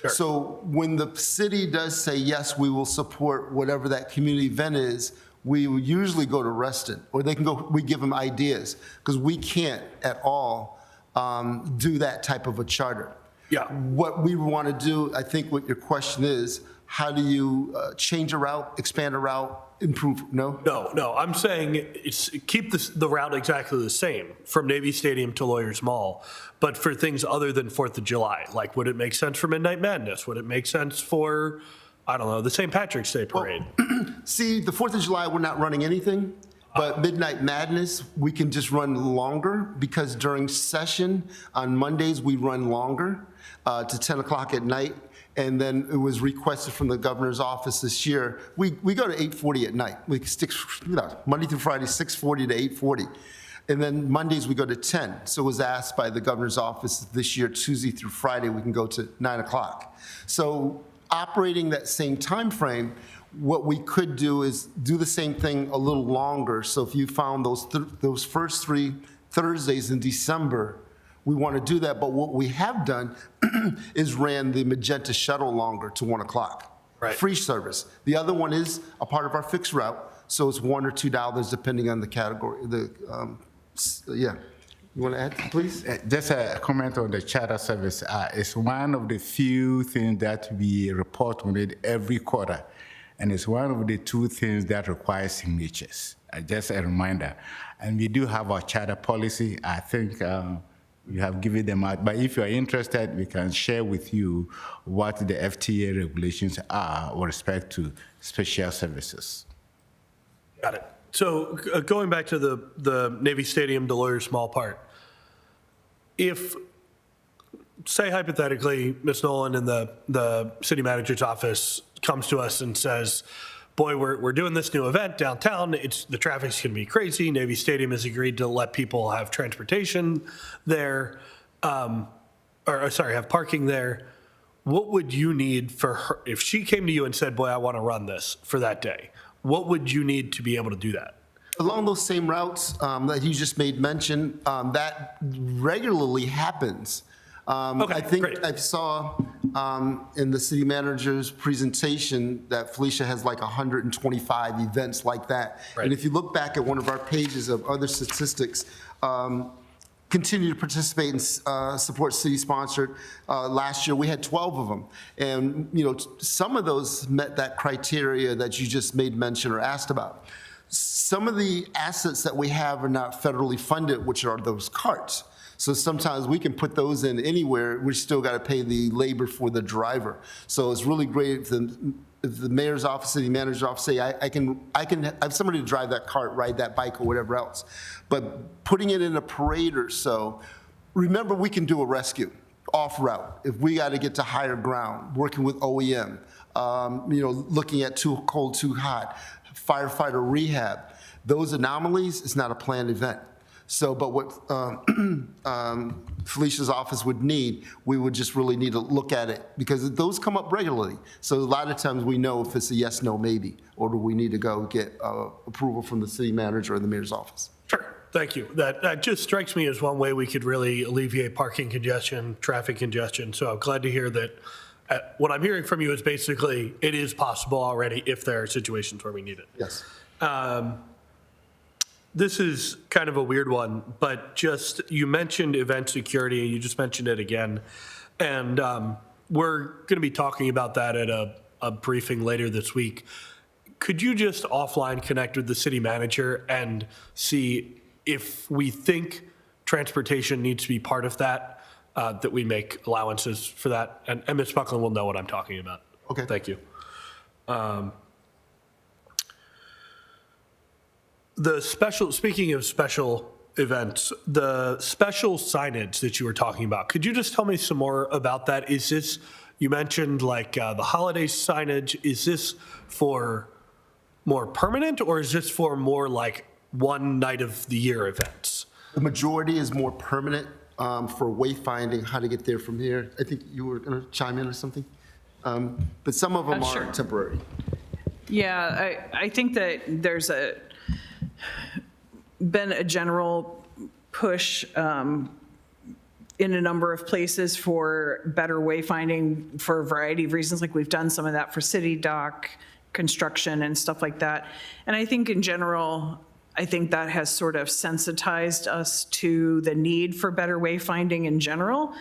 So when the city does say, yes, we will support whatever that community event is, we will usually go to Reston, or they can go, we give them ideas, because we can't at all do that type of a charter. Yeah. What we want to do, I think what your question is, how do you change a route, expand a route, improve, no? No, I'm saying keep the route exactly the same from Navy Stadium to Lawyers Mall, but for things other than 4th of July. Like, would it make sense for Midnight Madness? Would it make sense for, I don't know, the St. Patrick's Day Parade? See, the 4th of July, we're not running anything, but Midnight Madness, we can just run longer, because during session on Mondays, we run longer to 10 o'clock at night. And then it was requested from the governor's office this year. We go to 8:40 at night. We stick, Monday through Friday, 6:40 to 8:40. And then Mondays, we go to 10. So it was asked by the governor's office this year, Tuesday through Friday, we can go to 9 o'clock. So operating that same time frame, what we could do is do the same thing a little longer. So if you found those first 3 Thursdays in December, we want to do that. But what we have done is ran the Magenta shuttle longer to 1 o'clock. Right. Free service. The other one is a part of our fixed route, so it's $1 or $2 depending on the category. Yeah. You want to add, please? Just a comment on the charter service. It's one of the few things that we report on it every quarter, and it's one of the 2 things that require signatures. Just a reminder. And we do have our charter policy. I think we have given them out, but if you are interested, we can share with you what the FTA regulations are with respect to special services. Got it. So going back to the Navy Stadium to Lawyers Mall part, if, say hypothetically, Ms. Nolan in the city manager's office comes to us and says, boy, we're doing this new event downtown. The traffic's going to be crazy. Navy Stadium has agreed to let people have transportation there, have parking there. What would you need for her, if she came to you and said, boy, I want to run this for that day? What would you need to be able to do that? Along those same routes that you just made mention, that regularly happens. Okay, I think great. I saw in the city manager's presentation that Felicia has like 125 events like that. Right. And if you look back at one of our pages of other statistics, continue to participate and support city-sponsored. Last year, we had 12 of them. And, some of those met that criteria that you just made mention or asked about. Some of the assets that we have are not federally funded, which are those carts. So sometimes we can put those in anywhere. We still got to pay the labor for the driver. So it's really great if the mayor's office, city manager's office say, I can have somebody to drive that cart, ride that bike, or whatever else. But putting it in a parade or so, remember, we can do a rescue off route. If we got to get to higher ground, working with OEM, looking at too cold, too hot, firefighter rehab, those anomalies, it's not a planned event. So, but what Felicia's office would need, we would just really need to look at it, because those come up regularly. So a lot of times we know if it's a yes, no, maybe, or do we need to go get approval from the city manager or the mayor's office. Sure, thank you. That just strikes me as one way we could really alleviate parking congestion, traffic congestion. So I'm glad to hear that. What I'm hearing from you is basically it is possible already if there are situations where we need it. Yes. This is kind of a weird one, but you mentioned event security, and you just mentioned it again. And we're going to be talking about that at a briefing later this week. Could you just offline connect with the city manager and see if we think transportation needs to be part of that, that we make allowances for that? And Ms. Buckland will know what I'm talking about. Okay. Thank you. Speaking of special events, the special signage that you were talking about, could you just tell me some more about that? Is this, you mentioned like the holiday signage, is this for more permanent, or is this for more like one night of the year events? The majority is more permanent for wayfinding, how to get there from here. I think you were going to chime in or something. But some of them Sure. are temporary. Yeah, I think that there's been a general push in a number of places for better wayfinding for a variety of reasons, like we've done some of that for City Dock, construction and stuff like that. And I think in general, I think that has sort of sensitized us to the need for better wayfinding in general.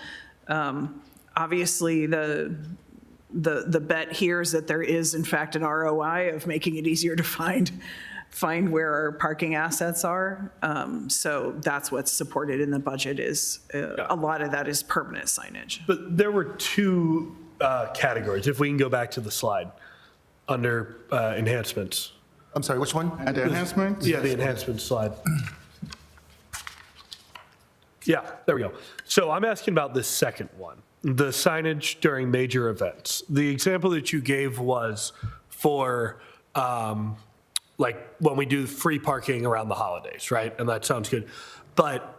Obviously, the bet here is that there is in fact an ROI of making it easier to find where our parking assets are. So that's what's supported in the budget is a lot of that is permanent signage. But there were two categories, if we can go back to the slide, under enhancements. I'm sorry, which one? And the enhancement? Yeah, the enhancement slide. Yeah, there we go. So I'm asking about this second one, the signage during major events. The example that you gave was for like when we do free parking around the holidays, right? And that sounds good. But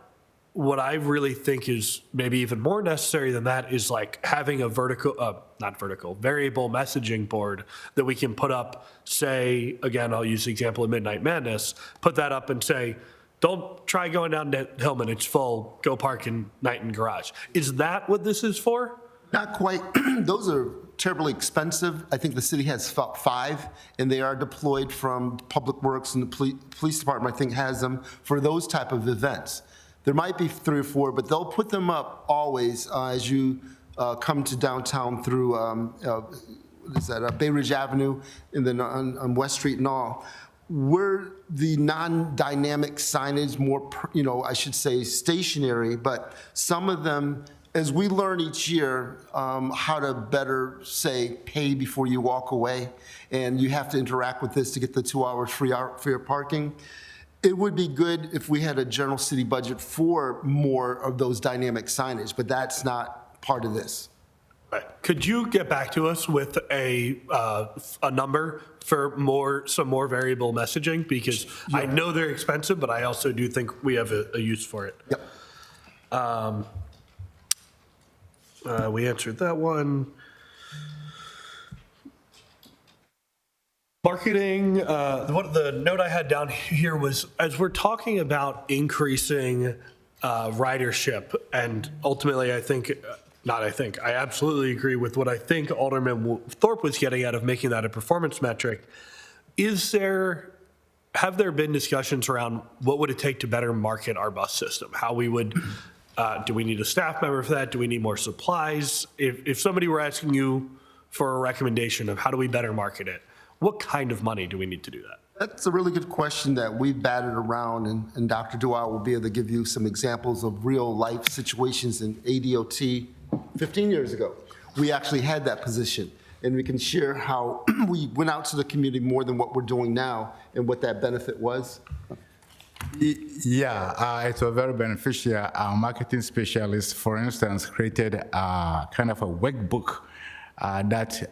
what I really think is maybe even more necessary than that is like having a variable messaging board that we can put up, say, again, I'll use the example of Midnight Madness, put that up and say, don't try going down to Hillman, it's full, go park in Knighton Garage. Is that what this is for? Not quite. Those are terribly expensive. I think the city has 5, and they are deployed from Public Works, and the police department, I think, has them for those type of events. There might be 3 or 4, but they'll put them up always as you come to downtown through, what is that, Bay Ridge Avenue, and then on West Street and all. We're the non-dynamic signage, more, I should say stationary, but some of them, as we learn each year how to better, say, pay before you walk away, and you have to interact with this to get the 2 hours free parking, it would be good if we had a general city budget for more of those dynamic signage, but that's not part of this. Right. Could you get back to us with a number for some more variable messaging? Because I know they're expensive, but I also do think we have a use for it. Yep. We answered that one. Marketing, the note I had down here was, as we're talking about increasing ridership, and ultimately I absolutely agree with what I think Alderman Thorpe was getting at of making that a performance metric. Have there been discussions around what would it take to better market our bus system? How we would, do we need a staff member for that? Do we need more supplies? If somebody were asking you for a recommendation of how do we better market it, what kind of money do we need to do that? That's a really good question that we've batted around, and Dr. Dual will be able to give you some examples of real-life situations in ADOT 15 years ago. We actually had that position, and we can share how we went out to the community more than what we're doing now and what that benefit was. Yeah, it was very beneficial. Our marketing specialist, for instance, created kind of a workbook that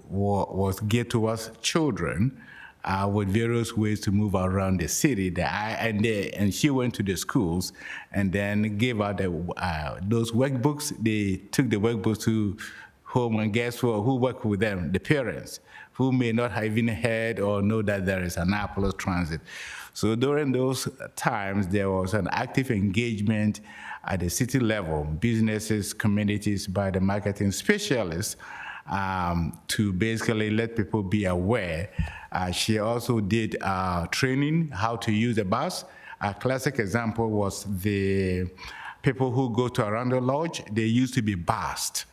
was geared towards children with various ways to move around the city. And she went to the schools and then gave out those workbooks. They took the workbooks to home, and guess what? Who worked with them? The parents, who may not have even heard or know that there is Annapolis Transit. So during those times, there was an active engagement at the city level, businesses, communities, by the marketing specialists to basically let people be aware. She also did training how to use the bus. A classic example was the people who go to Arundel Lodge. They used to be bused.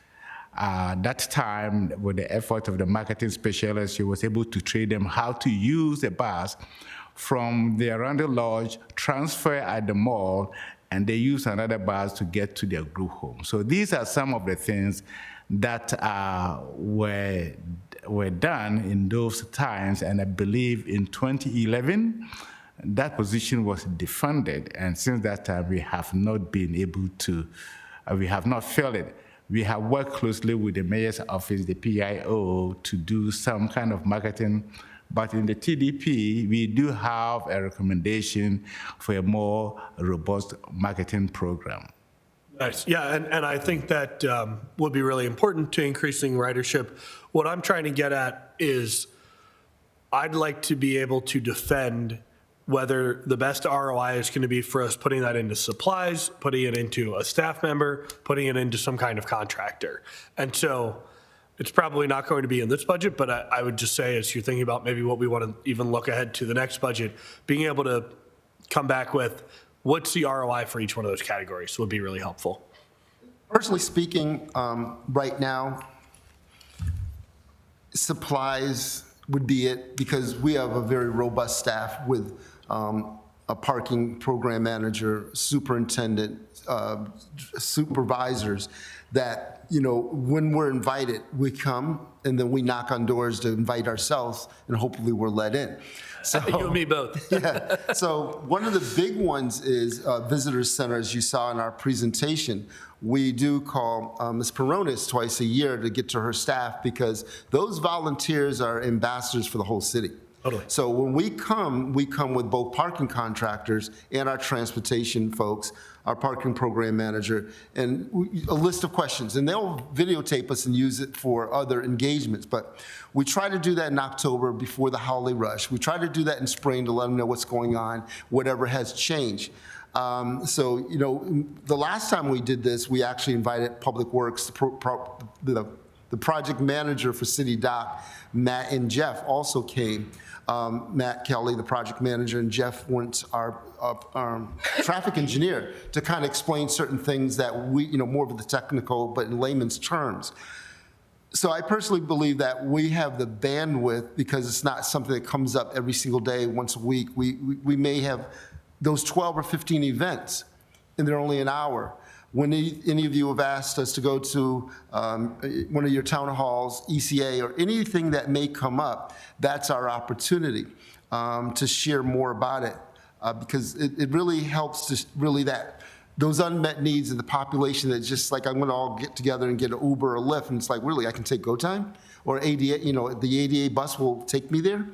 That time, with the effort of the marketing specialist, she was able to train them how to use the bus from the Arundel Lodge, transfer at the mall, and they use another bus to get to their group home. So these are some of the things that were done in those times, and I believe in 2011, that position was defunded, and since that time, we have not been able to, we have not filled it. We have worked closely with the mayor's office, the PIO, to do some kind of marketing. But in the TDP, we do have a recommendation for a more robust marketing program. Nice. Yeah, and I think that would be really important to increasing ridership. What I'm trying to get at is I'd like to be able to defend whether the best ROI is going to be for us putting that into supplies, putting it into a staff member, putting it into some kind of contractor. And so it's probably not going to be in this budget, but I would just say, as you're thinking about maybe what we want to even look ahead to the next budget, being able to come back with what's the ROI for each one of those categories would be really helpful. Personally speaking, right now, supplies would be it, because we have a very robust staff with a parking program manager, superintendent, supervisors, that, you know, when we're invited, we come, and then we knock on doors to invite ourselves, and hopefully we're let in. So, You and me both. yeah. So one of the big ones is visitor center, as you saw in our presentation. We do call Ms. Peronis twice a year to get to her staff, because those volunteers are ambassadors for the whole city. Totally. So when we come with both parking contractors and our transportation folks, our parking program manager, and a list of questions. And they'll videotape us and use it for other engagements. But we try to do that in October before the holiday rush. We try to do that in spring to let them know what's going on, whatever has changed. So, you know, the last time we did this, we actually invited Public Works, the project manager for City Dock, Matt and Jeff also came. Matt Kelly, the project manager, and Jeff Wentz, our traffic engineer, to kind of explain certain things that we, you know, more of the technical, but in layman's terms. So I personally believe that we have the bandwidth, because it's not something that comes up every single day, once a week. We may have those 12 or 15 events, and they're only an hour. When any of you have asked us to go to one of your town halls, ECA, or anything that may come up, that's our opportunity to share more about it, because it really helps to really those unmet needs of the population that just like, I'm going to all get together and get an Uber or Lyft, and it's like, really, I can take Go Time? Or ADA, you know, the ADA bus will take me there?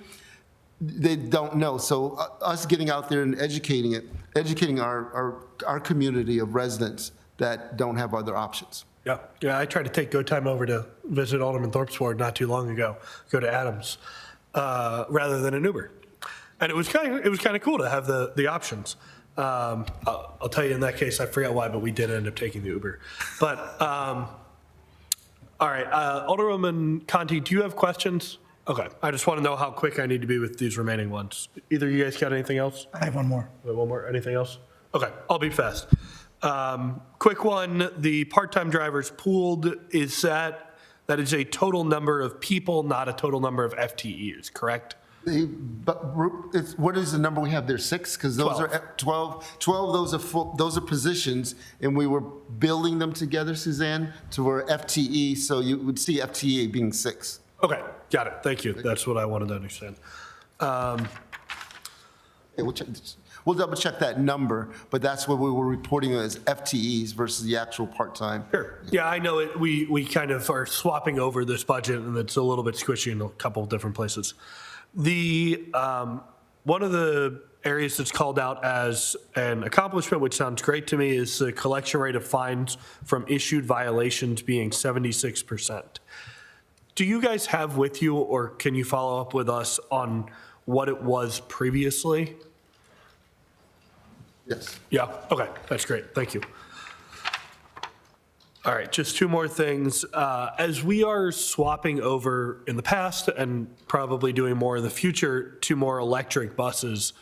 They don't know. So us getting out there and educating our community of residents that don't have other options. Yeah, I tried to take Go Time over to visit Alderman Thorpe's ward not too long ago, go to Adams, rather than an Uber. And it was kind of cool to have the options. I'll tell you, in that case, I forgot why, but we did end up taking the Uber. But, all right, Alderwoman Conti, do you have questions? Okay, I just want to know how quick I need to be with these remaining ones. Either of you guys got anything else? I have one more. One more, anything else? Okay, I'll be fast. Quick one, the part-time drivers pooled, that is a total number of people, not a total number of FTEs, correct? What is the number we have there, 6? Because those are 12 those are positions, and we were building them together, Suzanne, to our FTE, so you would see FTE being 6. Okay, got it, thank you. That's what I wanted to understand. We'll double check that number, but that's what we were reporting as FTEs versus the actual part-time. Sure. Yeah, I know it. We kind of are swapping over this budget, and it's a little bit squishy in a couple of different places. The one of the areas that's called out as an accomplishment, which sounds great to me, is the collection rate of fines from issued violations being 76%. Do you guys have with you, or can you follow up with us on what it was previously? Yes. Yeah, okay, that's great, thank you. All right, just two more things. As we are swapping over in the past and probably doing more in the future to more electric buses,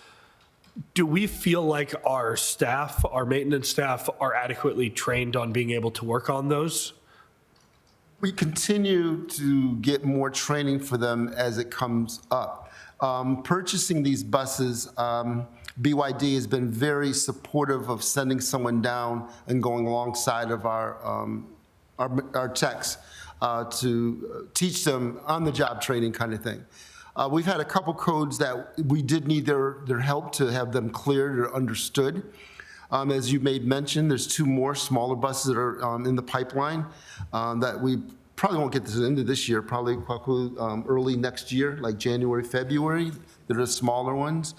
do we feel like our staff, our maintenance staff, are adequately trained on being able to work on those? We continue to get more training for them as it comes up. Purchasing these buses, BYD has been very supportive of sending someone down and going alongside of our techs to teach them on-the-job training kind of thing. We've had a couple codes that we did need their help to have them cleared or understood. As you made mention, there's 2 more smaller buses that are in the pipeline that we probably won't get to the end of this year, probably early next year, like January, February. They're the smaller ones.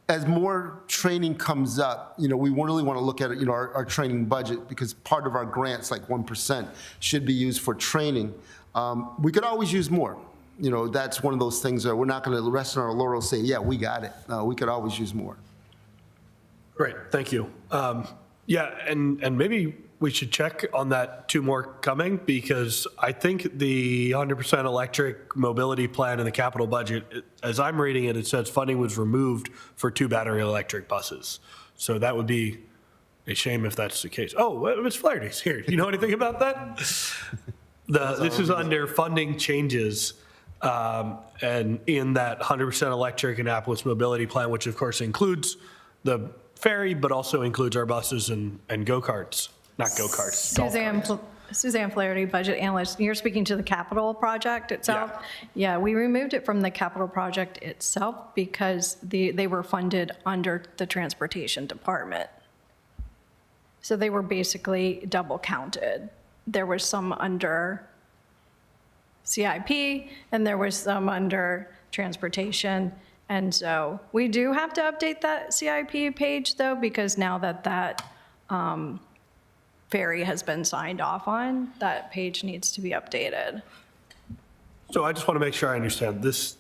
As more training comes up, you know, we really want to look at it, you know, our training budget, because part of our grants, like 1%, should be used for training. We could always use more. that's one of those things that we're not going to rest on our laurels saying, yeah, we got it. We could always use more. Great, thank you. Yeah, and maybe we should check on that 2 more coming, because I think the 100% electric mobility plan in the capital budget, as I'm reading it, it says funding was removed for 2 battery electric buses. So that would be a shame if that's the case. Oh, Ms. Flaherty's here. Do you know anything about that? This is under funding changes, and in that 100% electric Annapolis mobility plan, which of course includes the ferry, but also includes our buses and go-karts, not go-karts. golf carts. Suzanne Flaherty, budget analyst. You're speaking to the capital project itself? Yeah, we removed it from the capital project itself because they were funded under the transportation department. So they were basically double counted. There was some under CIP and there was some under transportation. And so we do have to update that CIP page though, because now that ferry has been signed off on, that page needs to be updated. So I just want to make sure I understand. This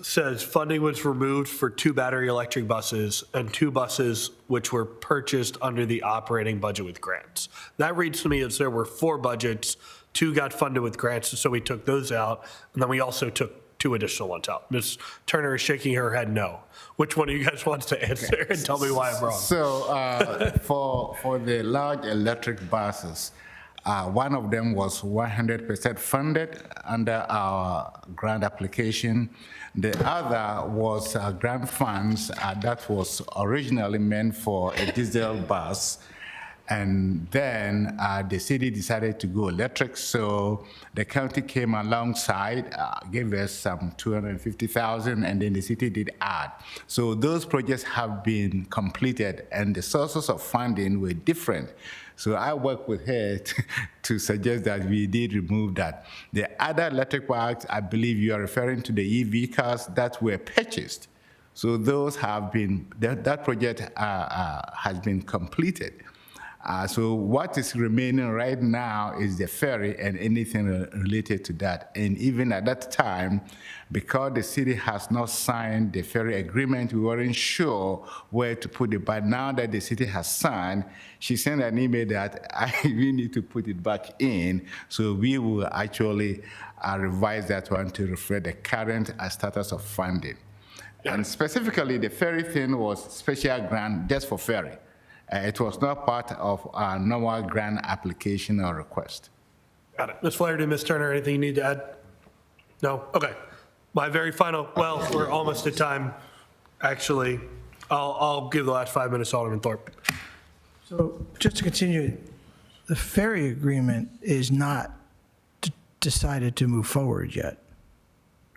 says funding was removed for 2 battery electric buses and 2 buses which were purchased under the operating budget with grants. That reads to me as there were 4 budgets, 2 got funded with grants, so we took those out, and then we also took 2 additional ones out. Ms. Turner is shaking her head no. Which one of you guys wants to answer and tell me why I'm wrong? So for the large electric buses, one of them was 100% funded under our grant application. The other was grant funds that was originally meant for a diesel bus. And then the city decided to go electric, so the county came alongside, gave us some $250,000, and then the city did add. So those projects have been completed, and the sources of funding were different. So I worked with her to suggest that we did remove that. The other electric bikes, I believe you are referring to the EV cars that were purchased. So those have been, that project has been completed. So what is remaining right now is the ferry and anything related to that. And even at that time, because the city has not signed the ferry agreement, we weren't sure where to put it. But now that the city has signed, she sent an email that we need to put it back in. So we will actually revise that one to reflect the current status of funding. And specifically, the ferry thing was special grant just for ferry. It was not part of our normal grant application or request. Got it. Ms. Flaherty, Ms. Turner, anything you need to add? No? Okay. My very final, well, we're almost at time, actually. I'll give the last 5 minutes to Alderman Thorpe. So just to continue, the ferry agreement is not decided to move forward yet,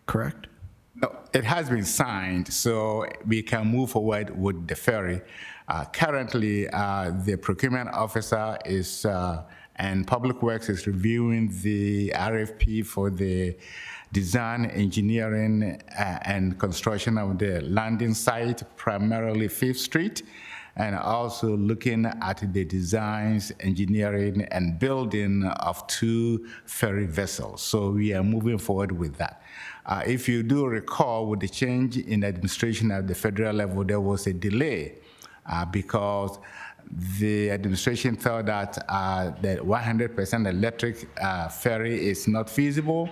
correct? No, it has been signed, so we can move forward with the ferry. Currently, the procurement officer is, and Public Works is reviewing the RFP for the design, engineering, and construction of the landing site, primarily 5th Street, and also looking at the designs, engineering, and building of 2 ferry vessels. So we are moving forward with that. If you do recall, with the change in administration at the federal level, there was a delay because the administration thought that the 100% electric ferry is not feasible.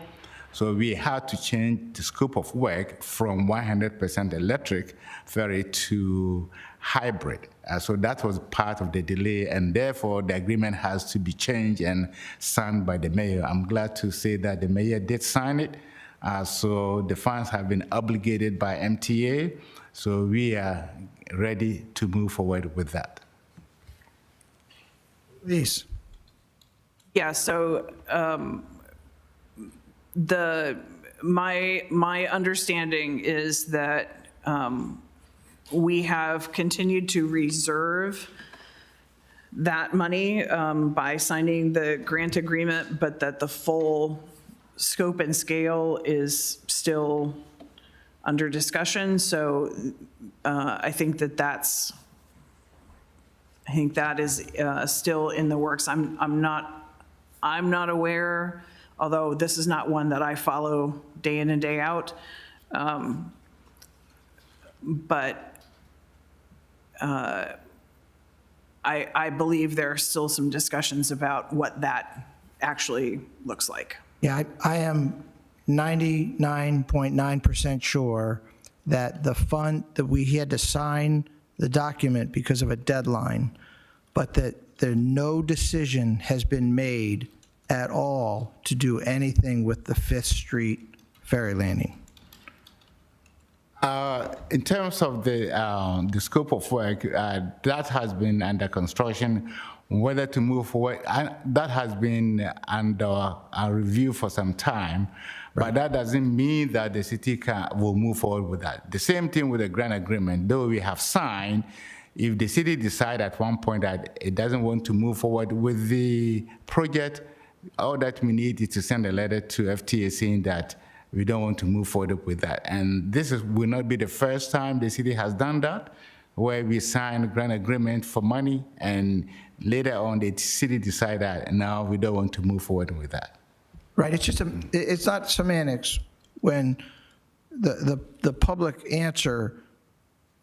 So we had to change the scope of work from 100% electric ferry to hybrid. So that was part of the delay, and therefore the agreement has to be changed and signed by the mayor. I'm glad to say that the mayor did sign it. So the funds have been obligated by MTA. So we are ready to move forward with that. Please. Yeah, so my understanding is that we have continued to reserve that money by signing the grant agreement, but that the full scope and scale is still under discussion. So I think that is still in the works. I'm not aware although this is not one that I follow day in and day out. But I believe there are still some discussions about what that actually looks like. Yeah, I am 99.9% sure that the fund, that we had to sign the document because of a deadline, but that no decision has been made at all to do anything with the Fifth Street ferry landing. In terms of the scope of work, that has been under construction. Whether to move forward, that has been under a review for some time, but that doesn't mean that the city will move forward with that. The same thing with the grant agreement, though we have signed, if the city decide at one point that it doesn't want to move forward with the project, all that we need is to send a letter to FTA saying that we don't want to move forward with that. And this will not be the first time the city has done that, where we sign a grant agreement for money and later on the city decide that now we don't want to move forward with that. Right, it's just, it's not semantics when the public answer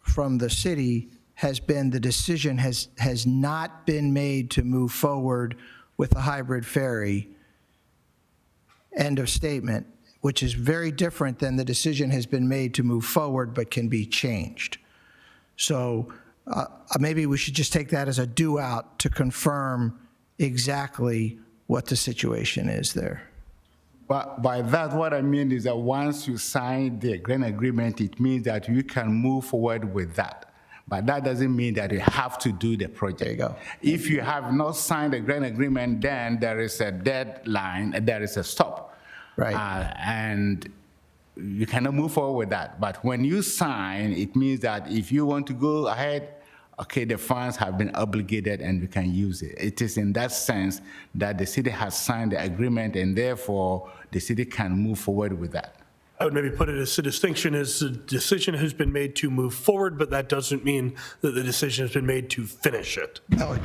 from the city has been the decision has not been made to move forward with a hybrid ferry, end of statement, which is very different than the decision has been made to move forward but can be changed. So maybe we should just take that as a due out to confirm exactly what the situation is there. But by that, what I mean is that once you sign the grant agreement, it means that you can move forward with that. But that doesn't mean that you have to do the project. There you go. If you have not signed the grant agreement, then there is a deadline, there is a stop. Right. And you cannot move forward with that. But when you sign, it means that if you want to go ahead, okay, the funds have been obligated and we can use it. It is in that sense that the city has signed the agreement and therefore the city can move forward with that. I would maybe put it as the distinction is the decision has been made to move forward, but that doesn't mean that the decision has been made to finish it. No,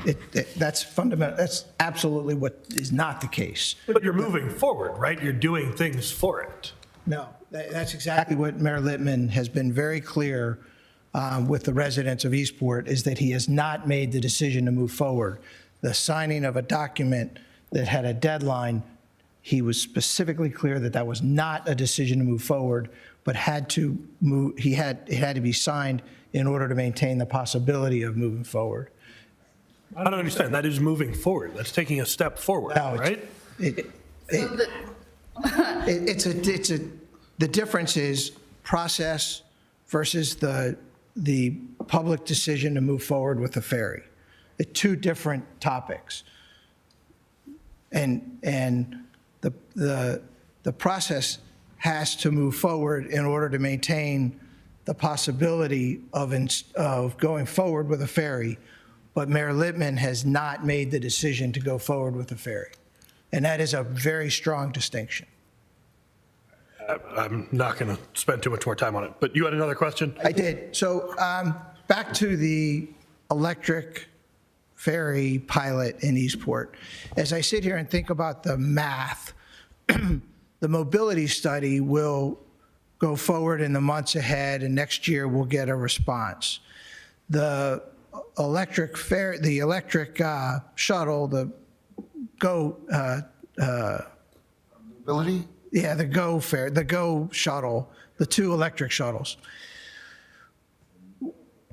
that's fundamental, that's absolutely what is not the case. But you're moving forward, right? You're doing things for it. No, that's exactly what Mayor Littman has been very clear with the residents of Eastport, is that he has not made the decision to move forward. The signing of a document that had a deadline, he was specifically clear that that was not a decision to move forward, but had to move, it had to be signed in order to maintain the possibility of moving forward. I don't understand. That is moving forward. That's taking a step forward, No, right? the difference is process versus the public decision to move forward with the ferry. They're two different topics. And the process has to move forward in order to maintain the possibility of going forward with a ferry, but Mayor Littman has not made the decision to go forward with a ferry. And that is a very strong distinction. I'm not going to spend too much more time on it, but you had another question? I did. So back to the electric ferry pilot in Eastport. As I sit here and think about the math, the mobility study will go forward in the months ahead, and next year we'll get a response. The electric shuttle, the GO, Ability? yeah, the GO shuttle, the two electric shuttles.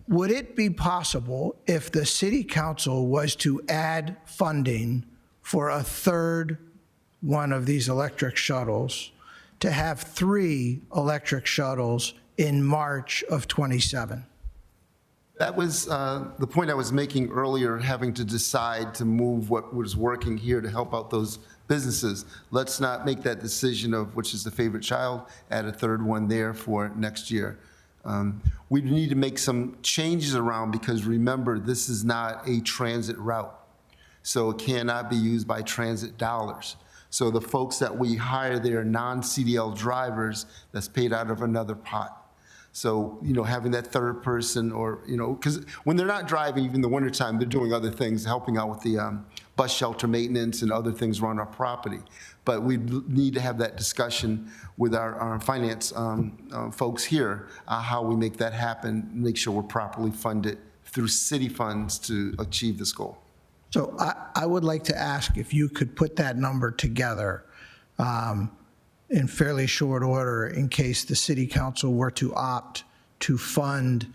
Would it be possible if the city council was to add funding for a third one of these electric shuttles to have 3 electric shuttles in March of '27? That was the point I was making earlier, having to decide to move what was working here to help out those businesses. Let's not make that decision of which is the favorite child, add a third one there for next year. We need to make some changes around because remember, this is not a transit route. So it cannot be used by transit dollars. So the folks that we hire, they are non-CDL drivers that's paid out of another pot. So, having that third person or, because when they're not driving, even in the wintertime, they're doing other things, helping out with the bus shelter maintenance and other things around our property. But we need to have that discussion with our finance folks here, how we make that happen, make sure we're properly funded through city funds to achieve this goal. So I would like to ask if you could put that number together in fairly short order in case the city council were to opt to fund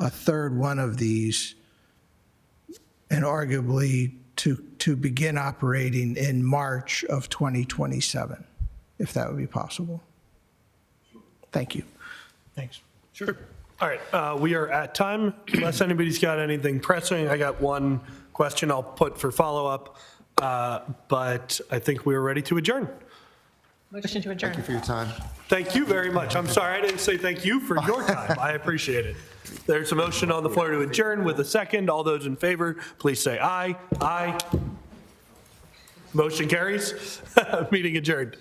a third one of these and arguably to begin operating in March of 2027, if that would be possible. Thank you. Thanks. Sure. All right, we are at time. Unless anybody's got anything pressing, I got one question I'll put for follow-up, but I think we are ready to adjourn. Motion to adjourn. Thank you for your time. Thank you very much. I'm sorry, I didn't say thank you for your time. I appreciate it. There's a motion on the floor to adjourn with a second. All those in favor, please say aye. Aye. Motion carries. Meeting adjourned.